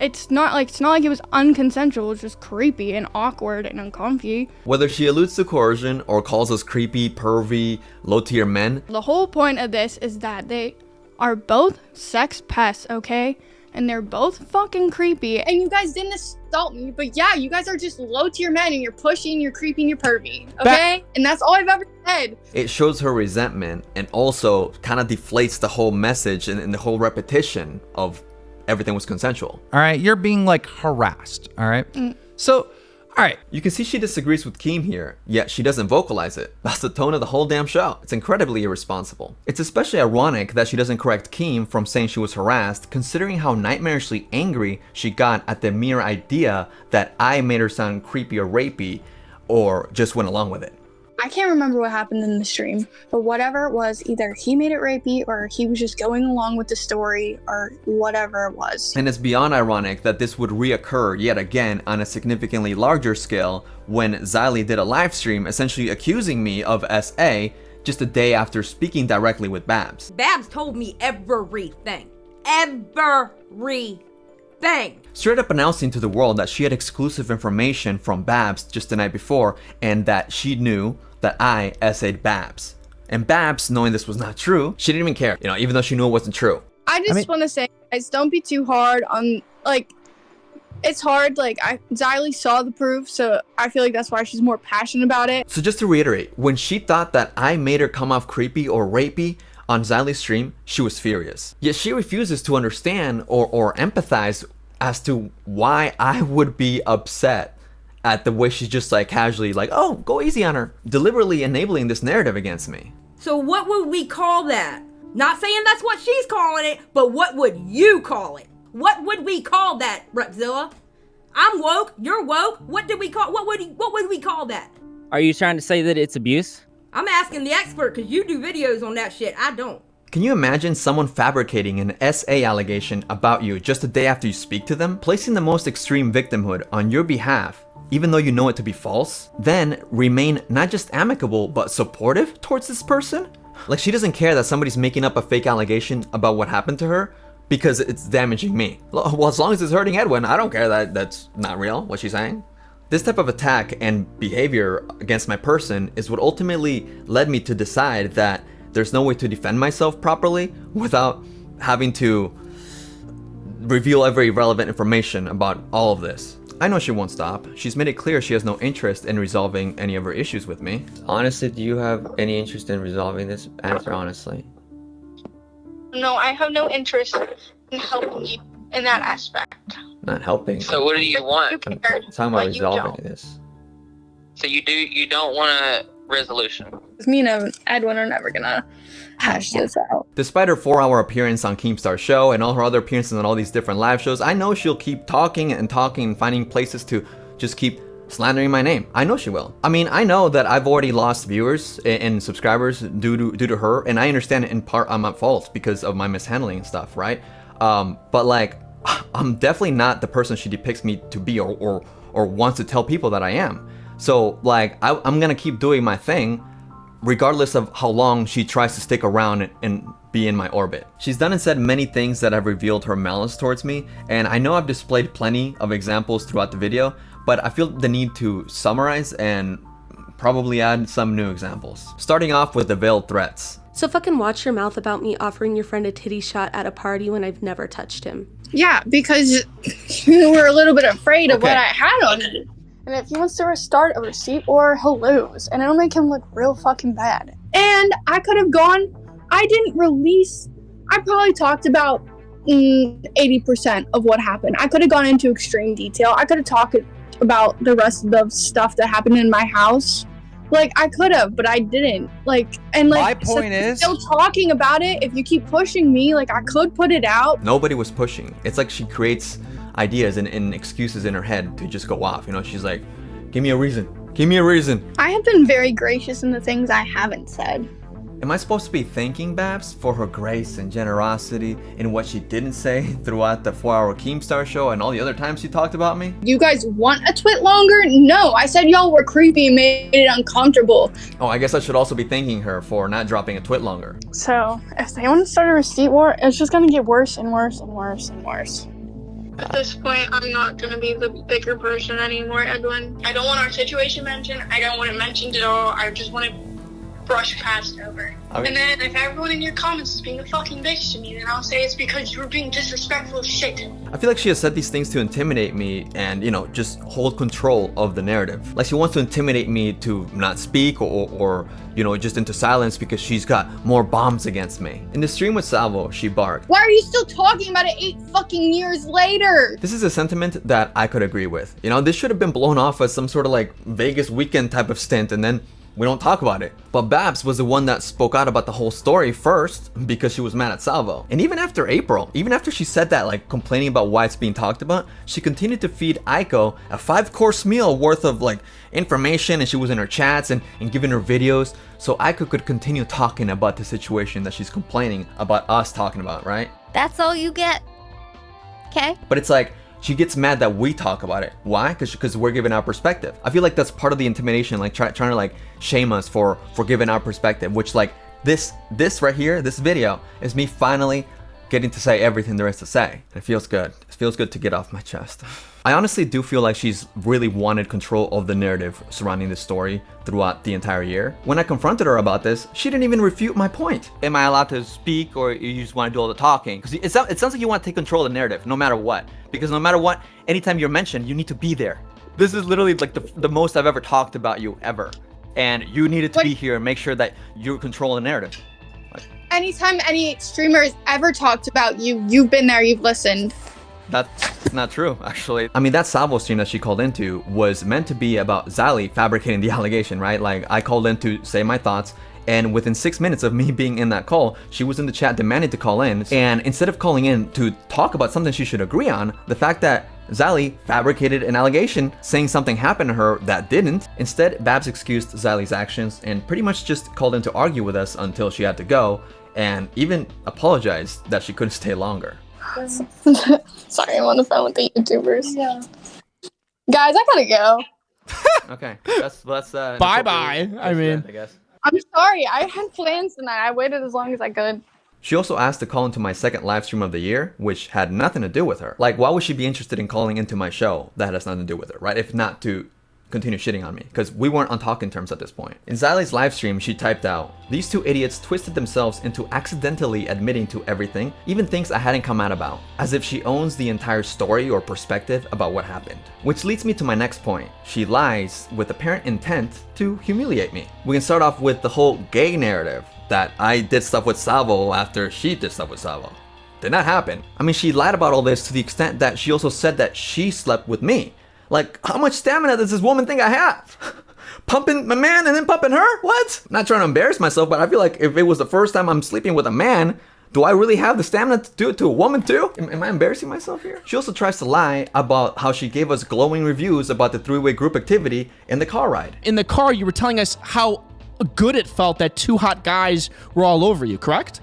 it's not like it was unconsensual, it was just creepy and awkward and uncomfy. Whether she alludes to coercion or calls us creepy, pervy, low-tier men. The whole point of this is that they are both sex pests, okay? And they're both fucking creepy. And you guys didn't assault me, but yeah, you guys are just low-tier men and you're pushy, you're creepy, and you're pervy, okay? And that's all I've ever said. It shows her resentment and also kind of deflates the whole message and the whole repetition of everything was consensual. All right, you're being like harassed, all right? So, all right. You can see she disagrees with Keem here, yet she doesn't vocalize it. That's the tone of the whole damn show. It's incredibly irresponsible. It's especially ironic that she doesn't correct Keem from saying she was harassed, considering how nightmarishly angry she got at the mere idea that I made her sound creepy or rapey, or just went along with it. I can't remember what happened in the stream, but whatever it was, either he made it rapey or he was just going along with the story or whatever it was. And it's beyond ironic that this would reoccur yet again on a significantly larger scale when Xylee did a live stream essentially accusing me of SA just a day after speaking directly with Babs. Babs told me everything. Everything. Straight up announcing to the world that she had exclusive information from Babs just the night before and that she knew that I SA'd Babs. And Babs, knowing this was not true, she didn't even care, you know, even though she knew it wasn't true. I just want to say, guys, don't be too hard on, like, it's hard, like, Xylee saw the proof, so I feel like that's why she's more passionate about it. So just to reiterate, when she thought that I made her come off creepy or rapey on Xylee's stream, she was furious. Yet she refuses to understand or empathize as to why I would be upset at the way she's just like casually like, oh, go easy on her, deliberately enabling this narrative against me. So what would we call that? Not saying that's what she's calling it, but what would you call it? What would we call that, Repzilla? I'm woke, you're woke. What would we call that? Are you trying to say that it's abuse? I'm asking the expert because you do videos on that shit. I don't. Can you imagine someone fabricating an SA allegation about you just a day after you speak to them, placing the most extreme victimhood on your behalf, even though you know it to be false, then remain not just amicable but supportive towards this person? Like she doesn't care that somebody's making up a fake allegation about what happened to her because it's damaging me. Well, as long as it's hurting Edwin, I don't care that that's not real, what she's saying. This type of attack and behavior against my person is what ultimately led me to decide that there's no way to defend myself properly without having to reveal every relevant information about all of this. I know she won't stop. She's made it clear she has no interest in resolving any of her issues with me. Honestly, do you have any interest in resolving this? Answer honestly. No, I have no interest in helping you in that aspect. Not helping. So what do you want? I'm talking about resolving this. So you don't want a resolution. Me and Edwin are never gonna hash this out. Despite her 4-hour appearance on Keemstar Show and all her other appearances on all these different live shows, I know she'll keep talking and finding places to just keep slandering my name. I know she will. I mean, I know that I've already lost viewers and subscribers due to her, and I understand it in part I'm at fault because of my mishandling and stuff, right? But like, I'm definitely not the person she depicts me to be or wants to tell people that I am. So like, I'm gonna keep doing my thing regardless of how long she tries to stick around and be in my orbit. She's done and said many things that have revealed her malice towards me, and I know I've displayed plenty of examples throughout the video, but I feel the need to summarize and probably add some new examples. Starting off with the veiled threats. So fucking watch your mouth about me offering your friend a titty shot at a party when I've never touched him. Yeah, because you were a little bit afraid of Okay. what I had on you. And if he wants to restart a receipt, or he'll lose, and it'll make him look real fucking bad. And I could have gone, I didn't release, I probably talked about 80% of what happened. I could have gone into extreme detail. I could have talked about the rest of the stuff that happened in my house. Like, I could have, but I didn't. Like, and like, My point is, still talking about it. If you keep pushing me, like, I could put it out. Nobody was pushing. It's like she creates ideas and excuses in her head to just go off. You know, she's like, give me a reason. Give me a reason. I have been very gracious in the things I haven't said. Am I supposed to be thanking Babs for her grace and generosity in what she didn't say throughout the 4-hour Keemstar Show and all the other times she talked about me? You guys want a twit longer? No, I said y'all were creepy and made it uncomfortable. Oh, I guess I should also be thanking her for not dropping a twit longer. So, if they want to start a receipt war, it's just gonna get worse and worse and worse and worse. At this point, I'm not gonna be the bigger person anymore, Edwin. I don't want our situation mentioned. I don't want it mentioned at all. I just want it brushed past over. Okay. And then if everyone in your comments is being a fucking bitch to me, then I'll say it's because you were being disrespectful as shit. I feel like she has said these things to intimidate me and, you know, just hold control of the narrative. Like she wants to intimidate me to not speak or you know, just into silence because she's got more bombs against me. In the stream with Salvo, she barked. Why are you still talking about it 8 fucking years later? This is a sentiment that I could agree with. You know, this should have been blown off as some sort of like Vegas weekend type of stint and then we don't talk about it. But Babs was the one that spoke out about the whole story first because she was mad at Salvo. And even after April, even after she said that, like complaining about why it's being talked about, she continued to feed Aiko a 5-course meal worth of like information, and she was in her chats and giving her videos so Aiko could continue talking about the situation that she's complaining about us talking about, right? That's all you get. Okay. But it's like, she gets mad that we talk about it. Why? Because we're giving our perspective. I feel like that's part of the intimidation, like trying to like shame us for giving our perspective, which like this right here, this video is me finally getting to say everything there is to say. It feels good. It feels good to get off my chest. I honestly do feel like she's really wanted control of the narrative surrounding this story throughout the entire year. When I confronted her about this, she didn't even refute my point. Am I allowed to speak, or you just want to do all the talking? Because it sounds like you want to take control of the narrative no matter what. Because no matter what, anytime you're mentioned, you need to be there. This is literally like the most I've ever talked about you ever. And you needed to be here and make sure that you control the narrative. Anytime any streamer has ever talked about you, you've been there, you've listened. That's not true, actually. I mean, that Salvo stream that she called into was meant to be about Zali fabricating the allegation, right? Like, I called in to say my thoughts, and within 6 minutes of me being in that call, she was in the chat demanding to call in, and instead of calling in to talk about something she should agree on, the fact that Zali fabricated an allegation saying something happened to her that didn't. Instead, Babs excused Zali's actions and pretty much just called in to argue with us until she had to go, and even apologized that she couldn't stay longer. Sorry, I'm on the phone with the YouTubers. Yeah. Guys, I gotta go. Okay, that's bye-bye. I mean, I guess. I'm sorry, I had plans tonight. I waited as long as I could. She also asked to call into my second live stream of the year, which had nothing to do with her. Like, why would she be interested in calling into my show? That has nothing to do with her, right? If not to continue shitting on me because we weren't on talking terms at this point. In Xylie's live stream, she typed out, "These two idiots twisted themselves into accidentally admitting to everything, even things I hadn't come out about, as if she owns the entire story or perspective about what happened." Which leads me to my next point. She lies with apparent intent to humiliate me. We can start off with the whole gay narrative that I did stuff with Salvo after she did stuff with Salvo. Did not happen. I mean, she lied about all this to the extent that she also said that she slept with me. Like, how much stamina does this woman think I have? Pumping my man and then pumping her? What? I'm not trying to embarrass myself, but I feel like if it was the first time I'm sleeping with a man, do I really have the stamina to do it to a woman too? Am I embarrassing myself here? She also tries to lie about how she gave us glowing reviews about the Threeway group activity in the car ride. In the car, you were telling us how good it felt that two hot guys were all over you, correct?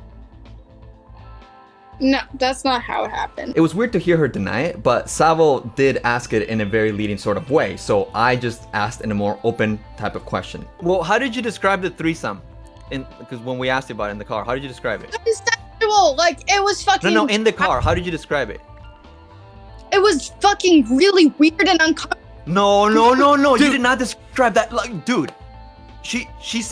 No, that's not how it happened. It was weird to hear her deny it, but Salvo did ask it in a very leading sort of way, so I just asked in a more open type of question. Well, how did you describe the threesome? Because when we asked you about it in the car, how did you describe it? Consensual, like it was fucking. No, in the car, how did you describe it? It was fucking really weird and uncomfortable. No, you did not describe that. Like, dude, she's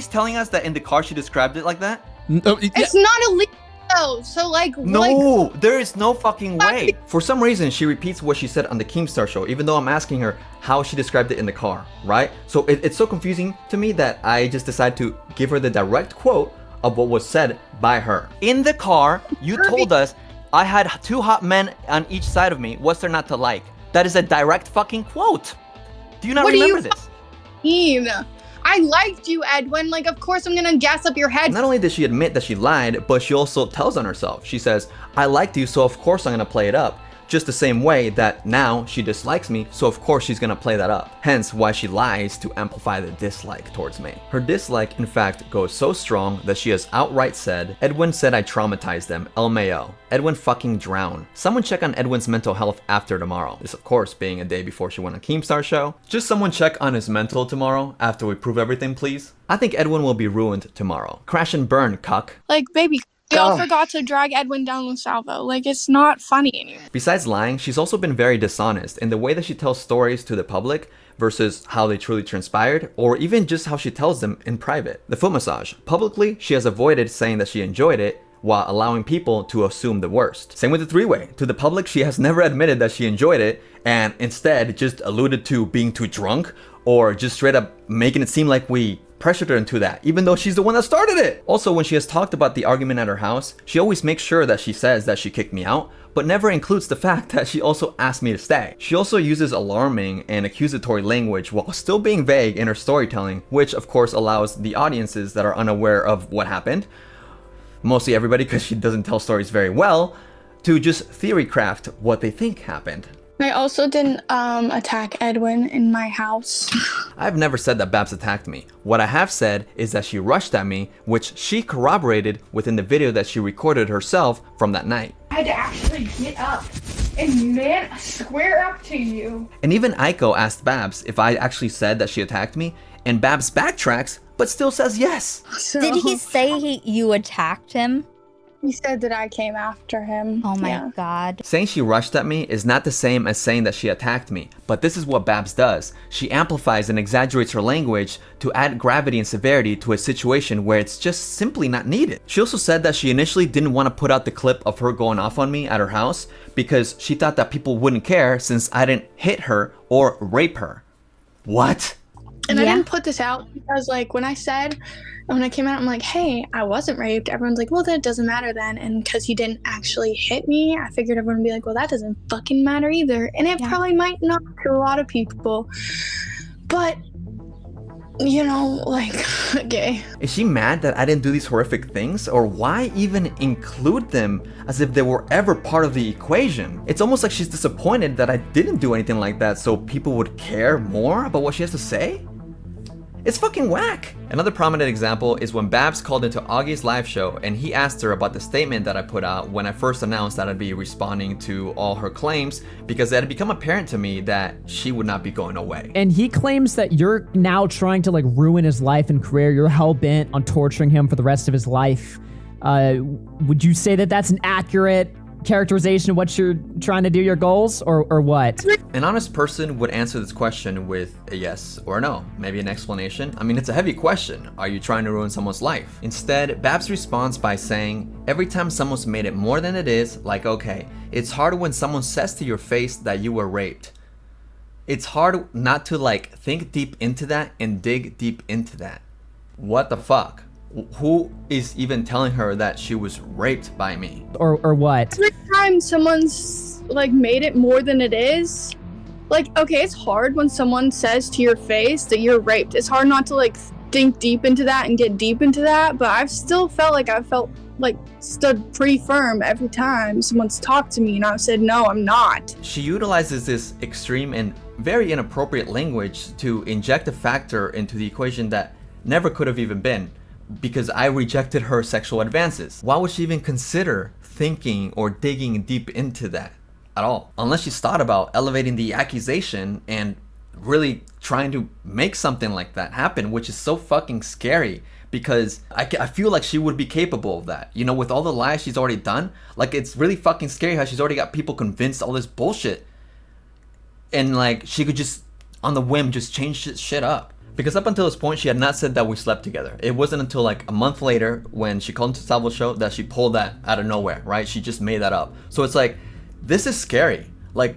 telling us that in the car she described it like that? No, it's not illegal. So like no, there is no fucking way. For some reason, she repeats what she said on the Keemstar Show, even though I'm asking her how she described it in the car, right? So it's so confusing to me that I just decided to give her the direct quote of what was said by her. In the car, you told us I had two hot men on each side of me. What's there not to like? That is a direct fucking quote. Do you not remember this? Mean? I liked you, Edwin. Like, of course I'm gonna gas up your head. Not only did she admit that she lied, but she also tells on herself. She says, I liked you, so of course I'm gonna play it up. Just the same way that now she dislikes me, so of course she's gonna play that up. Hence why she lies to amplify the dislike towards me. Her dislike, in fact, goes so strong that she has outright said, Edwin said I traumatized them, LMAO. Edwin fucking drown. Someone check on Edwin's mental health after tomorrow. This of course being a day before she went on Keemstar Show. Just someone check on his mental tomorrow after we prove everything, please. I think Edwin will be ruined tomorrow. Crash and burn, cuck. Like, baby, y'all forgot to drag Edwin down with Salvo. Like, it's not funny anymore. Besides lying, she's also been very dishonest in the way that she tells stories to the public versus how they truly transpired, or even just how she tells them in private. The foot massage. Publicly, she has avoided saying that she enjoyed it, while allowing people to assume the worst. Same with the three-way. To the public, she has never admitted that she enjoyed it, and instead just alluded to being too drunk, or just straight up making it seem like we pressured her into that, even though she's the one that started it. Also, when she has talked about the argument at her house, she always makes sure that she says that she kicked me out, but never includes the fact that she also asked me to stay. She also uses alarming and accusatory language while still being vague in her storytelling, which of course allows the audiences that are unaware of what happened, mostly everybody because she doesn't tell stories very well, to just theory craft what they think happened. I also didn't attack Edwin in my house. I've never said that Babs attacked me. What I have said is that she rushed at me, which she corroborated within the video that she recorded herself from that night. I had to actually get up and man square up to you. And even Aiko asked Babs if I actually said that she attacked me, and Babs backtracks, but still says yes. Did he say you attacked him? He said that I came after him. Oh my god. Saying she rushed at me is not the same as saying that she attacked me, but this is what Babs does. She amplifies and exaggerates her language to add gravity and severity to a situation where it's just simply not needed. She also said that she initially didn't want to put out the clip of her going off on me at her house because she thought that people wouldn't care since I didn't hit her or rape her. What? And I didn't put this out because, like, when I came out, I'm like, hey, I wasn't raped. Everyone's like, well, that doesn't matter then. And because he didn't actually hit me, I figured everyone would be like, well, that doesn't fucking matter either. And it probably might not to a lot of people. But, you know, like, okay. Is she mad that I didn't do these horrific things? Or why even include them as if they were ever part of the equation? It's almost like she's disappointed that I didn't do anything like that so people would care more about what she has to say? It's fucking whack. Another prominent example is when Babs called into Augie's live show and he asked her about the statement that I put out when I first announced that I'd be responding to all her claims because it had become apparent to me that she would not be going away. And he claims that you're now trying to like ruin his life and career. You're hell-bent on torturing him for the rest of his life. Would you say that that's an accurate characterization of what you're trying to do, your goals, or what? An honest person would answer this question with a yes or a no, maybe an explanation. I mean, it's a heavy question. Are you trying to ruin someone's life? Instead, Babs responds by saying, every time someone's made it more than it is, like, okay, it's hard when someone says to your face that you were raped. It's hard not to like think deep into that and dig deep into that. What the fuck? Who is even telling her that she was raped by me? Or what? Every time someone's like made it more than it is, like, okay, it's hard when someone says to your face that you're raped. It's hard not to like think deep into that and get deep into that, but I've still felt like stood pretty firm every time someone's talked to me and I've said, no, I'm not. She utilizes this extreme and very inappropriate language to inject a factor into the equation that never could have even been, because I rejected her sexual advances. Why would she even consider thinking or digging deep into that at all? Unless she's thought about elevating the accusation and really trying to make something like that happen, which is so fucking scary, because I feel like she would be capable of that. You know, with all the lies she's already done, like, it's really fucking scary how she's already got people convinced all this bullshit. And like, she could just, on the whim, just change shit up. Because up until this point, she had not said that we slept together. It wasn't until like a month later when she called into Salvo's show that she pulled that out of nowhere, right? She just made that up. So it's like, this is scary. Like,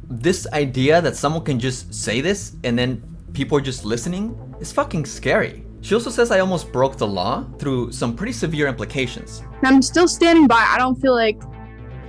this idea that someone can just say this and then people are just listening is fucking scary. She also says I almost broke the law through some pretty severe implications. And I'm still standing by. I don't feel like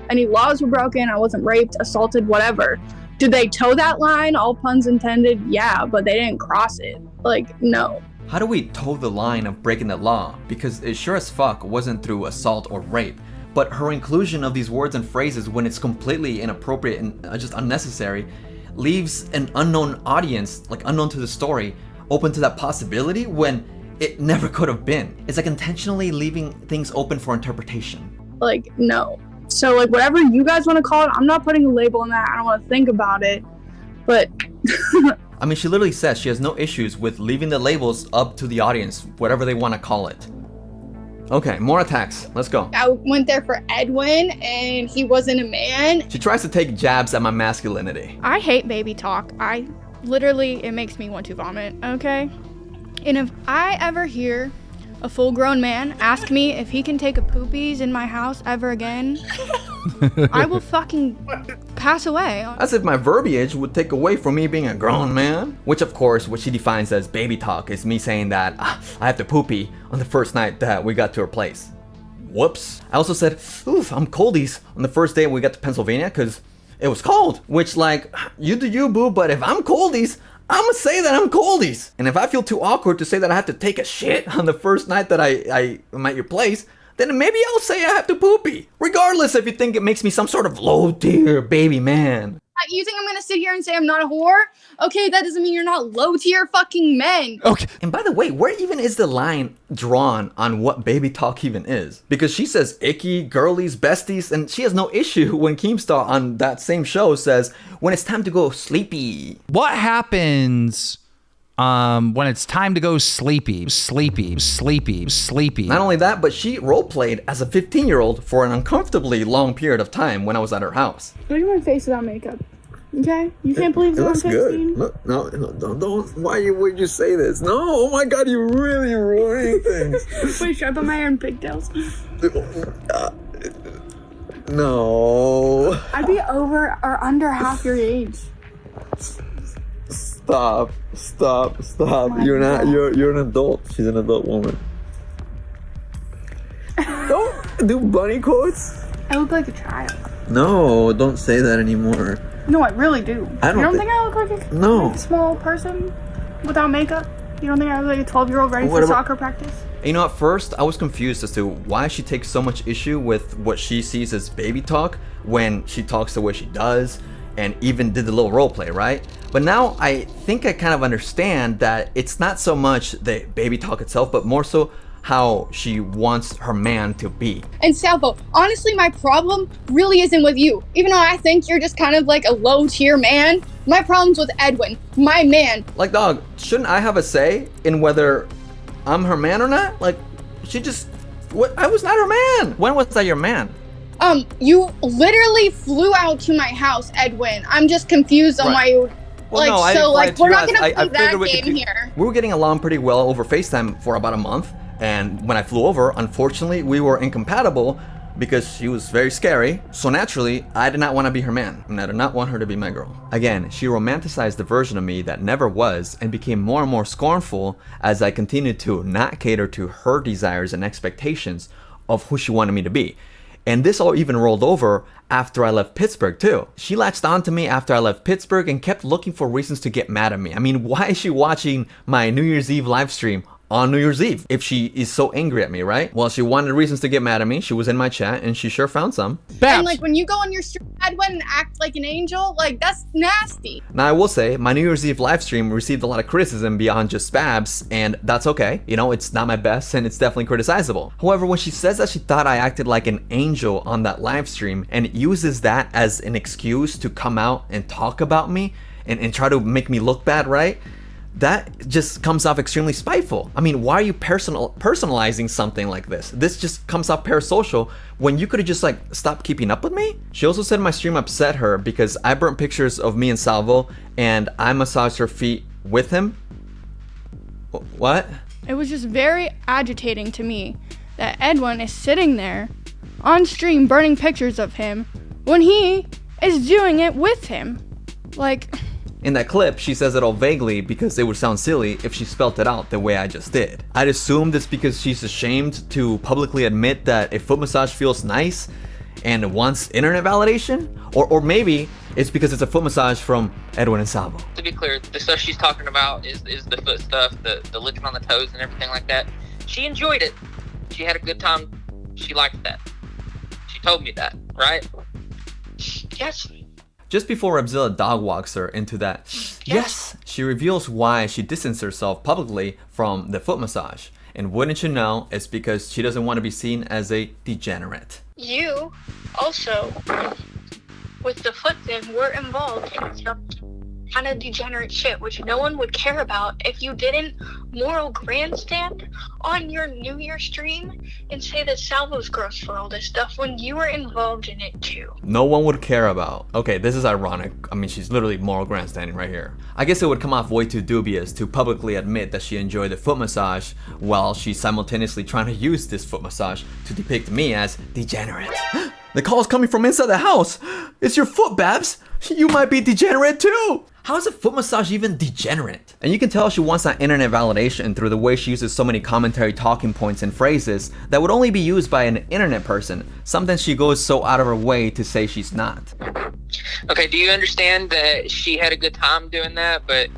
any laws were broken. I wasn't raped, assaulted, whatever. Did they toe that line? All puns intended? Yeah, but they didn't cross it. Like, no. How do we toe the line of breaking the law? Because it sure as fuck wasn't through assault or rape. But her inclusion of these words and phrases when it's completely inappropriate and just unnecessary leaves an unknown audience, like unknown to the story, open to that possibility when it never could have been. It's like intentionally leaving things open for interpretation. Like, no. So, like, whatever you guys want to call it, I'm not putting a label on that. I don't want to think about it. But I mean, she literally says she has no issues with leaving the labels up to the audience, whatever they want to call it. Okay, more attacks. Let's go. I went there for Edwin, and he wasn't a man. She tries to take jabs at my masculinity. I hate baby talk. It makes me want to vomit, okay? And if I ever hear a full-grown man ask me if he can take a poopies in my house ever again, I will fucking pass away. As if my verbiage would take away from me being a grown man. Which, of course, what she defines as baby talk is me saying that I have to poopy on the first night that we got to her place. Whoops. I also said, oof, I'm coldies on the first day we got to Pennsylvania because it was cold. Which, like, you do you, boo, but if I'm coldies, I'm gonna say that I'm coldies. And if I feel too awkward to say that I have to take a shit on the first night that I'm at your place, then maybe I'll say I have to poopy. Regardless if you think it makes me some sort of low tier baby man. You think I'm gonna sit here and say I'm not a whore? Okay, that doesn't mean you're not low tier fucking men. Okay. And by the way, where even is the line drawn on what baby talk even is? Because she says icky, girlies, besties, and she has no issue when Keemstar on that same show says when it's time to go sleepy. What happens when it's time to go sleepy? Not only that, but she roleplayed as a 15-year-old for an uncomfortably long period of time when I was at her house. Look at my face without makeup. Okay? You can't believe that I'm 15? Look, no, don't. Why would you say this? No, oh my god, you're really ruining things. Wait, should I put my hair in pigtails? No. I'd be over or under half your age. Stop. You're an adult. She's an adult woman. Don't do bunny quotes. I look like a child. No, don't say that anymore. No, I really do. I don't you don't think I look like a small person without makeup? You don't think I look like a 12-year-old ready for soccer practice? You know, at first, I was confused as to why she takes so much issue with what she sees as baby talk when she talks the way she does and even did the little role play, right? But now I think I kind of understand that it's not so much the baby talk itself, but more so how she wants her man to be. And Salvo, honestly, my problem really isn't with you. Even though I think you're just kind of like a low-tier man, my problem's with Edwin, my man. Like, dog, shouldn't I have a say in whether I'm her man or not? Like, I was not her man. When was I your man? You literally flew out to my house, Edwin. I'm just confused on why you. Well, like, no, so, like, we're not gonna I play that figured we game could- here. We were getting along pretty well over FaceTime for about a month, and when I flew over, unfortunately, we were incompatible because she was very scary. So naturally, I did not want to be her man, and I did not want her to be my girl. Again, she romanticized the version of me that never was and became more and more scornful as I continued to not cater to her desires and expectations of who she wanted me to be. And this all even rolled over after I left Pittsburgh too. She latched onto me after I left Pittsburgh and kept looking for reasons to get mad at me. I mean, why is she watching my New Year's Eve live stream on New Year's Eve if she is so angry at me, right? Well, she wanted reasons to get mad at me. She was in my chat and she sure found some. And like when you go on your stream, Edwin, and act like an angel, like that's nasty. Now, I will say, my New Year's Eve live stream received a lot of criticism beyond just spabs, and that's okay. You know, it's not my best, and it's definitely criticizable. However, when she says that she thought I acted like an angel on that live stream, and uses that as an excuse to come out and talk about me, and try to make me look bad, right? That just comes off extremely spiteful. I mean, why are you personalizing something like this? This just comes off parasocial when you could have just like stopped keeping up with me. She also said my stream upset her because I burnt pictures of me and Salvo and I massaged her feet with him. What? It was just very agitating to me that Edwin is sitting there on stream burning pictures of him when he is doing it with him. Like... In that clip, she says it all vaguely because it would sound silly if she spelt it out the way I just did. I'd assumed it's because she's ashamed to publicly admit that a foot massage feels nice and wants internet validation? Or maybe it's because it's a foot massage from Edwin and Salvo. To be clear, the stuff she's talking about is the foot stuff, the licking on the toes and everything like that. She enjoyed it. She had a good time. She liked that. She told me that, right? Yes. Just before Rebzilla dog walks her into that yes, she reveals why she distanced herself publicly from the foot massage. And wouldn't you know, it's because she doesn't want to be seen as a degenerate. You also, with the foot thing, were involved in some kind of degenerate shit, which no one would care about if you didn't moral grandstand on your New Year stream and say that Salvo's gross for all this stuff when you were involved in it too. No one would care about. Okay, this is ironic. I mean, she's literally moral grandstanding right here. I guess it would come off way too dubious to publicly admit that she enjoyed the foot massage while she's simultaneously trying to use this foot massage to depict me as degenerate. The call is coming from inside the house. It's your foot, Babs. You might be degenerate too. How is a foot massage even degenerate? And you can tell she wants that internet validation through the way she uses so many commentary talking points and phrases that would only be used by an internet person, something she goes so out of her way to say she's not. Okay, do you understand that she had a good time doing that, but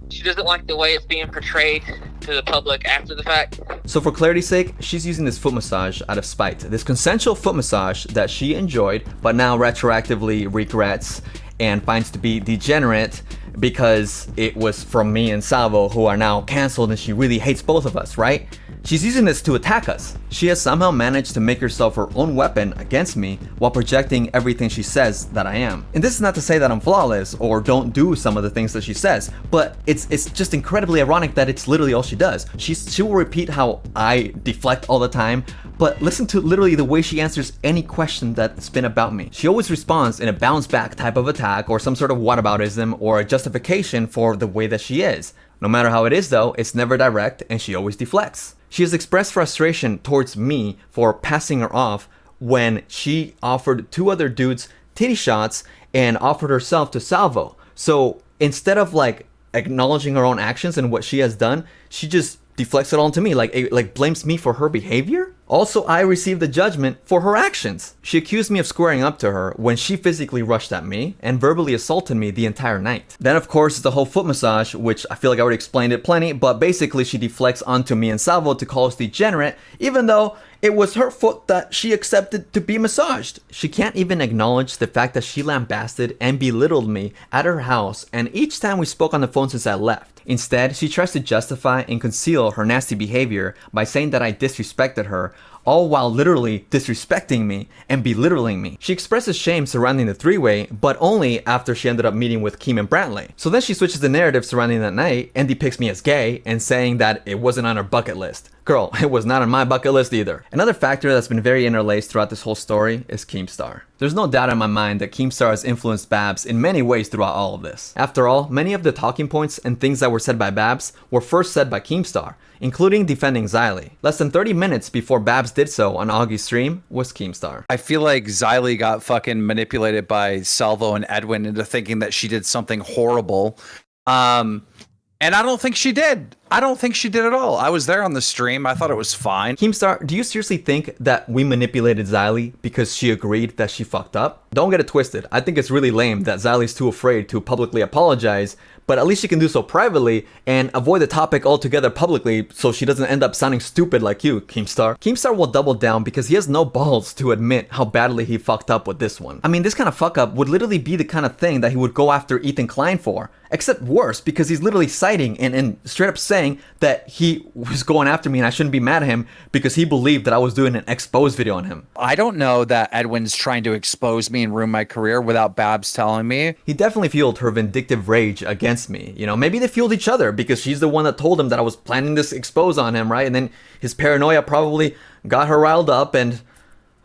she doesn't like the way it's being portrayed to the public after the fact? So for clarity's sake, she's using this foot massage out of spite. This consensual foot massage that she enjoyed, but now retroactively regrets and finds to be degenerate because it was from me and Salvo, who are now canceled, and she really hates both of us, right? She's using this to attack us. She has somehow managed to make herself her own weapon against me while projecting everything she says that I am. And this is not to say that I'm flawless or don't do some of the things that she says, but it's just incredibly ironic that it's literally all she does. She will repeat how I deflect all the time, but listen to literally the way she answers any question that's been about me. She always responds in a bounce back type of attack or some sort of whataboutism or a justification for the way that she is. No matter how it is though, it's never direct and she always deflects. She has expressed frustration towards me for passing her off when she offered two other dudes titty shots and offered herself to Salvo. So instead of like acknowledging her own actions and what she has done, she just deflects it all to me, like blames me for her behavior. Also, I received the judgment for her actions. She accused me of squaring up to her when she physically rushed at me and verbally assaulted me the entire night. Then of course the whole foot massage, which I feel like I already explained it plenty, but basically she deflects onto me and Salvo to call us degenerate, even though it was her foot that she accepted to be massaged. She can't even acknowledge the fact that she lambasted and belittled me at her house and each time we spoke on the phone since I left. Instead, she tries to justify and conceal her nasty behavior by saying that I disrespected her, all while literally disrespecting me and belittling me. She expresses shame surrounding the three-way, but only after she ended up meeting with Keem and Brantley. So then she switches the narrative surrounding that night and depicts me as gay and saying that it wasn't on her bucket list. Girl, it was not on my bucket list either. Another factor that's been very interlaced throughout this whole story is Keemstar. There's no doubt in my mind that Keemstar has influenced Babs in many ways throughout all of this. After all, many of the talking points and things that were said by Babs were first said by Keemstar, including defending Xylee. Less than 30 minutes before Babs did so on Augie's stream was Keemstar. I feel like Xylee got fucking manipulated by Salvo and Edwin into thinking that she did something horrible. And I don't think she did. I don't think she did at all. I was there on the stream. I thought it was fine. Keemstar, do you seriously think that we manipulated Xylee because she agreed that she fucked up? Don't get it twisted. I think it's really lame that Xylee's too afraid to publicly apologize, but at least she can do so privately and avoid the topic altogether publicly so she doesn't end up sounding stupid like you, Keemstar. Keemstar will double down because he has no balls to admit how badly he fucked up with this one. I mean, this kind of fuck up would literally be the kind of thing that he would go after Ethan Klein for, except worse because he's literally citing and straight up saying that he was going after me and I shouldn't be mad at him because he believed that I was doing an expose video on him. I don't know that Edwin's trying to expose me and ruin my career without Babs telling me. He definitely fueled her vindictive rage against me. You know, maybe they fueled each other because she's the one that told him that I was planning this expose on him, right? And then his paranoia probably got her riled up and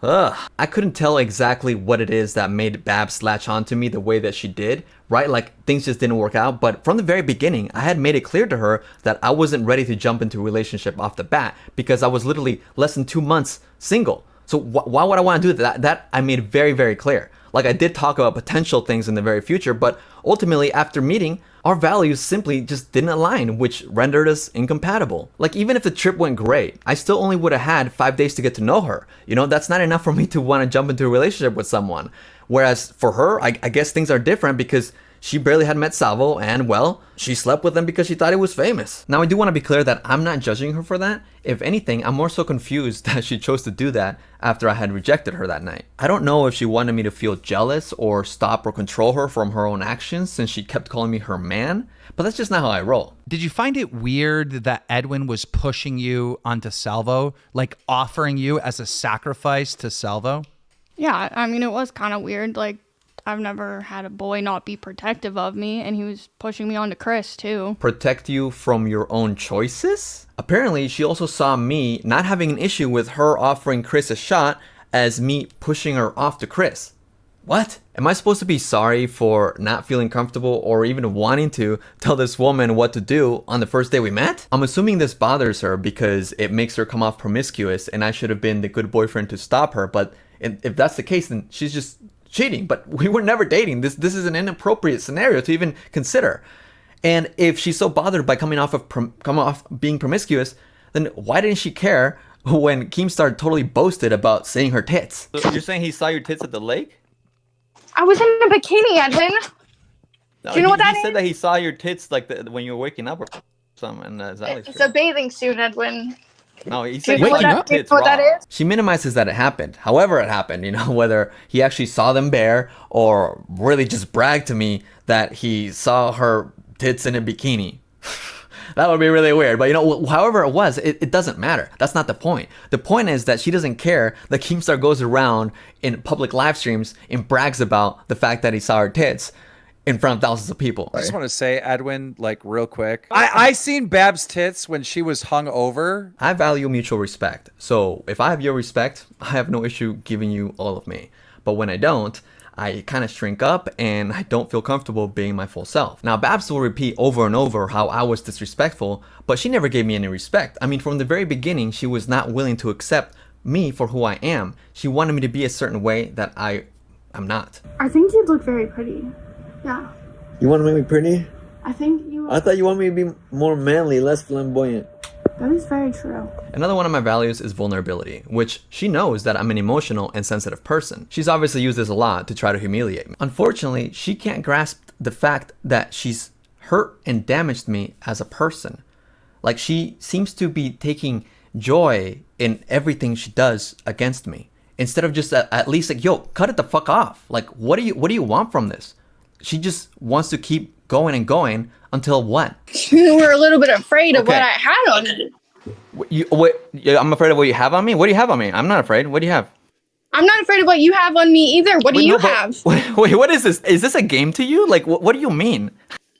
I couldn't tell exactly what it is that made Babs latch onto me the way that she did, right? Like things just didn't work out. But from the very beginning, I had made it clear to her that I wasn't ready to jump into a relationship off the bat because I was literally less than 2 months single. So why would I want to do that? That I made very, very clear. Like I did talk about potential things in the very future, but ultimately after meeting, our values simply just didn't align, which rendered us incompatible. Like even if the trip went great, I still only would have had 5 days to get to know her. You know, that's not enough for me to want to jump into a relationship with someone. Whereas for her, I guess things are different because she barely had met Salvo and, well, she slept with him because she thought he was famous. Now, I do want to be clear that I'm not judging her for that. If anything, I'm more so confused that she chose to do that after I had rejected her that night. I don't know if she wanted me to feel jealous or stop or control her from her own actions since she kept calling me her man, but that's just not how I roll. Did you find it weird that Edwin was pushing you onto Salvo, like offering you as a sacrifice to Salvo? Yeah, I mean, it was kind of weird. Like, I've never had a boy not be protective of me, and he was pushing me onto Chris, too. Protect you from your own choices? Apparently, she also saw me not having an issue with her offering Chris a shot as me pushing her off to Chris. What? Am I supposed to be sorry for not feeling comfortable or even wanting to tell this woman what to do on the first day we met? I'm assuming this bothers her because it makes her come off promiscuous and I should have been the good boyfriend to stop her, but if that's the case, then she's just cheating. But we were never dating. This is an inappropriate scenario to even consider. And if she's so bothered by coming off being promiscuous, then why didn't she care when Keemstar totally boasted about seeing her tits? So you're saying he saw your tits at the lake? I was in a bikini, Edwin. No, Do you know what that is? He said is? that he saw your tits like when you were waking up or something. In Xylee's It's a bathing suit, Edwin. No, he Do said you know what that- do you know what that is? She minimizes that it happened. However it happened, you know, whether he actually saw them bare or really just bragged to me that he saw her tits in a bikini. That would be really weird. But you know, however it was, it doesn't matter. That's not the point. The point is that she doesn't care that Keemstar goes around in public live streams and brags about the fact that he saw her tits in front of thousands of people. I just want to say, Edwin, like real quick, I seen Babs' tits when she was hung over. I value mutual respect. So if I have your respect, I have no issue giving you all of me. But when I don't, I kind of shrink up and I don't feel comfortable being my full self. Now, Babs will repeat over and over how I was disrespectful, but she never gave me any respect. I mean, from the very beginning, she was not willing to accept me for who I am. She wanted me to be a certain way that I am not. I think you'd look very pretty. Yeah. You want to make me pretty? I think you. I thought you want me to be more manly, less flamboyant. That is very true. Another one of my values is vulnerability, which she knows that I'm an emotional and sensitive person. She's obviously used this a lot to try to humiliate me. Unfortunately, she can't grasp the fact that she's hurt and damaged me as a person. Like, she seems to be taking joy in everything she does against me, instead of just at least like, yo, cut it the fuck off. Like, what do you want from this? She just wants to keep going and going until what? You were a little bit afraid of what I had on you. I'm afraid of what you have on me? What do you have on me? I'm not afraid. What do you have? I'm not afraid of what you have on me either. What do you have? Wait, what is this? Is this a game to you? Like, what do you mean?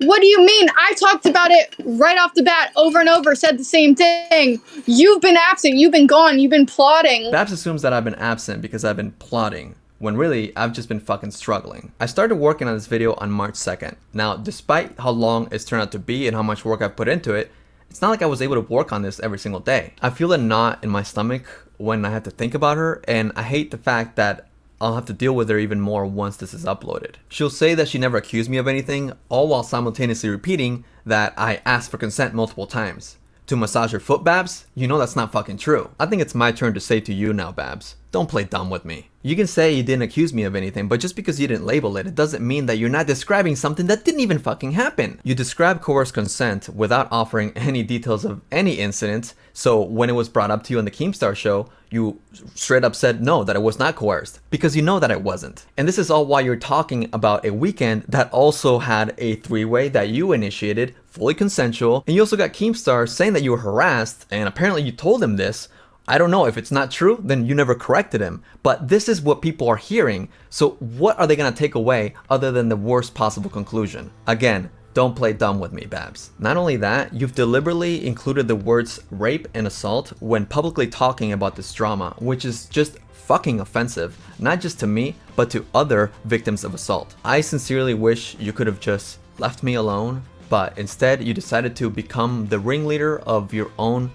What do you mean? I talked about it right off the bat, over and over, said the same thing. You've been absent, you've been gone, you've been plotting. Babs assumes that I've been absent because I've been plotting, when really, I've just been fucking struggling. I started working on this video on March 2nd. Now, despite how long it's turned out to be and how much work I've put into it, it's not like I was able to work on this every single day. I feel a knot in my stomach when I have to think about her, and I hate the fact that I'll have to deal with her even more once this is uploaded. She'll say that she never accused me of anything, all while simultaneously repeating that I asked for consent multiple times. To massage her foot, Babs? You know that's not fucking true. I think it's my turn to say to you now, Babs. Don't play dumb with me. You can say you didn't accuse me of anything, but just because you didn't label it, it doesn't mean that you're not describing something that didn't even fucking happen. You described coerced consent without offering any details of any incident, so when it was brought up to you on the Keemstar Show, you straight up said no, that it was not coerced, because you know that it wasn't. And this is all while you're talking about a weekend that also had a three-way that you initiated, fully consensual, and you also got Keemstar saying that you were harassed, and apparently you told him this. I don't know if it's not true, then you never corrected him. But this is what people are hearing. So what are they gonna take away other than the worst possible conclusion? Again, don't play dumb with me, Babs. Not only that, you've deliberately included the words rape and assault when publicly talking about this drama, which is just fucking offensive, not just to me, but to other victims of assault. I sincerely wish you could have just left me alone, but instead you decided to become the ringleader of your own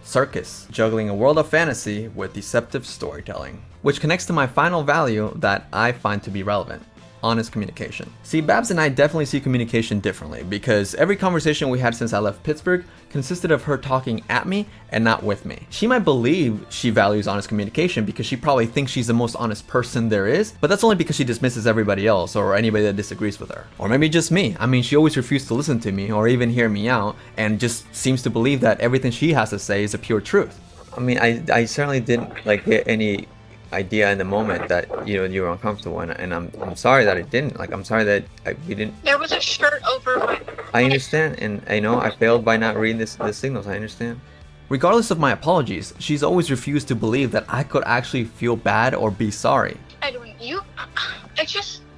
circus, juggling a world of fantasy with deceptive storytelling. Which connects to my final value that I find to be relevant: honest communication. See, Babs and I definitely see communication differently, because every conversation we had since I left Pittsburgh consisted of her talking at me and not with me. She might believe she values honest communication because she probably thinks she's the most honest person there is, but that's only because she dismisses everybody else or anybody that disagrees with her. Or maybe just me. I mean, she always refused to listen to me or even hear me out, and just seems to believe that everything she has to say is a pure truth. I mean, I certainly didn't like get any idea in the moment that you were uncomfortable, and I'm sorry that I didn't. Like, I'm sorry that we didn't. There was a shirt over my. I understand, and I know I failed by not reading the signals. I understand. Regardless of my apologies, she's always refused to believe that I could actually feel bad or be sorry. Edwin,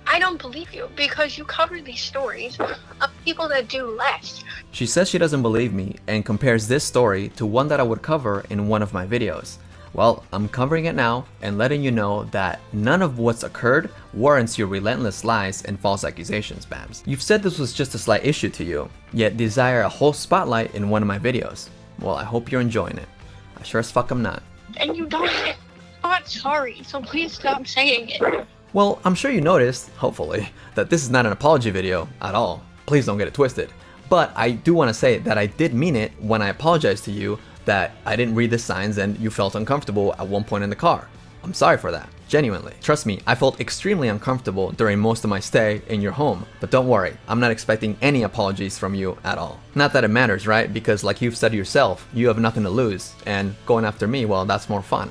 I don't believe you, because you cover these stories of people that do less. She says she doesn't believe me and compares this story to one that I would cover in one of my videos. Well, I'm covering it now and letting you know that none of what's occurred warrants your relentless lies and false accusations, Babs. You've said this was just a slight issue to you, yet desire a whole spotlight in one of my videos. Well, I hope you're enjoying it. I sure as fuck am not. And you don't. I'm not sorry, so please stop saying it. Well, I'm sure you noticed, hopefully, that this is not an apology video at all. Please don't get it twisted. But I do want to say that I did mean it when I apologized to you that I didn't read the signs and you felt uncomfortable at one point in the car. I'm sorry for that, genuinely. Trust me, I felt extremely uncomfortable during most of my stay in your home. But don't worry, I'm not expecting any apologies from you at all. Not that it matters, right? Because like you've said yourself, you have nothing to lose, and going after me, well, that's more fun.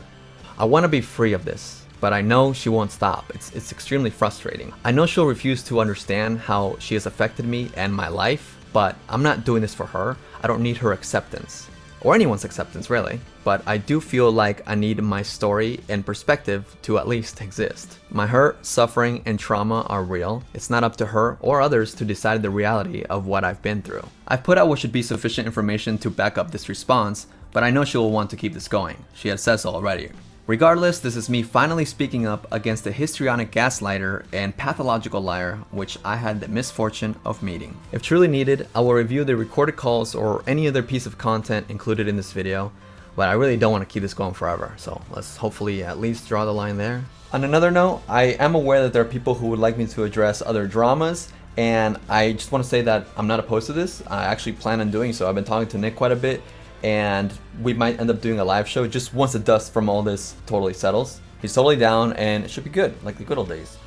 I want to be free of this, but I know she won't stop. It's extremely frustrating. I know she'll refuse to understand how she has affected me and my life, but I'm not doing this for her. I don't need her acceptance. Or anyone's acceptance, really. But I do feel like I need my story and perspective to at least exist. My hurt, suffering, and trauma are real. It's not up to her or others to decide the reality of what I've been through. I've put out what should be sufficient information to back up this response, but I know she will want to keep this going. She had said so already. Regardless, this is me finally speaking up against the histrionic gaslighter and pathological liar which I had the misfortune of meeting. If truly needed, I will review the recorded calls or any other piece of content included in this video, but I really don't want to keep this going forever, so let's hopefully at least draw the line there. On another note, I am aware that there are people who would like me to address other dramas, and I just want to say that I'm not opposed to this. I actually plan on doing so. I've been talking to Nick quite a bit, and we might end up doing a live show just once the dust from all this totally settles. He's totally down, and it should be good, like the good old days.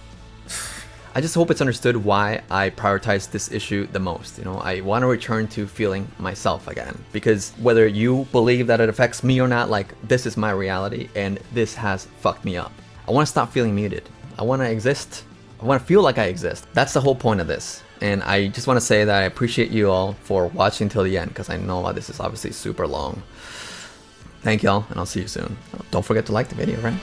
I just hope it's understood why I prioritize this issue the most. I want to return to feeling myself again, because whether you believe that it affects me or not, like, this is my reality, and this has fucked me up. I want to stop feeling muted. I want to exist. I want to feel like I exist. That's the whole point of this. And I just want to say that I appreciate you all for watching till the end, because I know this is obviously super long. Thank y'all, and I'll see you soon. Don't forget to like the video, right?